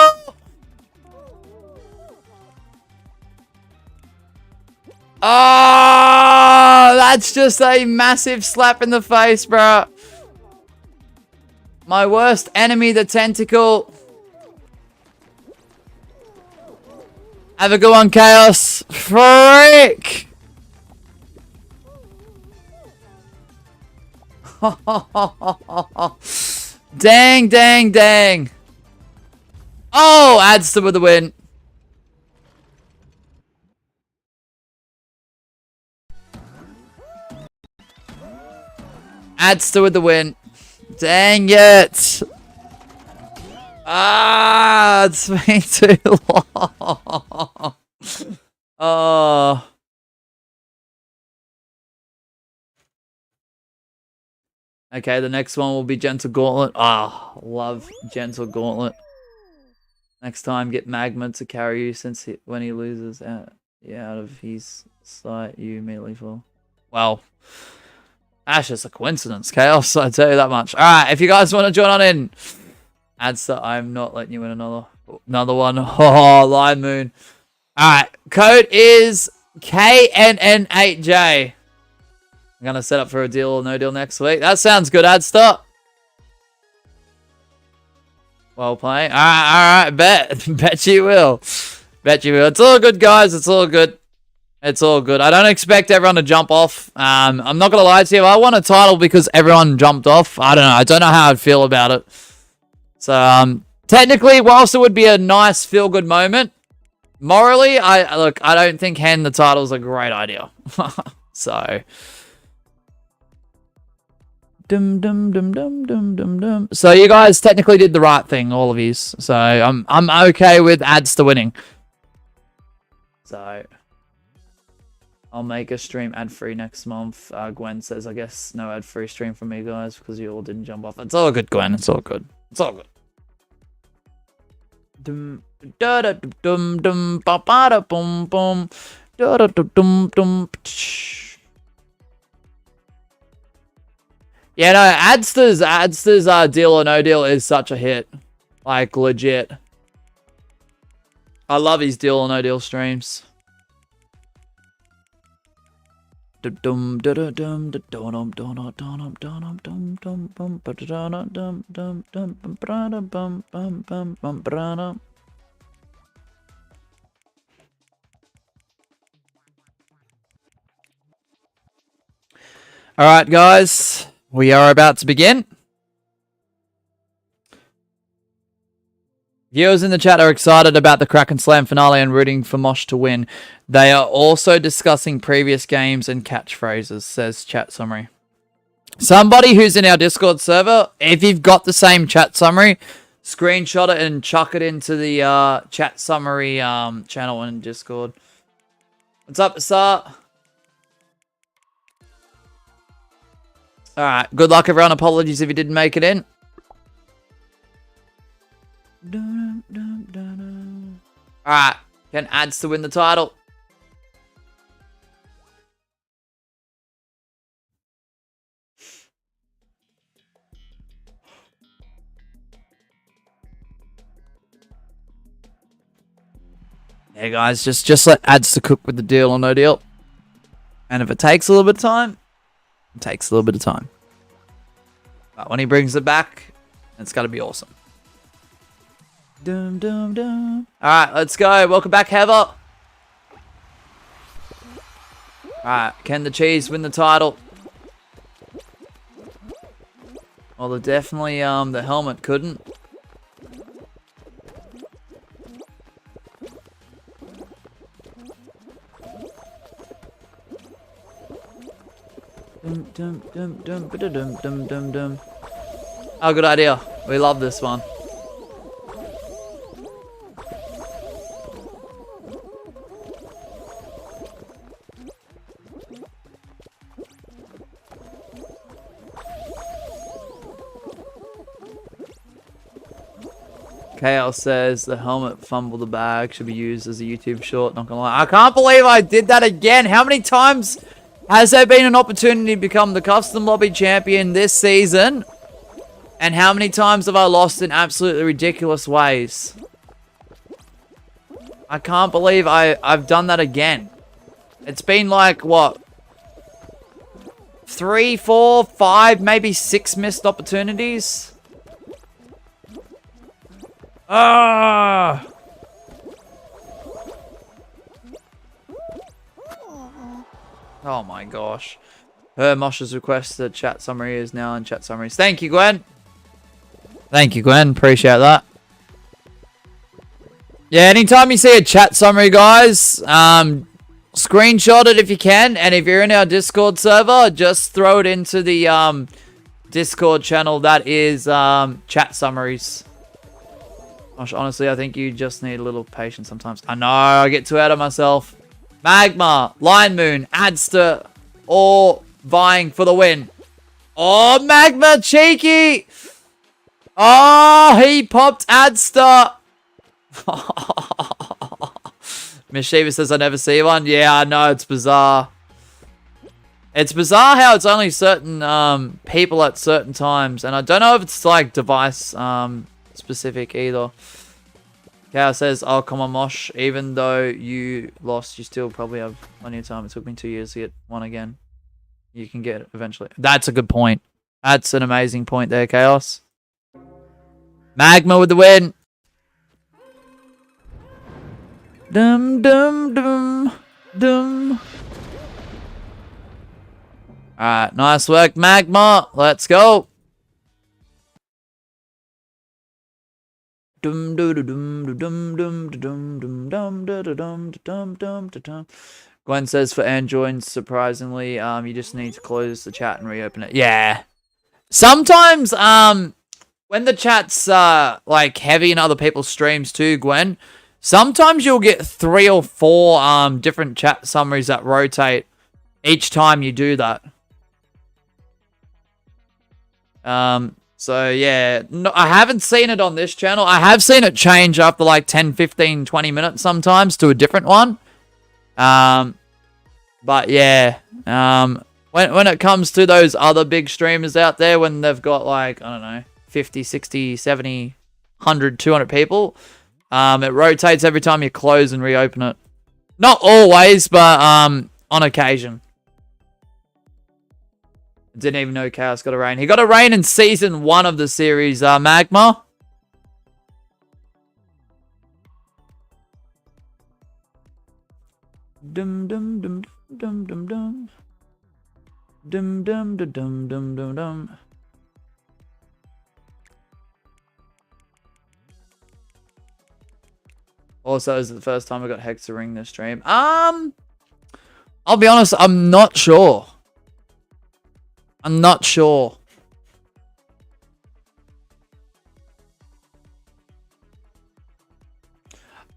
[SPEAKER 1] Oh, that's just a massive slap in the face, bro. My worst enemy, the tentacle. Have a good one, Chaos. Freak! Dang, dang, dang. Oh, Adster with the win. Adster with the win. Dang it. Ah, it's been too long. Oh. Okay, the next one will be Gentle Gauntlet. Ah, love Gentle Gauntlet. Next time, get Magma to carry you since when he loses out of his sight, you immediately fall. Well, that's just a coincidence, Chaos. I tell you that much. All right, if you guys want to join on in, Adster, I'm not letting you win another one. Oh, Lion Moon. All right, code is KNN8J. I'm gonna set up for a deal or no deal next week. That sounds good, Adster. Well playing. All right. Bet you will. Bet you will. It's all good, guys. It's all good. It's all good. I don't expect everyone to jump off. I'm not gonna lie to you. I won a title because everyone jumped off. I don't know. I don't know how I'd feel about it. So technically, whilst it would be a nice feel-good moment, morally, I don't think handing the title is a great idea. So. Dum dum dum dum dum dum dum. So you guys technically did the right thing, all of you. So I'm okay with Adster winning. So I'll make a stream ad-free next month. Gwen says, I guess no ad-free stream for me, guys, because you all didn't jump off. It's all good, Gwen. It's all good. It's all good. Dum da da dum dum ba ba da bum bum da da dum dum. Yeah, no, Adster's deal or no deal is such a hit. Like, legit. I love his deal or no deal streams. Alright, guys. We are about to begin. Viewers in the chat are excited about the Kraken Slam finale and rooting for Mosh to win. They are also discussing previous games and catchphrases, says chat summary. Somebody who's in our Discord server, if you've got the same chat summary, screenshot it and chuck it into the chat summary channel in Discord. What's up, Asar? Alright, good luck everyone. Apologies if you didn't make it in. Alright, can Ads to win the title. Yeah, guys, just let Ads to cook with the deal or no deal. And if it takes a little bit of time, it takes a little bit of time. But when he brings it back, it's going to be awesome. Dum, dum, dum. Alright, let's go. Welcome back, Heather. Alright, can the Cheese win the title? Well, definitely the helmet couldn't. Dum, dum, dum, dum, dum, dum, dum. Oh, good idea. We love this one. Chaos says the helmet fumble the bag should be used as a YouTube short. Not gonna lie. I can't believe I did that again. How many times has there been an opportunity to become the Custom Lobby Champion this season? And how many times have I lost in absolutely ridiculous ways? I can't believe I've done that again. It's been like, what? 3, 4, 5, maybe 6 missed opportunities? Ah! Oh my gosh. Her Mosh's requested chat summary is now in chat summaries. Thank you, Gwen. Thank you, Gwen. Appreciate that. Yeah, anytime you see a chat summary, guys, screenshot it if you can. And if you're in our Discord server, just throw it into the Discord channel that is chat summaries. Gosh, honestly, I think you just need a little patience sometimes. I know, I get too out of myself. Magma, Lion Moon, Adster, all vying for the win. Oh, Magma, cheeky. Oh, he popped Adster. Mischievous says, I never see one. Yeah, I know, it's bizarre. It's bizarre how it's only certain people at certain times. And I don't know if it's like device specific either. Chaos says, oh, come on, Mosh. Even though you lost, you still probably have plenty of time. It took me 2 years to get one again. You can get it eventually. That's a good point. That's an amazing point there, Chaos. Magma with the win. Dum, dum, dum, dum. Alright, nice work, Magma. Let's go. Dum dum dum dum dum dum dum dum dum dum dum dum. Gwen says for Android, surprisingly, you just need to close the chat and reopen it. Yeah. Sometimes, when the chat's like heavy in other people's streams too, Gwen, sometimes you'll get 3 or 4 different chat summaries that rotate each time you do that. So yeah, no, I haven't seen it on this channel. I have seen it change after like 10, 15, 20 minutes sometimes to a different one. But yeah, when it comes to those other big streamers out there, when they've got like, I don't know, 50, 60, 70, 100, 200 people, it rotates every time you close and reopen it. Not always, but on occasion. Didn't even know Chaos got a rain. He got a rain in season 1 of the series, Magma. Dum dum dum dum dum dum. Dum dum dum dum dum dum dum. Also, is it the first time I got Hex to ring this stream? I'll be honest, I'm not sure. I'm not sure.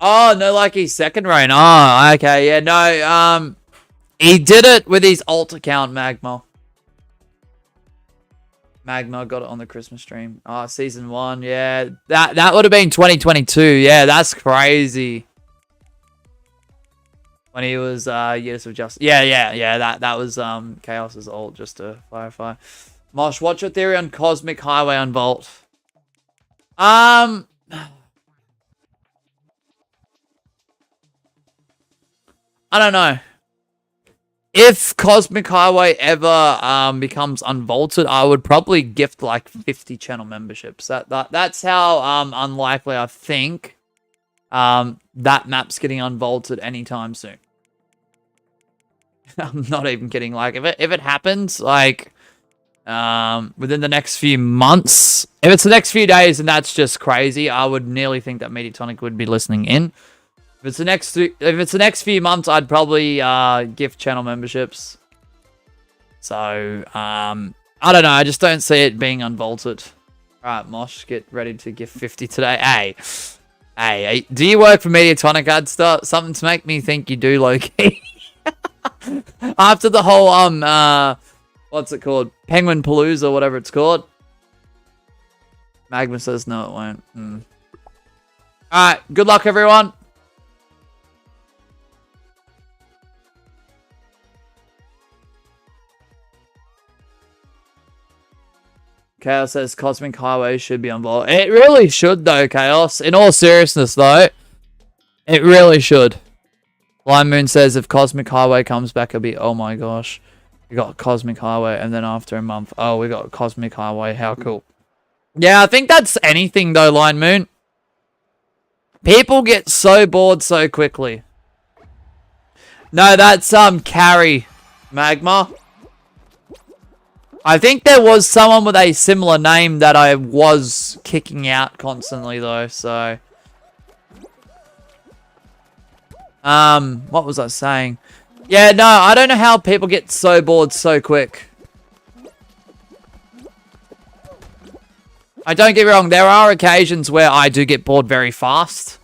[SPEAKER 1] Oh, no, like his second reign. Oh, okay, yeah, no, he did it with his alt account, Magma. Magma got it on the Christmas stream. Oh, season 1, yeah. That would have been 2022. Yeah, that's crazy. When he was Years of Justice. Yeah. That was Chaos's ult, just to clarify. Mosh, what's your theory on Cosmic Highway on Vault? I don't know. If Cosmic Highway ever becomes unvaulted, I would probably gift like 50 channel memberships. That's how unlikely I think that map's getting unvaulted anytime soon. I'm not even kidding. Like if it happens, like within the next few months, if it's the next few days, and that's just crazy, I would nearly think that MEDIATONIC would be listening in. If it's the next few months, I'd probably gift channel memberships. So I don't know. I just don't see it being unvaulted. All right, Mosh, get ready to gift 50 today. Hey, do you work for MEDIATONIC? I'd start something to make me think you do, low-key. After the whole what's it called? Penguin Palooza, whatever it's called. Magma says no, it won't. All right, good luck, everyone. Chaos says Cosmic Highway should be unvaulted. It really should, though, Chaos. In all seriousness, though, it really should. Lime Moon says if Cosmic Highway comes back, it'll be, oh my gosh. We got Cosmic Highway, and then after a month, oh, we got Cosmic Highway. How cool. Yeah, I think that's anything, though, Lime Moon. People get so bored so quickly. No, that's Carry, Magma. I think there was someone with a similar name that I was kicking out constantly, though, so... what was I saying? Yeah, no, I don't know how people get so bored so quick. Don't get me wrong, there are occasions where I do get bored very fast.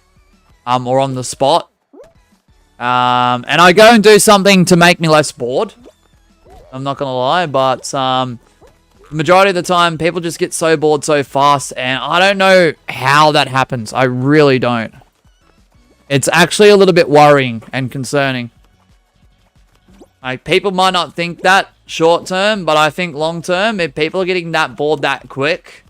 [SPEAKER 1] Or on the spot. And I go and do something to make me less bored. I'm not gonna lie, but majority of the time, people just get so bored so fast, and I don't know how that happens. I really don't. It's actually a little bit worrying and concerning. Like, people might not think that short term, but I think long term, if people are getting that bored that quick,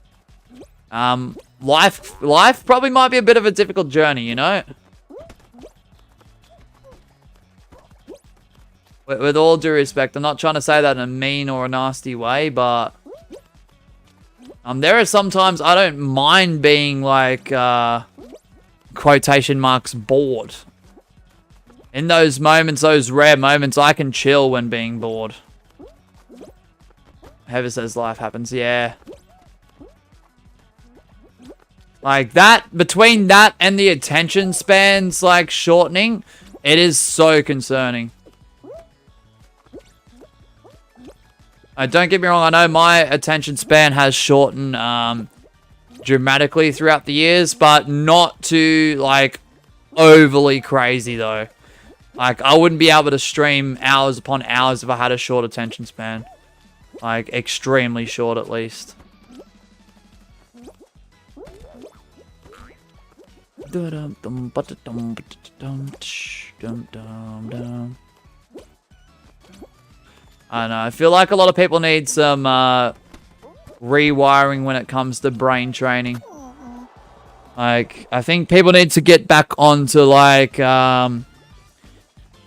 [SPEAKER 1] life probably might be a bit of a difficult journey, you know? With all due respect, I'm not trying to say that in a mean or a nasty way, but there are sometimes I don't mind being like quotation marks bored. In those moments, those rare moments, I can chill when being bored. Heather says life happens, yeah. Like that, between that and the attention spans like shortening, it is so concerning. Don't get me wrong, I know my attention span has shortened dramatically throughout the years, but not too, like, overly crazy, though. Like, I wouldn't be able to stream hours upon hours if I had a short attention span. Like, extremely short, at least. I don't know. I feel like a lot of people need some rewiring when it comes to brain training. Like, I think people need to get back onto, like,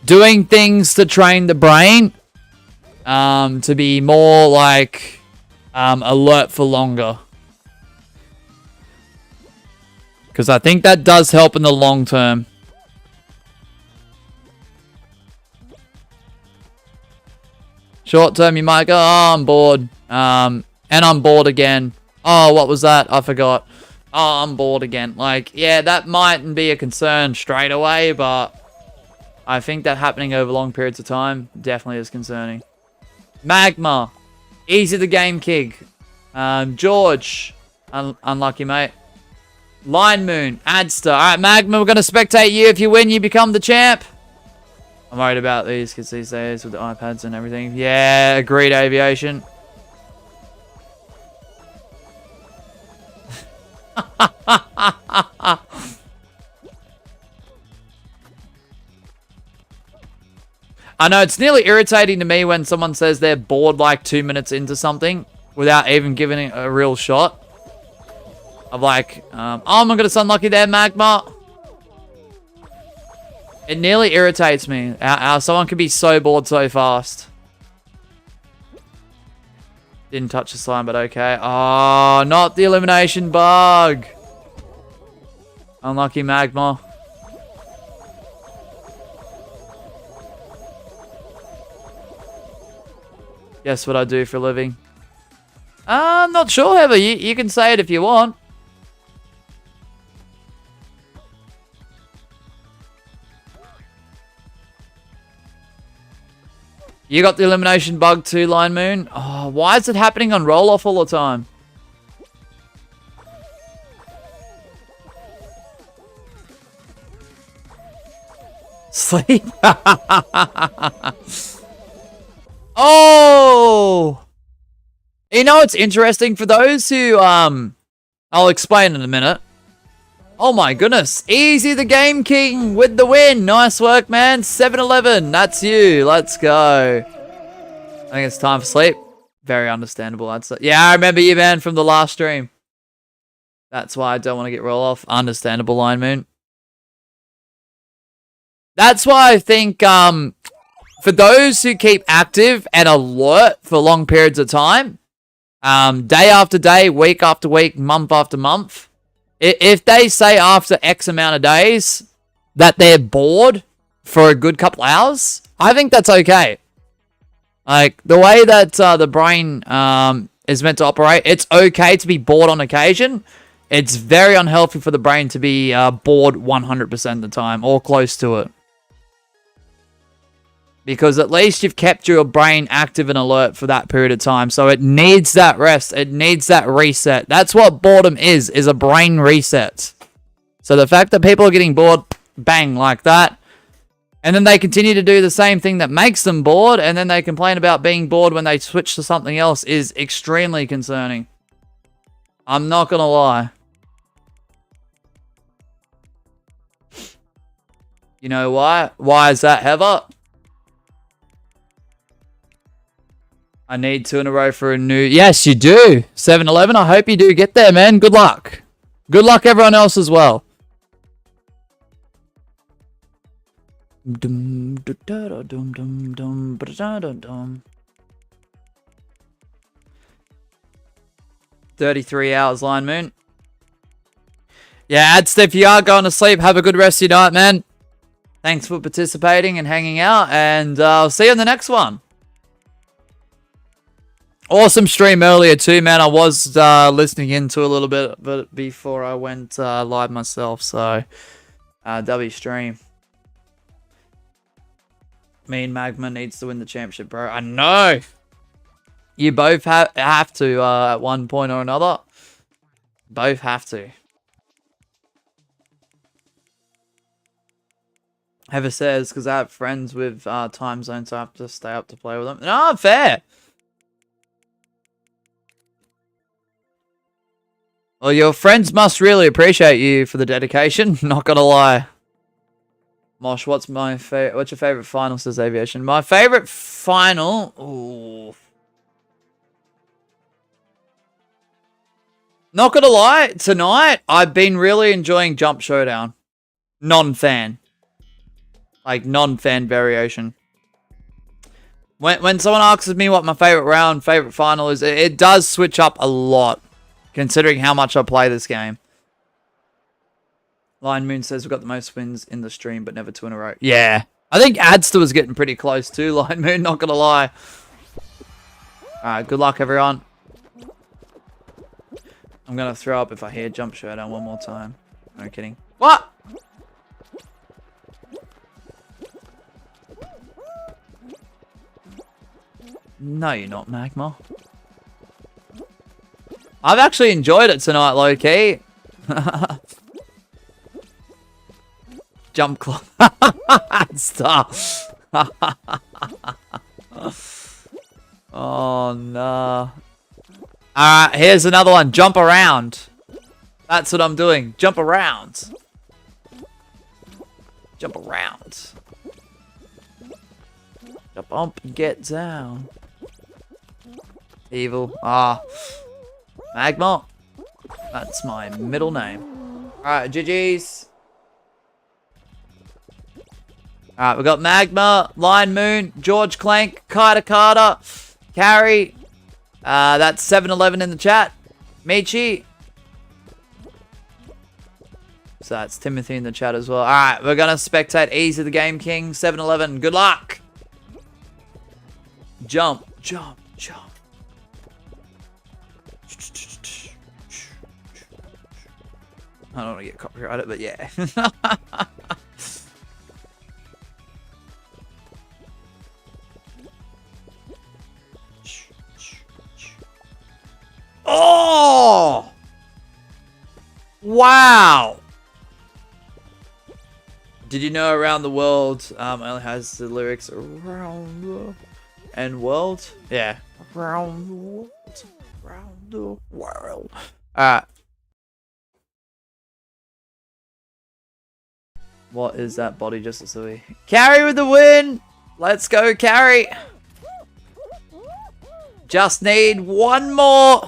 [SPEAKER 1] doing things to train the brain to be more, like, alert for longer. Because I think that does help in the long term. Short term, you might go, oh, I'm bored. And I'm bored again. Oh, what was that? I forgot. Oh, I'm bored again. Like, yeah, that mightn't be a concern straight away, but I think that happening over long periods of time definitely is concerning. Magma. Easy the game kick. George. Unlucky, mate. Line Moon. Adster. Alright, Magma, we're going to spectate you. If you win, you become the champ. I'm worried about these kids these days with the iPads and everything. Yeah, agreed, Aviation. I know, it's nearly irritating to me when someone says they're bored like 2 minutes into something without even giving it a real shot. Of like, oh, I'm going to unlucky there, Magma. It nearly irritates me how someone can be so bored so fast. Didn't touch the slime, but okay. Oh, not the elimination bug. Unlucky Magma. Guess what I do for a living? I'm not sure, Heather. You can say it if you want. You got the elimination bug too, Line Moon? Oh, why is it happening on roll-off all the time? Sleep. Oh! You know, it's interesting for those who, I'll explain in a minute. Oh my goodness. Easy the Game King with the win. Nice work, man. 7-11. That's you. Let's go. I think it's time for sleep. Very understandable. Yeah, I remember you, man, from the last stream. That's why I don't want to get roll off. Understandable, Line Moon. That's why I think, for those who keep active and alert for long periods of time, day after day, week after week, month after month, if they say after X amount of days that they're bored for a good couple hours, I think that's okay. Like, the way that the brain is meant to operate, it's okay to be bored on occasion. It's very unhealthy for the brain to be bored 100% of the time, or close to it. Because at least you've kept your brain active and alert for that period of time. So it needs that rest. It needs that reset. That's what boredom is a brain reset. So the fact that people are getting bored, bang, like that, And then they continue to do the same thing that makes them bored, and then they complain about being bored when they switch to something else is extremely concerning. I'm not gonna lie. You know why? Why is that, Heather? I need 2 in a row for a new... Yes, you do. 7-11. I hope you do get there, man. Good luck. Good luck, everyone else as well. Dum, da, da, da, dum, dum, dum, ba, da, da, dum. 33 hours, Line Moon. Yeah, Adst, if you are going to sleep, have a good rest of your night, man. Thanks for participating and hanging out, and I'll see you in the next one. Awesome stream earlier too, man. I was listening into a little bit but before I went live myself, so W stream. Me and Magma needs to win the championship, bro. I know. You both have to at one point or another. Both have to. Heather says, because I have friends with time zones, so I have to stay up to play with them. No, fair. Well, your friends must really appreciate you for the dedication. Not gonna lie. Mosh, what's your favorite final, says Aviation? My favorite final... Ooh. Not gonna lie, tonight, I've been really enjoying Jump Showdown. Non-fan. Like, non-fan variation. When someone asks me what my favorite round, favorite final is, it does switch up a lot, considering how much I play this game. Lion Moon says we've got the most wins in the stream, but never 2 in a row. Yeah. I think Adster was getting pretty close too, Lion Moon, not gonna lie. Alright, good luck, everyone. I'm gonna throw up if I hear Jump Showdown one more time. No kidding. What? No, you're not, Magma. I've actually enjoyed it tonight, low-key. Jump Club. Stop. Oh, no. Alright, here's another one. Jump around. That's what I'm doing. Jump around. Jump around. Jump up and get down. Evil. Ah. Magma. That's my middle name. Alright, GG's. Alright, we got Magma, Lion Moon, George Clank, Carter, Carrie. That's 7-11 in the chat. Michi. So that's Timothy in the chat as well. Alright, we're going to spectate Easy the Game King, 7-11. Good luck. Jump, jump, jump. I don't want to get copyrighted, but yeah. Oh! Wow! Did you know Around the World only has the lyrics around the and world? Yeah. Around the world. Around the world. Alright. What is that body just a silly? Carry with the win! Let's go, Carry! Just need one more!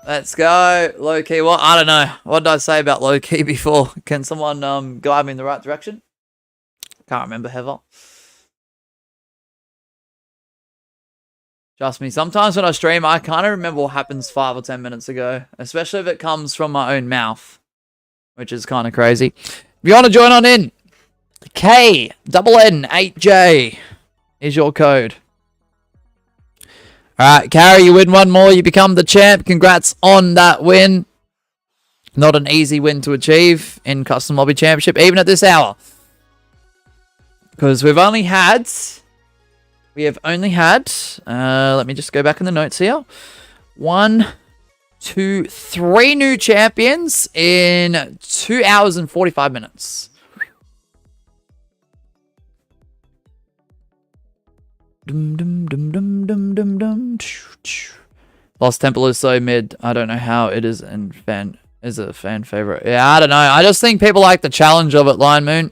[SPEAKER 1] Let's go. Low key. What? I don't know. What did I say about low key before? Can someone guide me in the right direction? Can't remember, Heather. Trust me, sometimes when I stream, I kind of remember what happens 5 or 10 minutes ago. Especially if it comes from my own mouth. Which is kind of crazy. If you want to join on in, KNN8J is your code. Alright, Carrie, you win one more. You become the champ. Congrats on that win. Not an easy win to achieve in Custom Lobby Championship, even at this hour. Because we've only had... let me just go back in the notes here. 1, 2, 3 new champions in 2 hours and 45 minutes. Lost Temple is so mid. I don't know how it is a fan favorite. Yeah, I don't know. I just think people like the challenge of it, Lion Moon.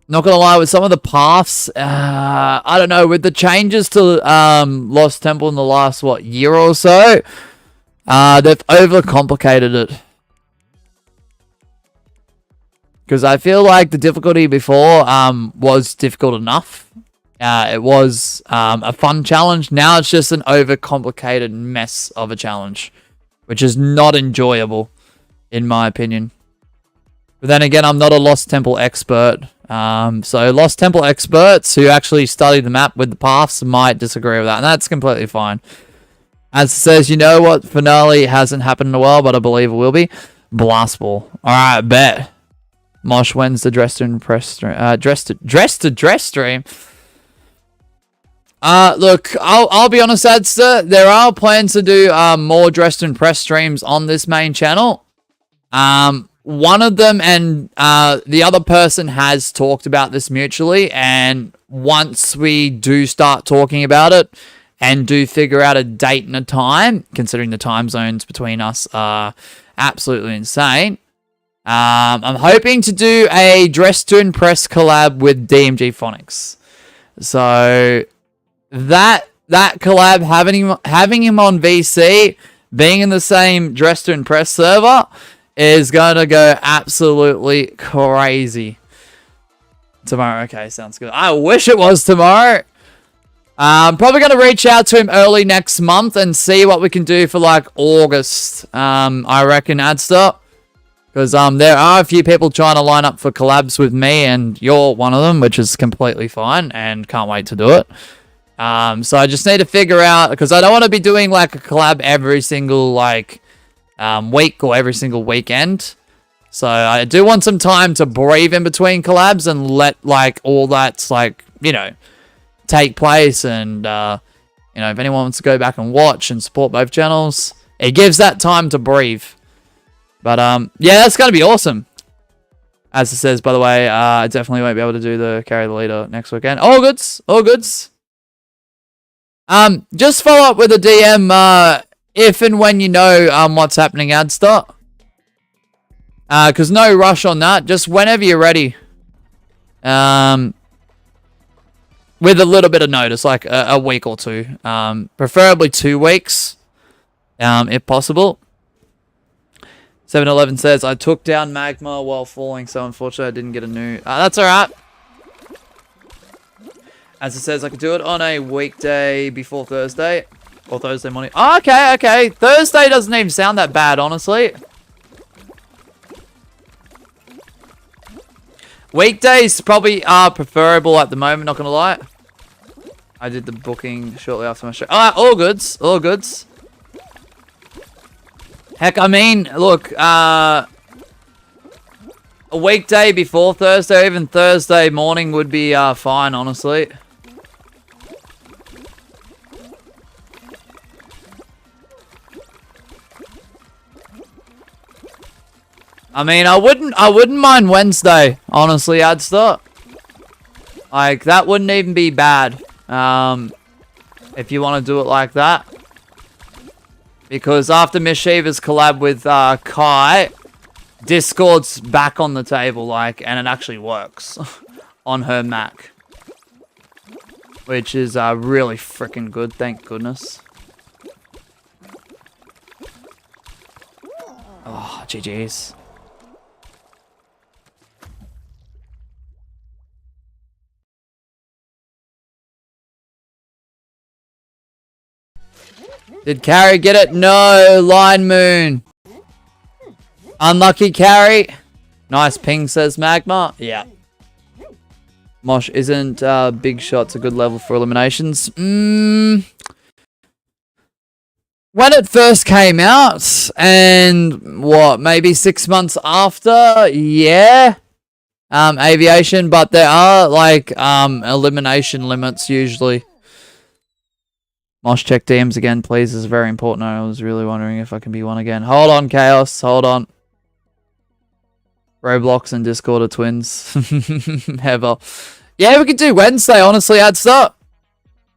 [SPEAKER 1] Not gonna lie, with some of the paths, I don't know, with the changes to Lost Temple in the last, year or so, they've overcomplicated it. Because I feel like the difficulty before was difficult enough. It was a fun challenge. Now it's just an overcomplicated mess of a challenge, which is not enjoyable, in my opinion. But then again, I'm not a Lost Temple expert. So Lost Temple experts who actually study the map with the paths might disagree with that, and that's completely fine. As it says, you know what? Finale hasn't happened in a while, but I believe it will be. Blast Ball. Alright, bet. Mosh, when's the dress to impress stream? Dress to dress stream? Look, I'll be honest, Adster. There are plans to do more dress to impress streams on this main channel. One of them and the other person has talked about this mutually, and once we do start talking about it and do figure out a date and a time, considering the time zones between us are absolutely insane, I'm hoping to do a Dress to Impress collab with DMG Phonics. So that collab, having him on VC, being in the same Dress to Impress server, is going to go absolutely crazy. Tomorrow. Okay, sounds good. I wish it was tomorrow. I'm probably going to reach out to him early next month and see what we can do for, August. I reckon, Adster. Because there are a few people trying to line up for collabs with me, and you're one of them, which is completely fine, and can't wait to do it. So I just need to figure out, because I don't want to be doing, a collab every single, week or every single weekend. So I do want some time to breathe in between collabs and let all that's take place, and if anyone wants to go back and watch and support both channels, it gives that time to breathe. But yeah, that's gonna be awesome. As it says, by the way, I definitely won't be able to do the carry the leader next weekend. All goods, all goods. Just follow up with a DM if and when you know what's happening, Adster. Because no rush on that. Just whenever you're ready. With a little bit of notice, like a week or two. Preferably 2 weeks, if possible. 711 says, I took down Magma while falling, so unfortunately I didn't get a new... that's alright. As it says, I could do it on a weekday before Thursday. Or Thursday morning. Oh, okay, okay. Thursday doesn't even sound that bad, honestly. Weekdays probably are preferable at the moment, not gonna lie. I did the booking shortly after my show. Alright, all goods. All goods. Heck, I mean, look, a weekday before Thursday, even Thursday morning would be fine, honestly. I mean, I wouldn't mind Wednesday, honestly, Adster. That wouldn't even be bad. If you want to do it like that. Because after Miss Shiva's collab with Kai, Discord's back on the table, and it actually works on her Mac. Which is really freaking good, thank goodness. Oh, GG's. Did Carrie get it? No, Line Moon. Unlucky Carrie. Nice ping, says Magma. Yeah. Mosh, isn't big shots a good level for eliminations? When it first came out, and what, maybe 6 months after? Yeah. Aviation, but there are elimination limits usually. Mosh, check DMs again, please. This is very important. I was really wondering if I can be one again. Hold on, Chaos. Hold on. Roblox and Discord are twins. Ever. Yeah, we could do Wednesday, honestly, I'd start.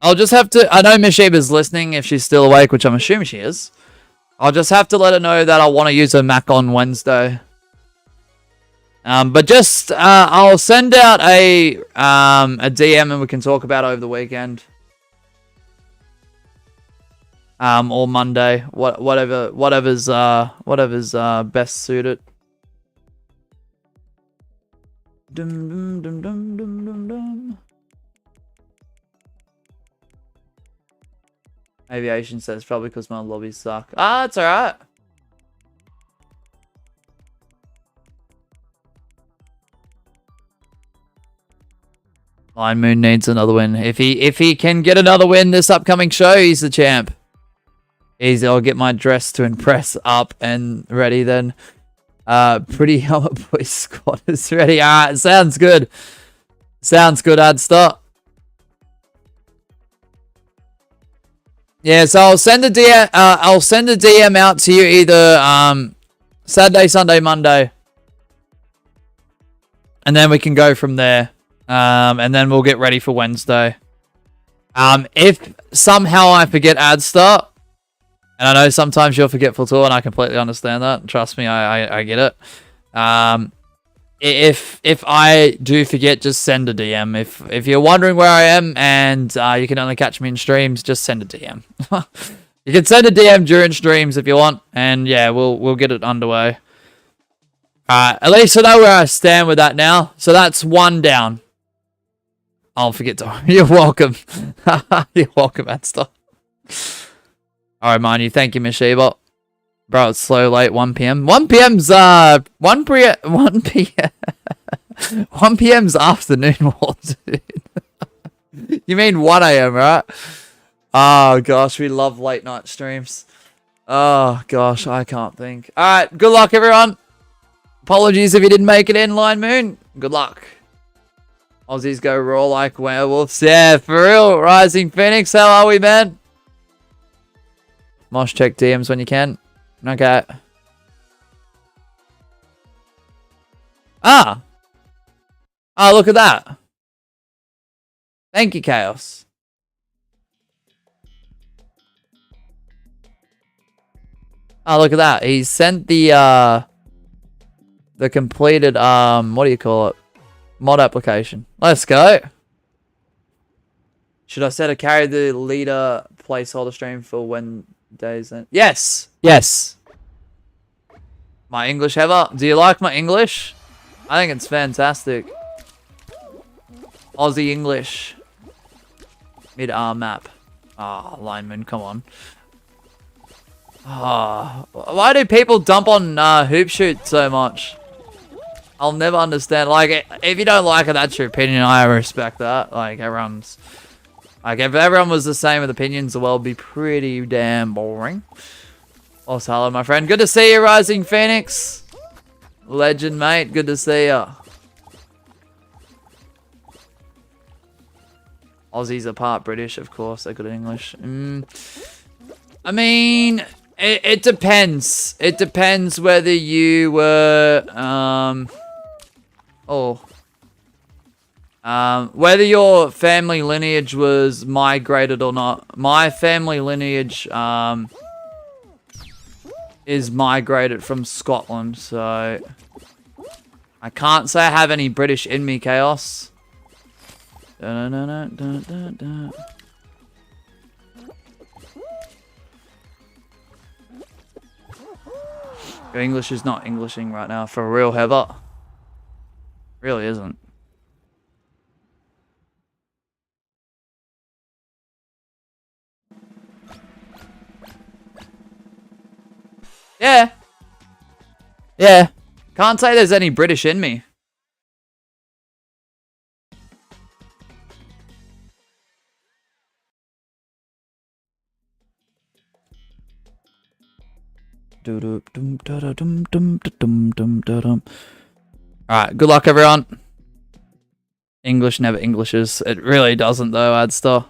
[SPEAKER 1] I'll just have to... I know Mishiba's listening if she's still awake, which I'm assuming she is. I'll just have to let her know that I want to use her Mac on Wednesday. But just... I'll send out a DM and we can talk about it over the weekend. Or Monday. Whatever's best suited. Dum dum dum dum dum dum dum. Aviation says probably because my lobbies suck. Ah, it's alright. Lion Moon needs another win. If he can get another win this upcoming show, he's the champ. Easy, I'll get my dress to impress up and ready then. Pretty Helmet Boy squad is ready. Alright, sounds good. Sounds good, I'd start. Yeah, so I'll send a DM out to you either Saturday, Sunday, Monday. And then we can go from there. And then we'll get ready for Wednesday. If somehow I forget ad start, and I know sometimes you're forgetful too, and I completely understand that. Trust me, I get it. If I do forget, just send a DM. If you're wondering where I am and you can only catch me in streams, just send a DM. You can send a DM during streams if you want, and yeah, we'll get it underway. At least I know where I stand with that now. So that's one down. I'll forget to. You're welcome. You're welcome, Adster. Alright, mind you. Thank you, Mishiba. Bro, it's so late. 1 p.m. 1 p.m.'s 1 p.m.'s afternoon war, dude. You mean 1 a.m., right? Oh gosh, we love late night streams. Oh gosh, I can't think. Alright, good luck everyone. Apologies if you didn't make it in, Lion Moon. Good luck. Aussies go raw like werewolves. Yeah, for real. Rising Phoenix, how are we, man? Mosh, check DMs when you can. Okay. Ah, look at that. Thank you, Chaos. Oh, look at that. He sent the completed, what do you call it? Mod application. Let's go. Should I set a carry the leader placeholder stream for when days then? Yes. Yes. My English ever? Do you like my English? I think it's fantastic. Aussie English. Mid-arm map. Ah, oh, lineman, come on. Ah, oh, why do people dump on hoop shoot so much? I'll never understand. Like, if you don't like it, that's your opinion. I respect that. Like, everyone's... Like, if everyone was the same with opinions, the world would be pretty damn boring. Also, hello, my friend. Good to see you, Rising Phoenix. Legend, mate. Good to see you. Aussies are part British, of course. They're good at English. I mean, it depends. It depends whether you were... whether your family lineage was migrated or not. My family lineage is migrated from Scotland, so I can't say I have any British in me, Chaos. Your English is not Englishing right now, for real, Heather. Really isn't. Yeah. Yeah. Can't say there's any British in me. Alright, good luck everyone. English never Englishes. It really doesn't though, Adster.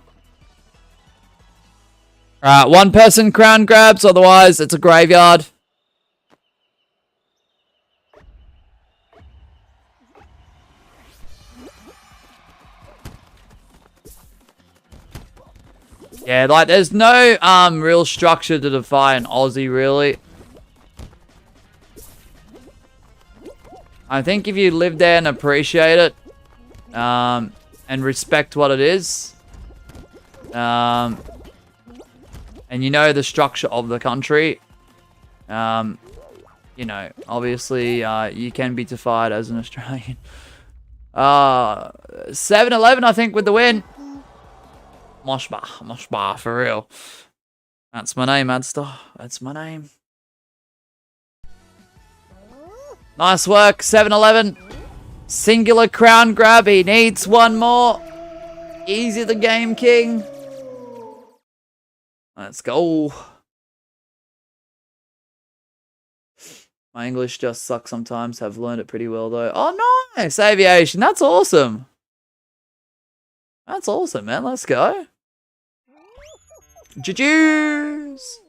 [SPEAKER 1] Alright, one person crown grabs, otherwise it's a graveyard. Yeah, like there's no real structure to defy an Aussie, really. I think if you live there and appreciate it, and respect what it is, and you know the structure of the country, you know, obviously you can be defied as an Australian. 7-11, I think, with the win. Moshba, for real. That's my name, Adster. That's my name. Nice work, 7-11. Singular crown grab. He needs one more. Easy the game, King. Let's go. My English just sucks sometimes. Have learned it pretty well, though. Oh, nice. Aviation. That's awesome. That's awesome, man. Let's go. Juju's.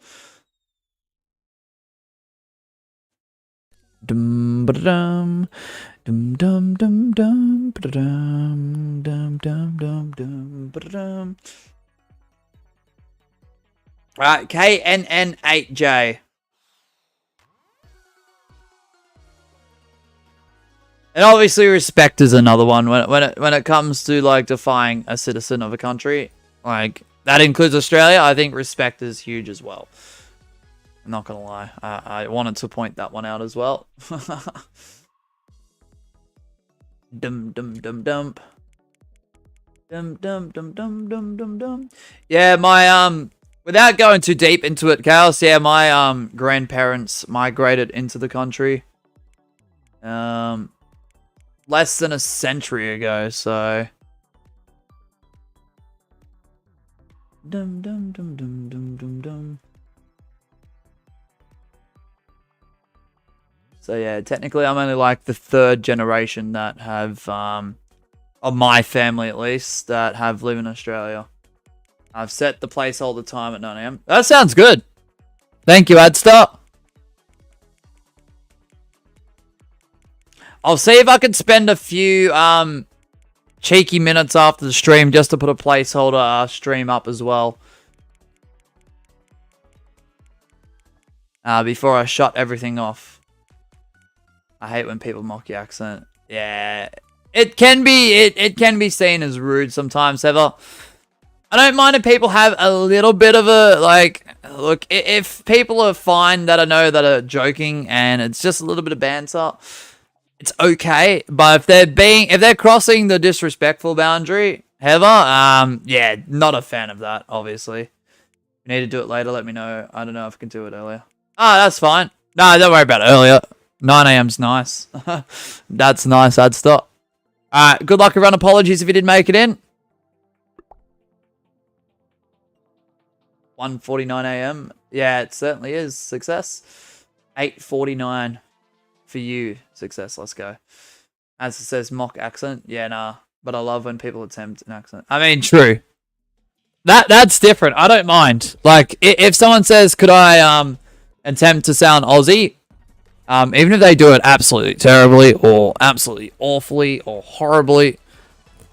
[SPEAKER 1] Dum ba dum dum dum dum dum ba dum dum dum dum dum ba dum. Right, KNN8J. And obviously respect is another one when it comes to like defying a citizen of a country. Like that includes Australia. I think respect is huge as well. I'm not gonna lie. I wanted to point that one out as well. Dum dum dum dum. Dum dum dum dum dum dum dum. Yeah, my without going too deep into it, Chaos, yeah, my grandparents migrated into the country. Less than a century ago, so dum dum dum dum dum dum dum. So yeah, technically I'm only like the third generation that have of my family at least that have lived in Australia. I've set the placeholder time at 9 AM. That sounds good. Thank you, Adstar. I'll see if I can spend a few cheeky minutes after the stream just to put a placeholder stream up as well. Before I shut everything off. I hate when people mock your accent. Yeah. It can be seen as rude sometimes, Heather. I don't mind if people have a little bit of a, like, look, if people are fine that I know that are joking and it's just a little bit of banter, it's okay. But if they're crossing the disrespectful boundary, Heather, yeah, not a fan of that, obviously. If you need to do it later, let me know. I don't know if I can do it earlier. Oh, that's fine. No, don't worry about it earlier. 9 AM's nice. That's nice, I'd stop. Alright, good luck everyone. Apologies if you didn't make it in. 1:49 AM. Yeah, it certainly is. Success. 8:49 for you. Success. Let's go. As it says, mock accent. Yeah, nah. But I love when people attempt an accent. I mean, true. That's different. I don't mind. Like, if someone says, could I attempt to sound Aussie? Even if they do it absolutely terribly or absolutely awfully or horribly,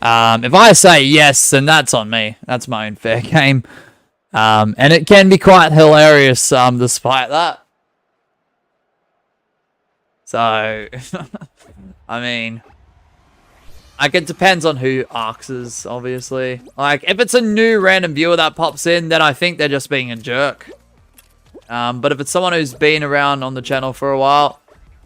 [SPEAKER 1] if I say yes, then that's on me. That's my own fair game. And it can be quite hilarious despite that. So, I mean, like, it depends on who asks, obviously. Like, if it's a new random viewer that pops in, then I think they're just being a jerk. But if it's someone who's been around on the channel for a while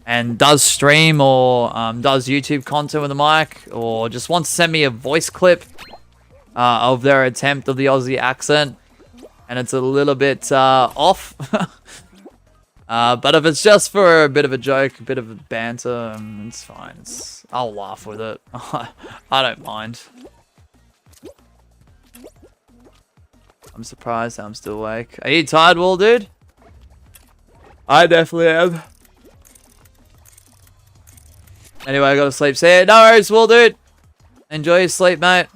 [SPEAKER 1] and does stream or does YouTube content with a mic or just wants to send me a voice clip of their attempt of the Aussie accent and it's a little bit off. But if it's just for a bit of a joke, a bit of a banter, it's fine. I'll laugh with it. I don't mind. I'm surprised I'm still awake. Are you tired, Wall, dude? I definitely am. Anyway, I gotta sleep. See ya. No worries, Wall, dude. Enjoy your sleep, mate.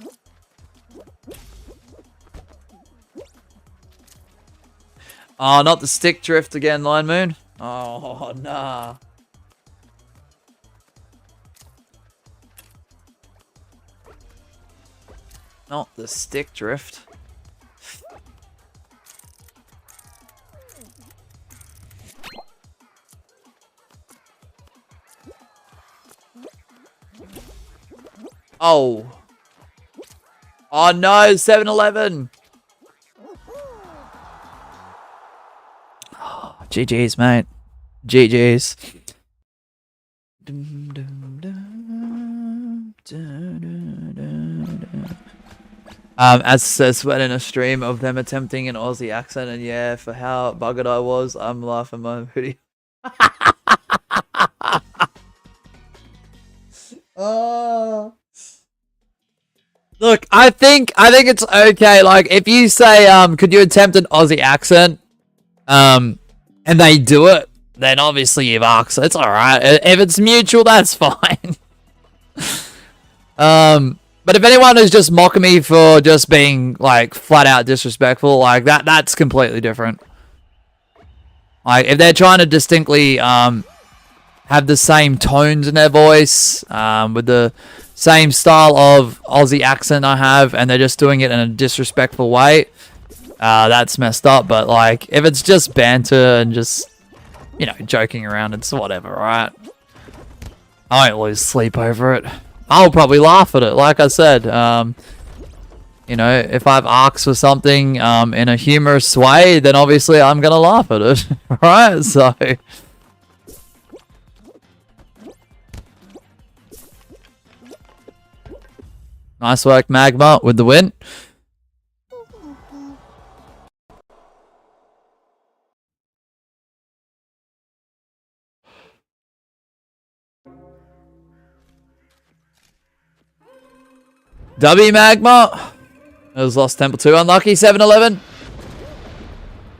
[SPEAKER 1] Oh, not the stick drift again, Line Moon. Oh, nah. Not the stick drift. Oh. Oh no, 7-11. Oh, GG's, mate. GG's. As says, when in a stream of them attempting an Aussie accent, and yeah, for how buggered I was, I'm laughing my hoodie. Oh. Look, I think it's okay. Like, if you say, could you attempt an Aussie accent, and they do it, then obviously you've asked. So it's alright. If it's mutual, that's fine. But if anyone is just mocking me for just being, like, flat out disrespectful, like, that's completely different. Like, if they're trying to distinctly, have the same tones in their voice, with the same style of Aussie accent I have, and they're just doing it in a disrespectful way, that's messed up. But, like, if it's just banter and just, you know, joking around, it's whatever, right? I won't lose sleep over it. I'll probably laugh at it, like I said. You know, if I've asked for something in a humorous way, then obviously I'm gonna laugh at it, right? So... Nice work, Magma, with the win. W Magma. It was lost Temple 2. Unlucky, 7-11.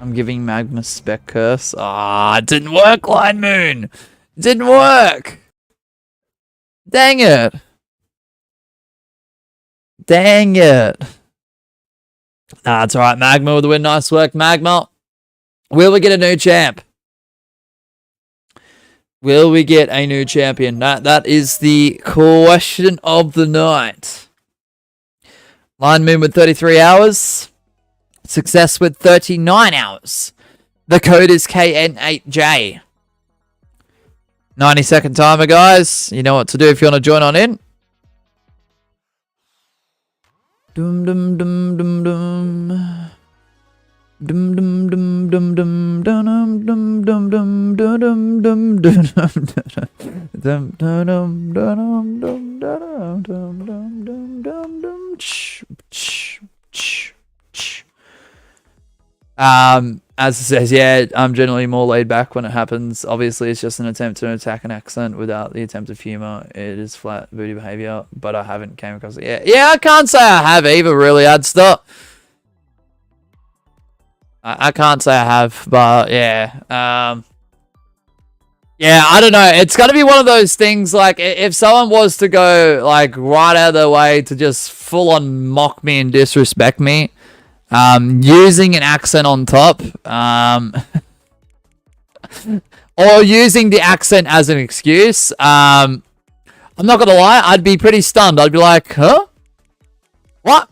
[SPEAKER 1] I'm giving Magma spec curse. Ah, it didn't work, Line Moon. It didn't work. Dang it. Dang it. Nah, that's alright. Magma with the win. Nice work, Magma. Will we get a new champ? Will we get a new champion? That is the question of the night. Line Moon with 33 hours. Success with 39 hours. The code is KN8J. 90-second timer, guys. You know what to do if you want to join on in. Dum dum dum dum dum. Dum dum dum dum dum dum dum dum dum dum dum dum dum dum dum dum. As it says, yeah, I'm generally more laid back when it happens. Obviously, it's just an attempt to attack an accent without the attempt of humor. It is flat booty behavior, but I haven't came across it yet. Yeah, I can't say I have either, really. I'd stop. I can't say I have, but yeah. Yeah, I don't know. It's got to be one of those things, like, if someone was to go, like, right out of their way to just full-on mock me and disrespect me, using an accent on top, or using the accent as an excuse, I'm not gonna lie, I'd be pretty stunned. I'd be like, huh? What?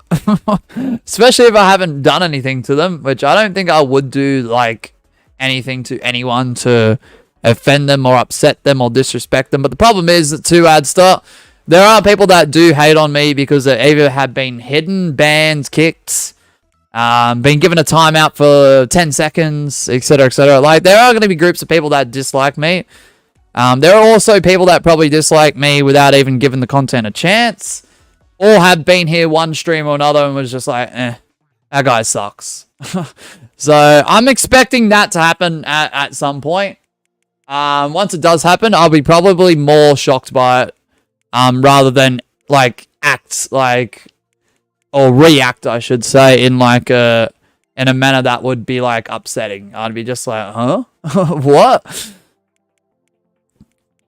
[SPEAKER 1] Especially if I haven't done anything to them, which I don't think I would do, like, anything to anyone to offend them or upset them or disrespect them. But the problem is that to Adster, there are people that do hate on me because they either have been hidden, banned, kicked, been given a timeout for 10 seconds, etc., etc. Like, there are going to be groups of people that dislike me. There are also people that probably dislike me without even giving the content a chance, or have been here one stream or another and was just like, that guy sucks. So I'm expecting that to happen at some point. Once it does happen, I'll be probably more shocked by it, rather than, like, act like, or react, I should say, in like in a manner that would be, like, upsetting. I'd be just like, huh? What?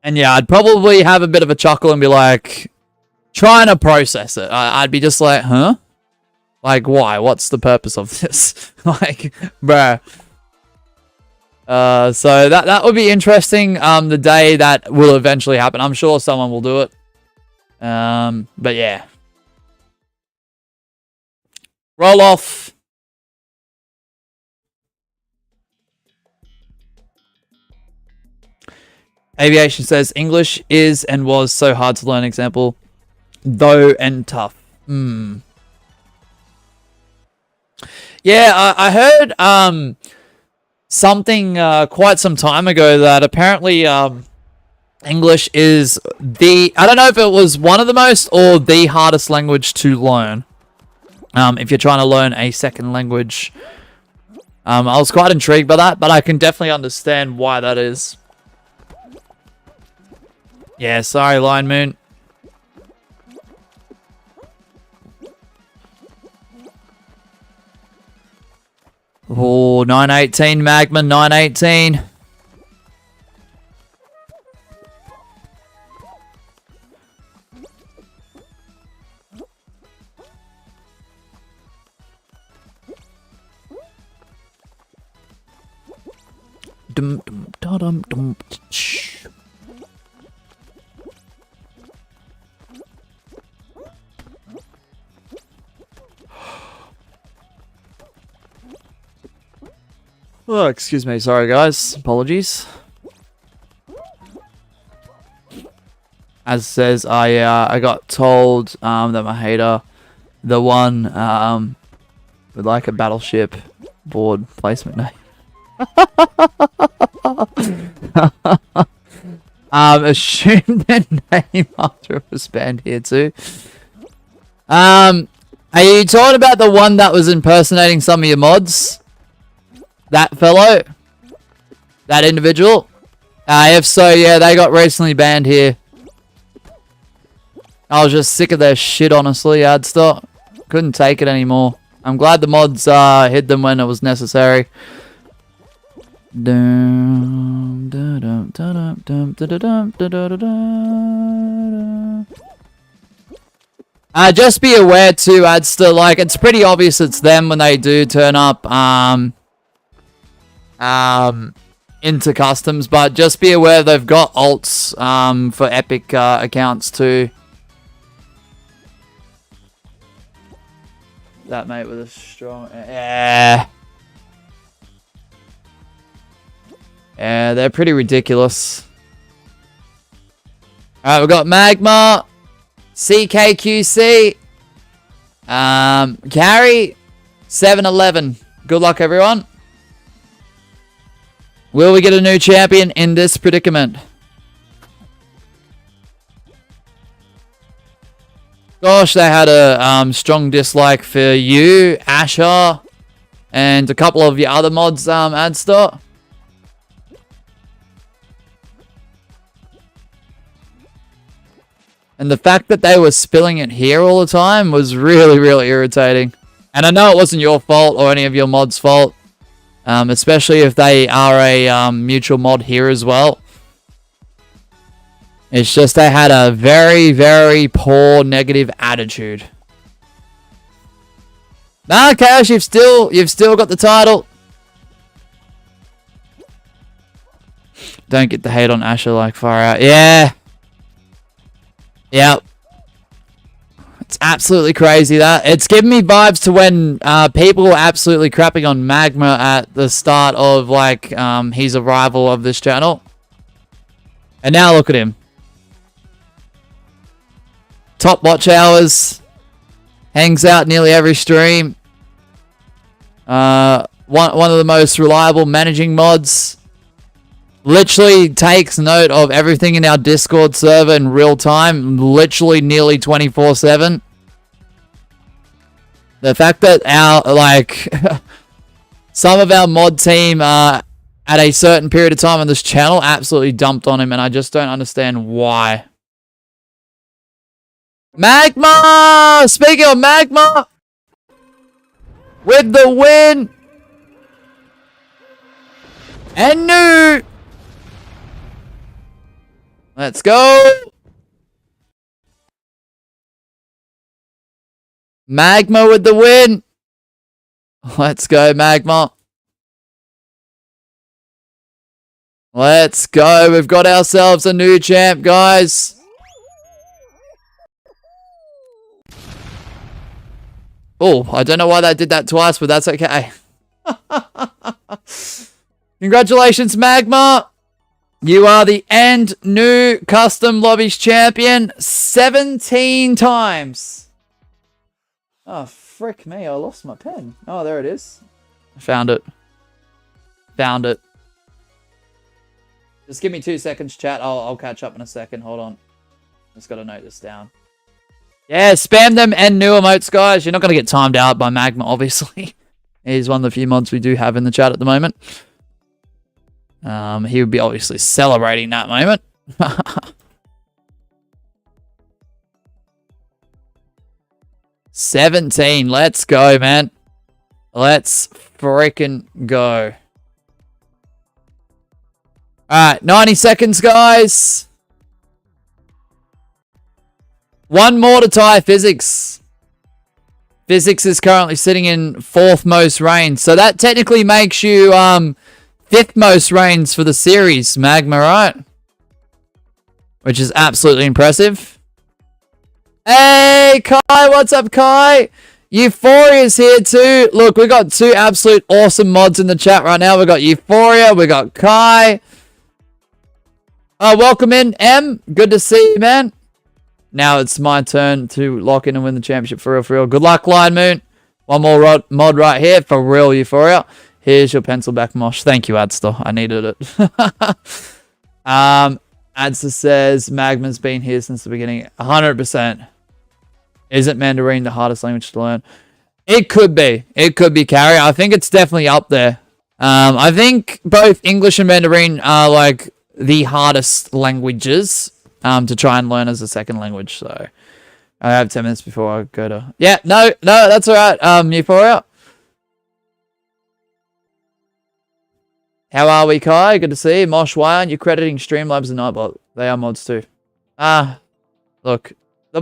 [SPEAKER 1] And yeah, I'd probably have a bit of a chuckle and be like, trying to process it. I'd be just like, huh? Like, why? What's the purpose of this? Like, bruh. So that would be interesting, the day that will eventually happen. I'm sure someone will do it. But yeah. Roll off. Aviation says, English is and was so hard to learn. Example, though and tough. Yeah, I heard something quite some time ago that apparently English is I don't know if it was one of the most or the hardest language to learn. If you're trying to learn a second language. I was quite intrigued by that, but I can definitely understand why that is. Yeah, sorry, Lion Moon. Oh, 918 Magma, 918. Dum dum da dum dum. Oh, excuse me. Sorry, guys. Apologies. As says, I got told that my hater, the one with like a battleship board placement name. Assume their name after it was banned here too. Are you talking about the one that was impersonating some of your mods? That fellow? That individual? If so, yeah, they got recently banned here. I was just sick of their shit, honestly, Adster. Couldn't take it anymore. I'm glad the mods hid them when it was necessary. Just be aware too, Adster, like, it's pretty obvious it's them when they do turn up, into customs, but just be aware they've got alts, for epic, accounts too. That mate with a strong, yeah. Yeah, they're pretty ridiculous. Alright, we've got Magma, CKQC, Carry, 711. Good luck, everyone. Will we get a new champion in this predicament? Gosh, they had a strong dislike for you, Asher, and a couple of your other mods, Adster. And the fact that they were spilling it here all the time was really, really irritating. And I know it wasn't your fault or any of your mods' fault. Especially if they are a mutual mod here as well. It's just they had a very, very poor negative attitude. Nah, Cash, you've still got the title. Don't get the hate on Asher like far out. Yeah. Yep. It's absolutely crazy that. It's giving me vibes to when people were absolutely crapping on Magma at the start of like his arrival of this channel. And now look at him. Top watch hours. Hangs out nearly every stream. One of the most reliable managing mods. Literally takes note of everything in our Discord server in real time. Literally nearly 24/7. The fact that our, like, some of our mod team at a certain period of time on this channel absolutely dumped on him, and I just don't understand why. Magma! Speaking of Magma! With the win! And new! Let's go! Magma with the win! Let's go, Magma. Let's go. We've got ourselves a new champ, guys. Oh, I don't know why that did that twice, but that's okay. Congratulations, Magma. You are the new Custom Lobbies Champion 17 times. Oh, frick me. I lost my pen. Oh, there it is. Found it. Found it. Just give me 2 seconds, chat. I'll catch up in a second. Hold on. Just got to note this down. Yeah, spam them and new emotes, guys. You're not going to get timed out by Magma, obviously. He's one of the few mods we do have in the chat at the moment. He would be obviously celebrating that moment. 17. Let's go, man. Let's freaking go. Alright, 90 seconds, guys. One more to tie Physics. Physics is currently sitting in 4th most reigns. So that technically makes you 5th most reigns for the series, Magma, right? Which is absolutely impressive. Hey, Kai, what's up, Kai? Euphoria's here too. Look, we got 2 absolute awesome mods in the chat right now. We got Euphoria, we got Kai. Welcome in, M. Good to see you, man. Now it's my turn to lock in and win the championship for real, for real. Good luck, Lion Moon. One more mod right here for real, Euphoria. Here's your pencil back, Mosh. Thank you, Adster. I needed it. Adster says Magma's been here since the beginning. 100%. Isn't Mandarin the hardest language to learn? It could be. It could be, Carrie. I think it's definitely up there. I think both English and Mandarin are like the hardest languages to try and learn as a second language. So I have 10 minutes before I go to... Yeah, no, that's all right. Euphoria. How are we, Kai? Good to see you. Mosh, why aren't you crediting Streamlabs and Nightbot? They are mods too. Look. The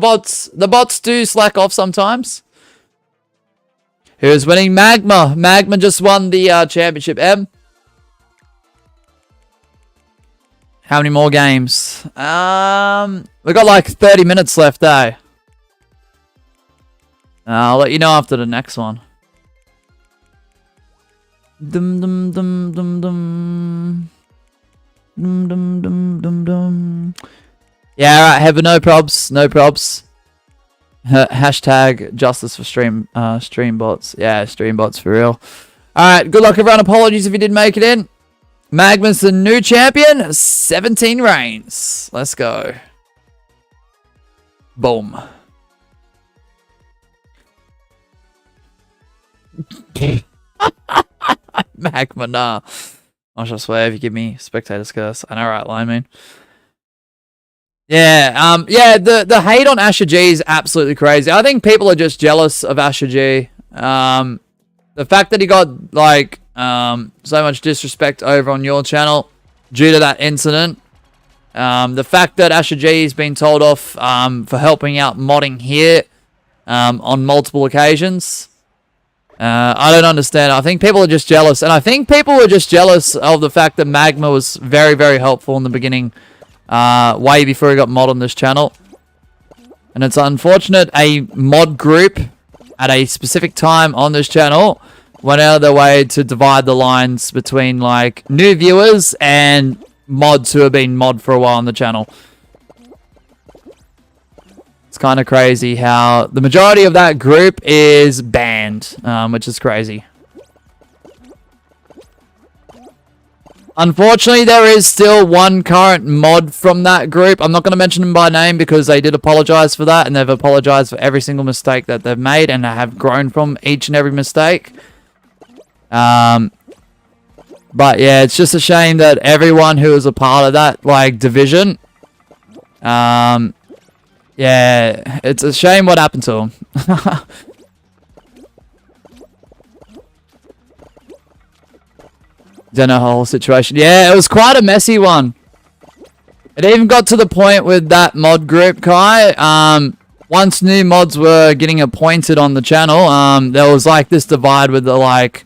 [SPEAKER 1] bots do slack off sometimes. Who's winning? Magma. Magma just won the championship. M. How many more games? We got like 30 minutes left, eh? I'll let you know after the next one. Dum dum dum dum dum. Dum dum dum dum dum. Yeah, alright, Heather, no probs, no probs. Hashtag justice for stream bots. Yeah, stream bots for real. Alright, good luck everyone. Apologies if you didn't make it in. Magma's the new champion. 17 reigns. Let's go. Boom. Magma, nah. I swear if you give me spectator's curse. I know, right, Lion Moon? Yeah, the hate on Asher G is absolutely crazy. I think people are just jealous of Asher G. The fact that he got, like, so much disrespect over on your channel due to that incident. The fact that Asher G has been told off for helping out modding here on multiple occasions. I don't understand. I think people are just jealous. And I think people were just jealous of the fact that Magma was very, very helpful in the beginning. Way before he got mod on this channel. And it's unfortunate a mod group at a specific time on this channel went out of their way to divide the lines between like new viewers and mods who have been mod for a while on the channel. It's kind of crazy how the majority of that group is banned, which is crazy. Unfortunately, there is still one current mod from that group. I'm not going to mention them by name because they did apologize for that, and they've apologized for every single mistake that they've made and have grown from each and every mistake. But yeah, it's just a shame that everyone who was a part of that like division, yeah, it's a shame what happened to them. Don't know the whole situation. Yeah, it was quite a messy one. It even got to the point with that mod group, Kai. Once new mods were getting appointed on the channel, there was like this divide with the like,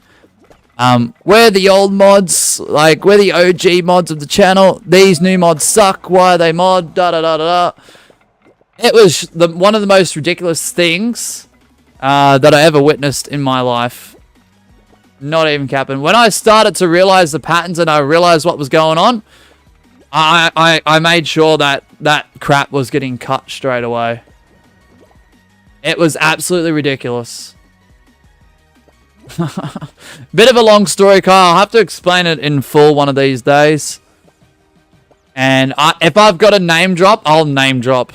[SPEAKER 1] we're the old mods, like we're the OG mods of the channel. These new mods suck. Why are they mod? Da da da da da. It was one of the most ridiculous things that I ever witnessed in my life. Not even capping. When I started to realize the patterns and I realized what was going on, I made sure that that crap was getting cut straight away. It was absolutely ridiculous. Bit of a long story, Kyle. I'll have to explain it in full one of these days. And if I've got a name drop, I'll name drop.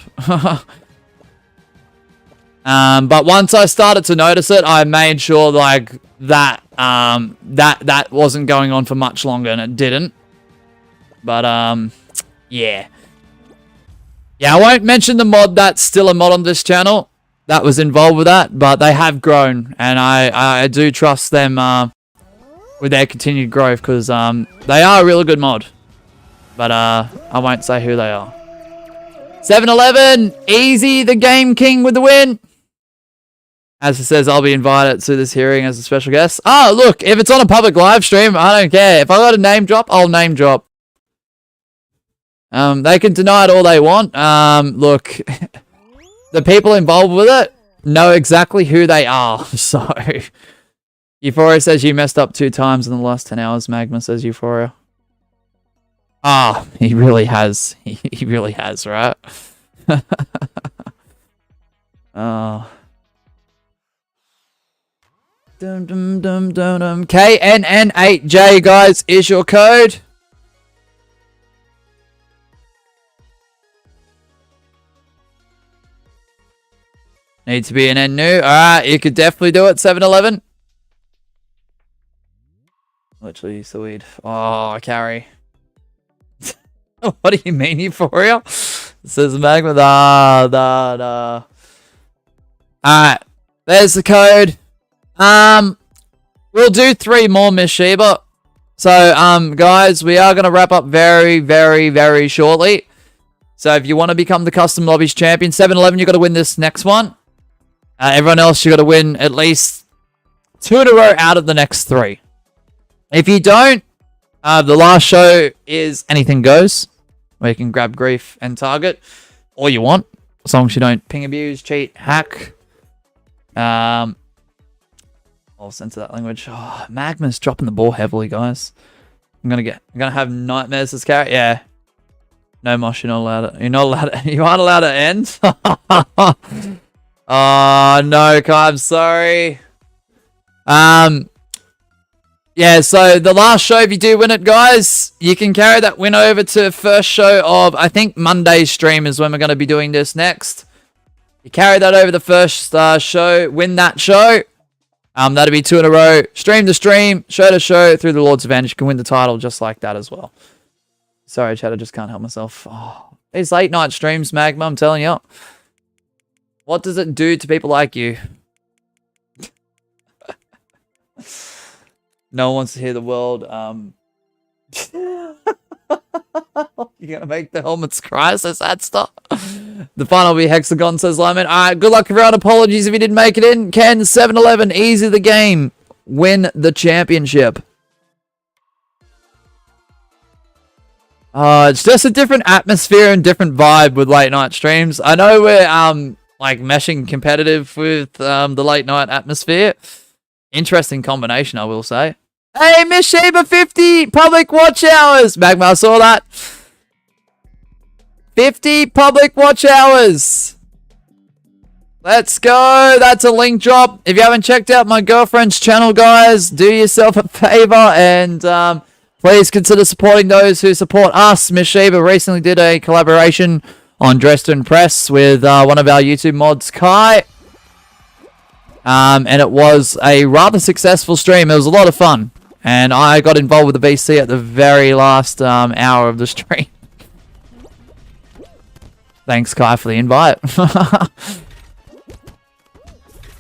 [SPEAKER 1] But once I started to notice it, I made sure like that that wasn't going on for much longer, and it didn't. But yeah. Yeah, I won't mention the mod that's still a mod on this channel that was involved with that, but they have grown, and I do trust them with their continued growth, because they are a really good mod. But I won't say who they are. 7-Eleven, easy, the Game King with the win. As it says, I'll be invited to this hearing as a special guest. Oh, look, if it's on a public live stream, I don't care. If I got a name drop, I'll name drop. They can deny it all they want. Look, the people involved with it know exactly who they are. So, Euphoria says you messed up 2 times in the last 10 hours. Magma says Euphoria. Ah, he really has. He really has, right? Oh. Dum dum dum dum dum. KNN8J, guys, is your code. Need to be an N new. Alright, you could definitely do it, 7-Eleven. Literally, so we'd. Oh, carry. What do you mean, Euphoria? It says Magma. Alright, there's the code. We'll do 3 more, Miss Sheba. So, guys, we are going to wrap up very, very, very shortly. So, if you want to become the Custom Lobbies Champion, 7-Eleven, you got to win this next one. Everyone else, you got to win at least 2 in a row out of the next 3. If you don't, the last show is Anything Goes, where you can grab grief and target all you want, as long as you don't ping, abuse, cheat, hack. I'll censor that language. Oh, Magma's dropping the ball heavily, guys. I'm gonna have nightmares this carry. Yeah. No mosh, you're not allowed to. You aren't allowed to end. Oh no, Kai, I'm sorry. Yeah, so the last show, if you do win it, guys, you can carry that win over to first show of, I think Monday's stream is when we're going to be doing this next. You carry that over the first show, win that show. That'll be 2 in a row. Stream to stream, show to show, through the Lord's Advantage. You can win the title just like that as well. Sorry, chat, I just can't help myself. Oh, these late night streams, Magma, I'm telling you. What does it do to people like you? No one wants to hear the world. You're gonna make the helmets cry, so sad stuff. The final will be Hexagon, says Lyman. Alright, good luck everyone. Apologies if you didn't make it in. Ken, 7-Eleven, easy the game. Win the championship. It's just a different atmosphere and different vibe with late night streams. I know we're like meshing competitive with the late night atmosphere. Interesting combination, I will say. Hey, Miss Sheba, 50 public watch hours. Magma, I saw that. 50 public watch hours. Let's go. That's a link drop. If you haven't checked out my girlfriend's channel, guys, do yourself a favor and please consider supporting those who support us. Miss Sheba recently did a collaboration on Dress to Impress with one of our YouTube mods, Kai. And it was a rather successful stream. It was a lot of fun. And I got involved with the VC at the very last hour of the stream. Thanks, Kai, for the invite.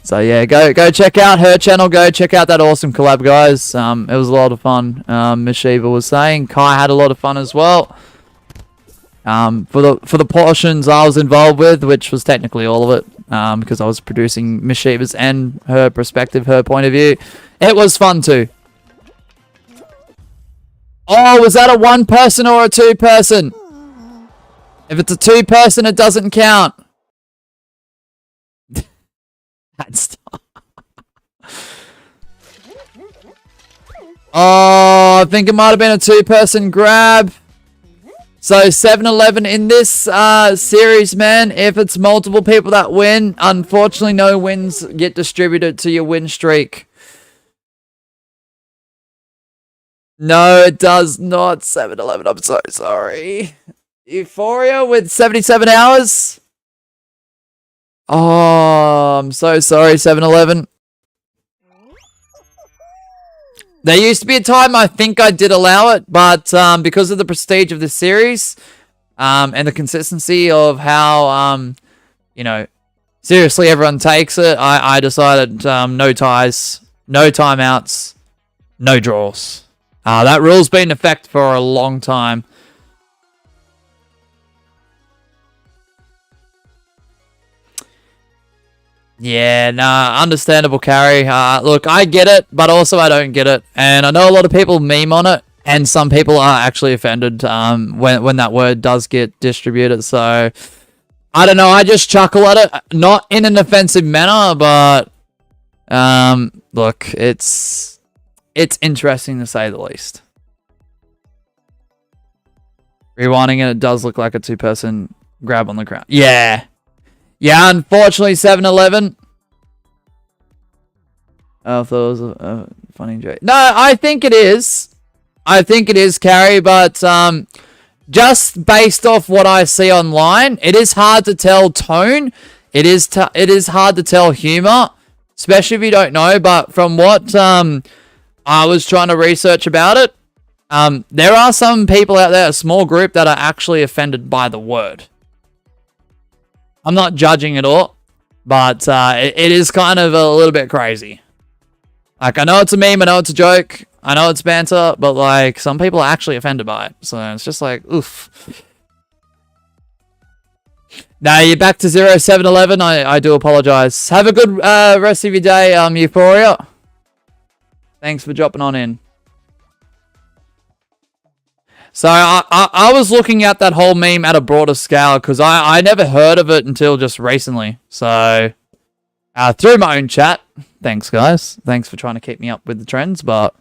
[SPEAKER 1] So yeah, go check out her channel. Go check out that awesome collab, guys. It was a lot of fun. Miss Shiva was saying Kai had a lot of fun as well. For the portions I was involved with, which was technically all of it, because I was producing Miss Shiva's and her perspective, her point of view. It was fun too. Oh, was that a 1-person or a 2-person? If it's a 2-person, it doesn't count. That's oh, I think it might have been a 2-person grab. So 7-11 in this series, man. If it's multiple people that win, unfortunately no wins get distributed to your win streak. No, it does not. 7-11, I'm so sorry. Euphoria with 77 hours. Oh, I'm so sorry, 7-11. There used to be a time I think I did allow it, but because of the prestige of this series and the consistency of how, you know, seriously everyone takes it, I decided no ties, no timeouts, no draws. That rule's been in effect for a long time. Yeah, nah, understandable carry. Look, I get it, but also I don't get it. And I know a lot of people meme on it, and some people are actually offended when that word does get distributed. So, I don't know, I just chuckle at it. Not in an offensive manner, but, look, it's interesting to say the least. Rewinding it, it does look like a two-person grab on the ground. Yeah. Yeah, unfortunately, 7-11. I thought it was a funny joke. No, I think it is. I think it is, Carrie, but just based off what I see online, it is hard to tell tone. It is hard to tell humor, especially if you don't know. But from what I was trying to research about it, there are some people out there, a small group, that are actually offended by the word. I'm not judging at all, but it is kind of a little bit crazy. Like, I know it's a meme, I know it's a joke, I know it's banter, but, like, some people are actually offended by it. So it's just like, oof. Now you're back to 0-7-11. I do apologize. Have a good rest of your day, Euphoria. Thanks for dropping on in. So I was looking at that whole meme at a broader scale because I never heard of it until just recently. So through my own chat. Thanks, guys. Thanks for trying to keep me up with the trends, but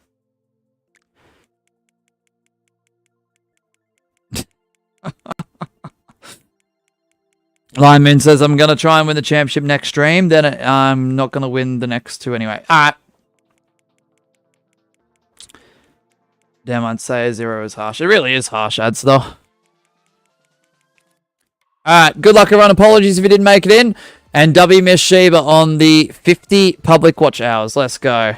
[SPEAKER 1] Lineman says I'm gonna try and win the championship next stream. Then I'm not gonna win the next two anyway. All right. Damn, I'd say 0 is harsh. It really is harsh, ads, though. Alright, good luck, everyone. Apologies if you didn't make it in. And W Miss Sheba on the 50 public watch hours. Let's go.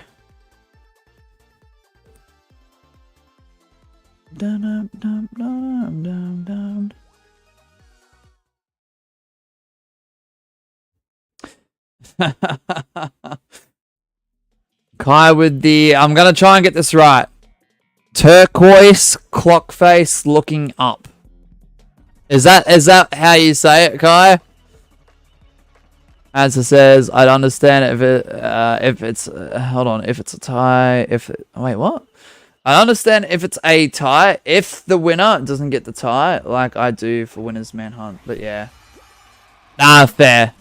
[SPEAKER 1] Kai with the... I'm going to try and get this right. Turquoise clock face looking up. Is that how you say it, Kai? As it says, I'd understand if it's hold on, if it's a tie, wait, what? I understand if it's a tie, if the winner doesn't get the tie, like I do for Winners Manhunt, but yeah. Nah, fair.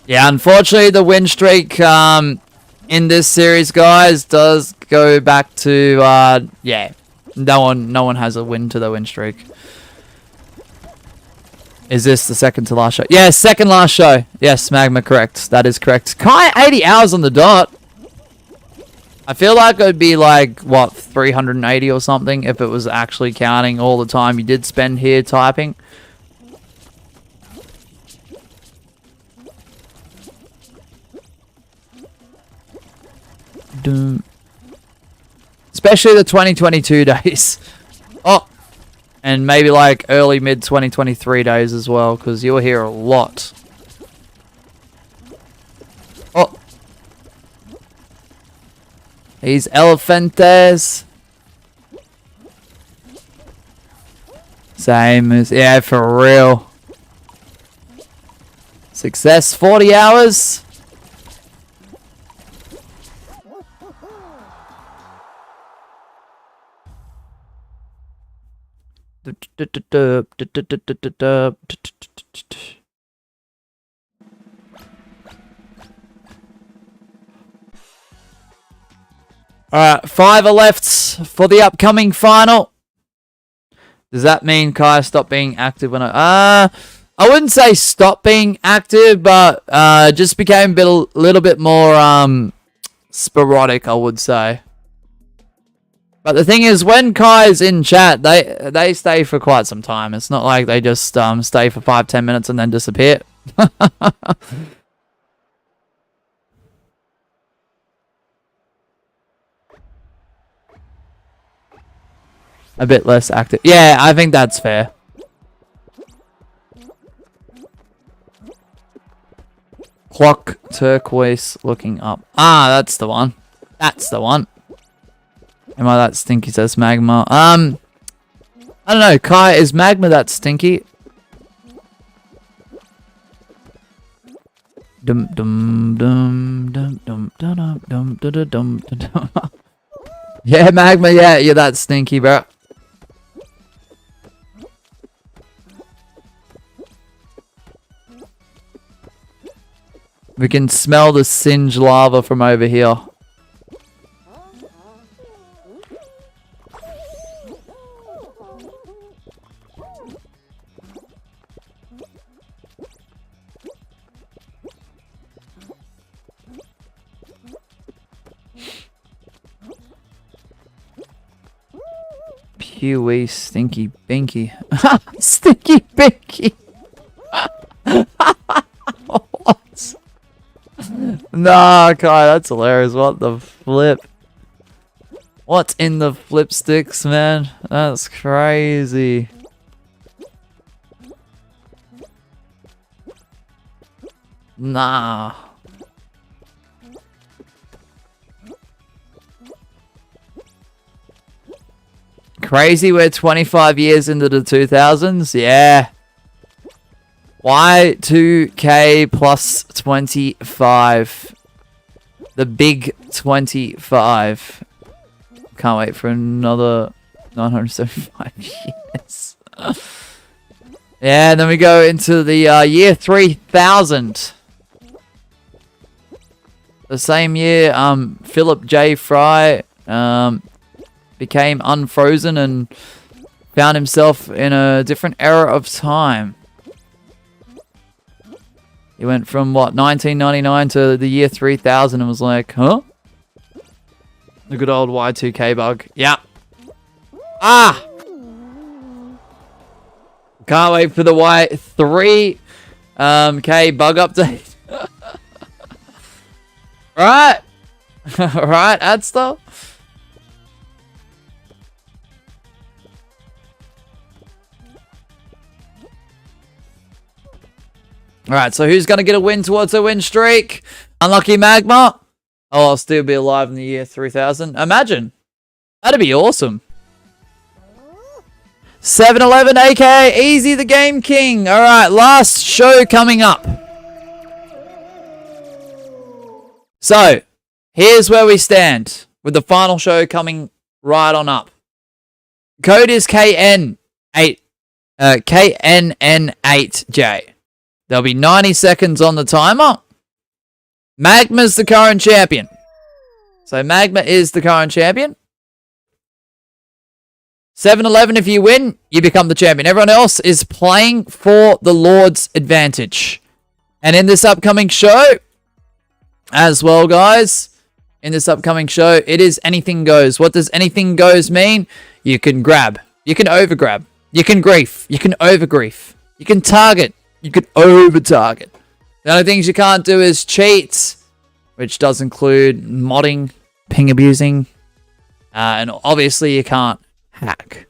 [SPEAKER 1] Yeah, unfortunately the win streak in this series, guys, does go back to yeah, no one has a win to the win streak. Is this the second to last show? Yeah, second last show. Yes, Magma, correct. That is correct. Kai, 80 hours on the dot. I feel like it would be like, what, 380 or something if it was actually counting all the time you did spend here typing. Especially the 2022 days. Oh, and maybe like early mid 2023 days as well, because you'll hear a lot. Oh, these elephantes. Same as, yeah, for real. Success 40 hours. Alright, 5 are left for the upcoming final. Does that mean Kai stopped being active when I wouldn't say stop being active, but just became a little bit more sporadic, I would say. But the thing is, when Kai's in chat, they stay for quite some time. It's not like they just stay for 5-10 minutes and then disappear. A bit less active. Yeah, I think that's fair. Clock turquoise looking up. Ah, that's the one. That's the one. Am I that stinky, says Magma? I don't know, Kai, is Magma that stinky? Dum dum dum dum dum dum dum dum dum dum. Yeah, Magma, yeah, you're that stinky, bro. We can smell the singed lava from over here. Pewee stinky binky. Stinky binky. What? Nah, Kai, that's hilarious. What the flip? What's in the flip sticks, man? That's crazy. Nah. Crazy, we're 25 years into the 2000s. Yeah. Y2K plus 25. The big 25. Can't wait for another 975 years. Yeah, and then we go into the year 3000. The same year, Philip J. Fry became unfrozen and found himself in a different era of time. He went from, what, 1999 to the year 3000 and was like, huh? The good old Y2K bug. Yeah. Ah! Can't wait for the Y3K bug update. Right? Right, Adster? Alright, so who's going to get a win towards a win streak? Unlucky Magma? Oh, I'll still be alive in the year 3000. Imagine. That'd be awesome. 7-11, aka Easy the Game King. Alright, last show coming up. So, here's where we stand with the final show coming right on up. Code is KNN8J. There'll be 90 seconds on the timer. Magma's the current champion. So Magma is the current champion. 7-11, if you win, you become the champion. Everyone else is playing for the Lord's advantage. And in this upcoming show, as well, guys, in this upcoming show, it is anything goes. What does anything goes mean? You can grab. You can overgrab. You can grief. You can overgrief. You can target. You can over-target. The only things you can't do is cheat, which does include modding, ping abusing, and obviously you can't hack.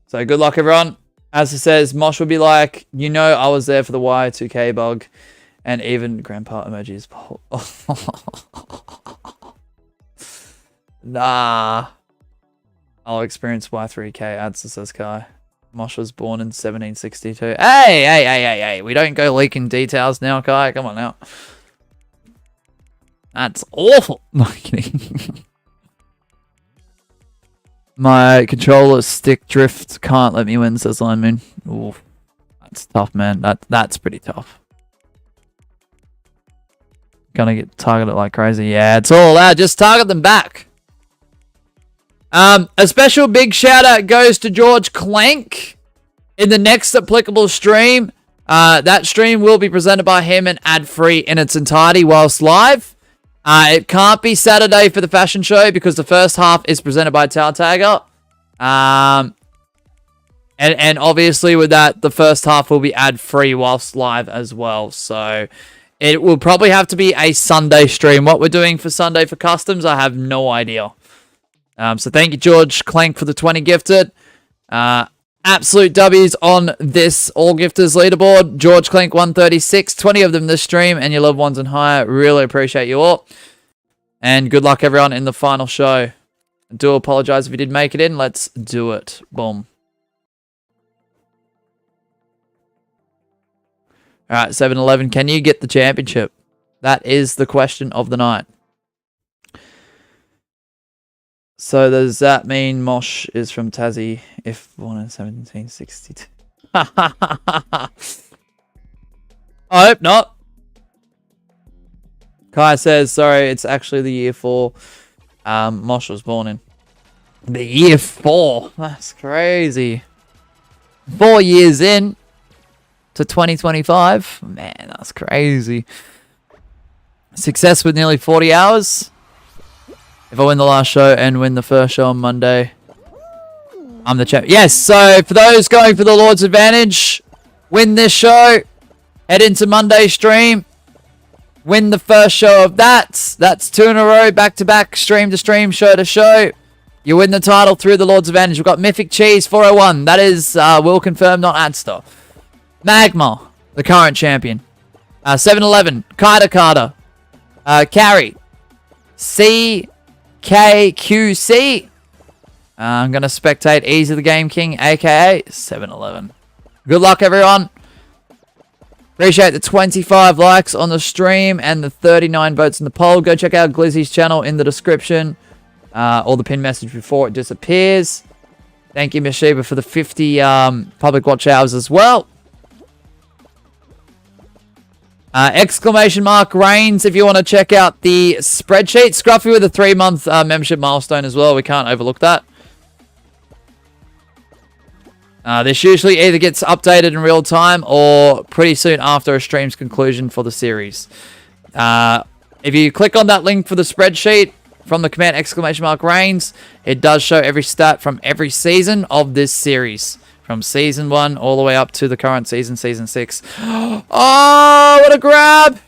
[SPEAKER 1] So good luck, everyone. As it says, Mosh will be like, you know I was there for the Y2K bug, and even grandpa emojis. Nah. I'll experience Y3K, adds to says Kai. Mosh was born in 1762. Hey! We don't go leaking details now, Kai. Come on now. That's awful. No, kidding. My controller stick drift can't let me win, says Line Moon. Ooh, that's tough, man. That's pretty tough. gonna get targeted like crazy. Yeah, it's all allowed. Just target them back. A special big shout out goes to George Clank in the next applicable stream. That stream will be presented by him and ad-free in its entirety whilst live. It can't be Saturday for the fashion show because the first half is presented by Tagger. And obviously with that, the first half will be ad-free whilst live as well. So it will probably have to be a Sunday stream. What we're doing for Sunday for customs, I have no idea. So thank you, George Clank, for the 20 gifted. Absolute W's on this all gifters leaderboard. George Clank 136, 20 of them this stream, and your loved ones and higher. Really appreciate you all. And good luck everyone in the final show. I do apologize if you did make it in. Let's do it. Boom. Alright, 7-11. Can you get the championship? That is the question of the night. So does that mean Mosh is from Tassie if born in 1762? I hope not. Kai says, sorry, it's actually the year 4 Mosh was born in. The year 4? That's crazy. 4 years in to 2025. Man, that's crazy. Success with nearly 40 hours. If I win the last show and win the first show on Monday, I'm the champ. Yes, so for those going for the Lord's Advantage, win this show, head into Monday stream, win the first show of that. That's 2 in a row, back-to-back, stream to stream, show to show. You win the title through the Lord's Advantage. We've got Mythic Cheese 401. That is will confirm, not Adster. Magma, the current champion. 7-11, Carter. Carry. CKQC. I'm going to spectate Easy the Game King, aka 7-11. Good luck, everyone. Appreciate the 25 likes on the stream and the 39 votes in the poll. Go check out Glizzy's channel in the description. Or the pin message before it disappears. Thank you, Miss Sheba, for the 50 public watch hours as well. Exclamation mark Reigns if you want to check out the spreadsheet. Scruffy with a 3-month membership milestone as well. We can't overlook that. This usually either gets updated in real time or pretty soon after a stream's conclusion for the series. If you click on that link for the spreadsheet from the command exclamation mark Reigns, it does show every stat from every season of this series. From season 1 all the way up to the current season, season 6. Oh, what a grab!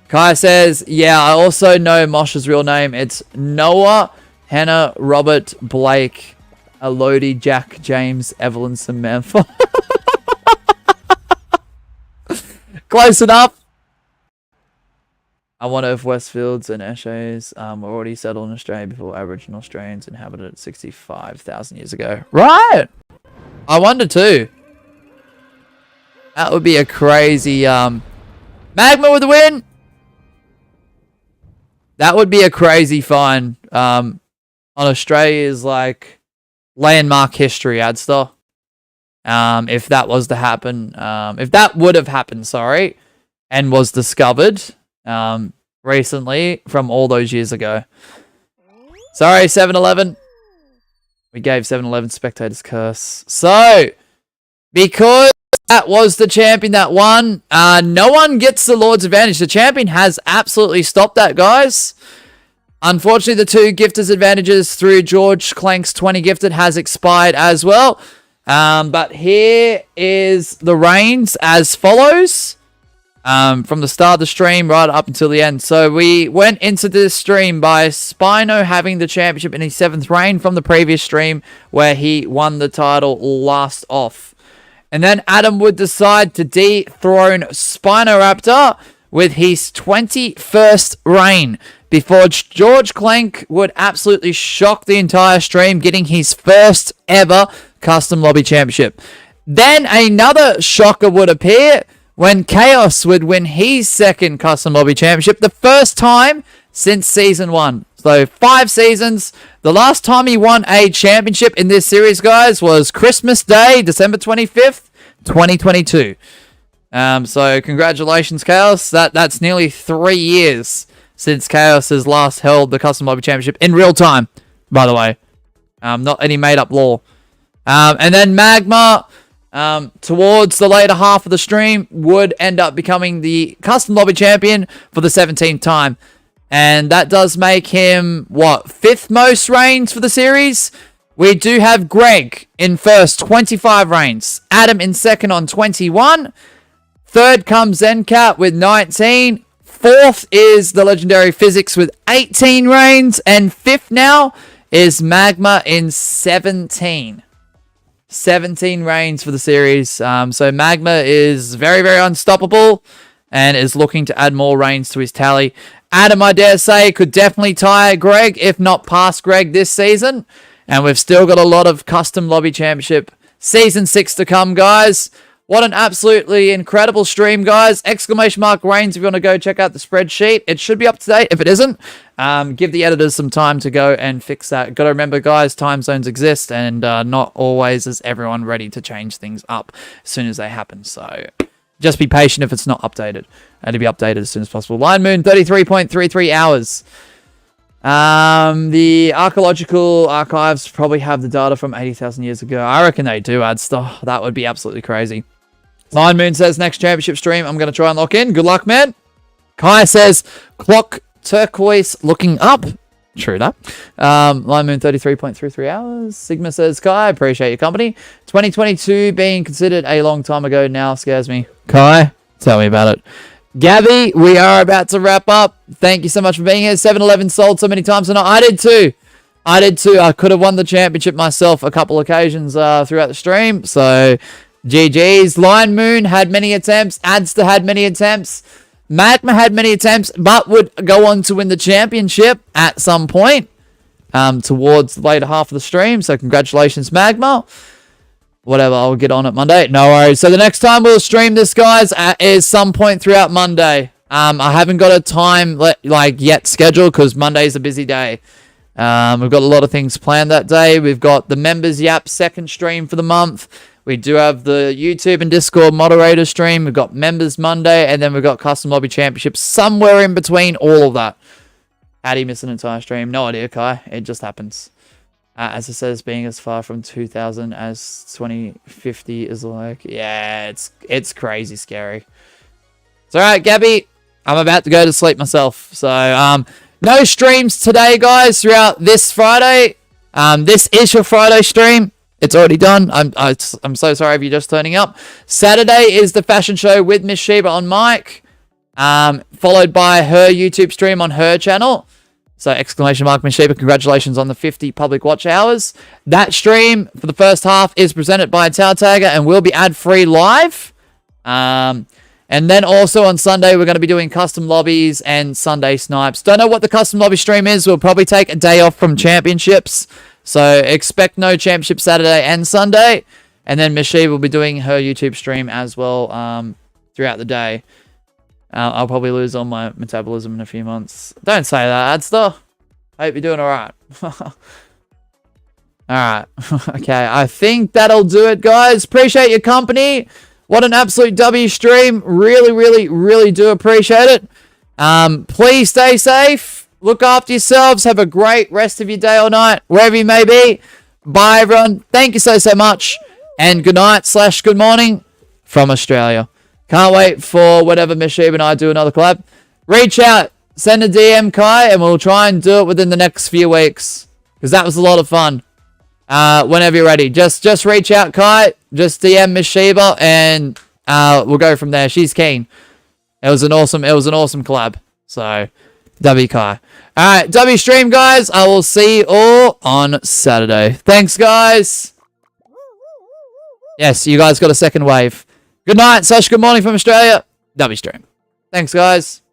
[SPEAKER 1] Kai says, yeah, I also know Mosh's real name. It's Noah, Hannah, Robert, Blake, Elodie, Jack, James, Evelyn, Samantha. Close enough. I wonder if Westfields and Eshays were already settled in Australia before Aboriginal Australians inhabited it 65,000 years ago. Right! I wonder too. That would be a crazy... Magma with the win! That would be a crazy find on Australia's, like, landmark history, Adster. If that was to happen... if that would have happened, sorry, and was discovered... recently from all those years ago. Sorry, 7-11. We gave 7-11 Spectators Curse. So, because that was the champion that won, no one gets the Lord's Advantage. The champion has absolutely stopped that, guys. Unfortunately, the 2 gifters advantages through George Clank's 20 gifted has expired as well. But here is the reigns as follows. From the start of the stream right up until the end. So we went into this stream by Spino having the championship in his 7th reign from the previous stream where he won the title last off. And then Adam would decide to dethrone Spinoraptor with his 21st reign before George Clank would absolutely shock the entire stream, getting his first ever Custom Lobby Championship. Then another shocker would appear when Chaos would win his 2nd Custom Lobby Championship, the first time since Season 1. So 5 seasons. The last time he won a championship in this series, guys, was Christmas Day, December 25th, 2022. So congratulations, Chaos. That's nearly 3 years since Chaos has last held the Custom Lobby Championship in real time, by the way. Not any made-up lore. And then Magma, towards the later half of the stream, would end up becoming the Custom Lobby Champion for the 17th time. And that does make him, what, 5th most reigns for the series? We do have Greg in first, 25 reigns. Adam in second on 21. Third comes Zencat with 19. Fourth is the legendary Physics with 18 reigns. And fifth now is Magma in 17. 17 reigns for the series. So Magma is very, very unstoppable and is looking to add more reigns to his tally. Adam, I dare say, could definitely tie Greg, if not pass Greg this season. And we've still got a lot of Custom Lobby Championship Season 6 to come, guys. What an absolutely incredible stream, guys. Exclamation mark reigns if you want to go check out the spreadsheet. It should be up to date. If it isn't, give the editors some time to go and fix that. Got to remember, guys, time zones exist, and not always is everyone ready to change things up as soon as they happen. So just be patient if it's not updated. It'll be updated as soon as possible. Line Moon, 33.33 hours. The archaeological archives probably have the data from 80,000 years ago. I reckon they do, Adster. That would be absolutely crazy. Line Moon says, next championship stream, I'm going to try and lock in. Good luck, man. Kai says, clock turquoise looking up. True that. Line Moon, 33.33 hours. Sigma says, Kai, appreciate your company. 2022 being considered a long time ago now scares me. Kai, tell me about it. Gabby, we are about to wrap up. Thank you so much for being here. 7-Eleven sold so many times tonight. I did too. I could have won the championship myself a couple occasions throughout the stream. So, GG's. Line Moon had many attempts. Adster had many attempts. Magma had many attempts, but would go on to win the championship at some point towards the later half of the stream. So, congratulations, Magma. Whatever, I'll get on it Monday. No worries. So the next time we'll stream this, guys, is some point throughout Monday. I haven't got a time yet scheduled because Monday's a busy day. We've got a lot of things planned that day. We've got the Members Yap second stream for the month. We do have the YouTube and Discord moderator stream. We've got Members Monday, and then we've got Custom Lobby Championship somewhere in between all of that. How do you miss an entire stream? No idea, Kai. It just happens. As it says, being as far from 2000 as 2050 is like, yeah, it's crazy scary. It's alright, Gabby. I'm about to go to sleep myself. So, no streams today, guys, throughout this Friday. This is your Friday stream. It's already done. I'm so sorry if you're just turning up. Saturday is the fashion show with Miss Sheba on mic. Followed by her YouTube stream on her channel. So, exclamation mark, Miss Sheba, congratulations on the 50 public watch hours. That stream for the first half is presented by Tagger and will be ad-free live. And then also on Sunday, we're going to be doing custom lobbies and Sunday snipes. Don't know what the custom lobby stream is. We'll probably take a day off from championships. So, expect no championship Saturday and Sunday. And then Miss Sheba will be doing her YouTube stream as well throughout the day. I'll probably lose all my metabolism in a few months. Don't say that, Adster. Hope you're doing alright. Alright. Okay, I think that'll do it, guys. Appreciate your company. What an absolute W stream. Really, really, really do appreciate it. Please stay safe. Look after yourselves. Have a great rest of your day or night, wherever you may be. Bye, everyone. Thank you so much. And good night / good morning from Australia. Can't wait for whenever Miss Sheba and I do another collab. Reach out, send a DM, Kai, and we'll try and do it within the next few weeks. Because that was a lot of fun. Whenever you're ready. Just reach out, Kai. Just DM Miss Sheba, and we'll go from there. She's keen. It was an awesome collab. So, W Kai. Alright, W stream, guys. I will see you all on Saturday. Thanks, guys. Yes, you guys got a second wave. Good night / good morning from Australia. W stream. Thanks, guys.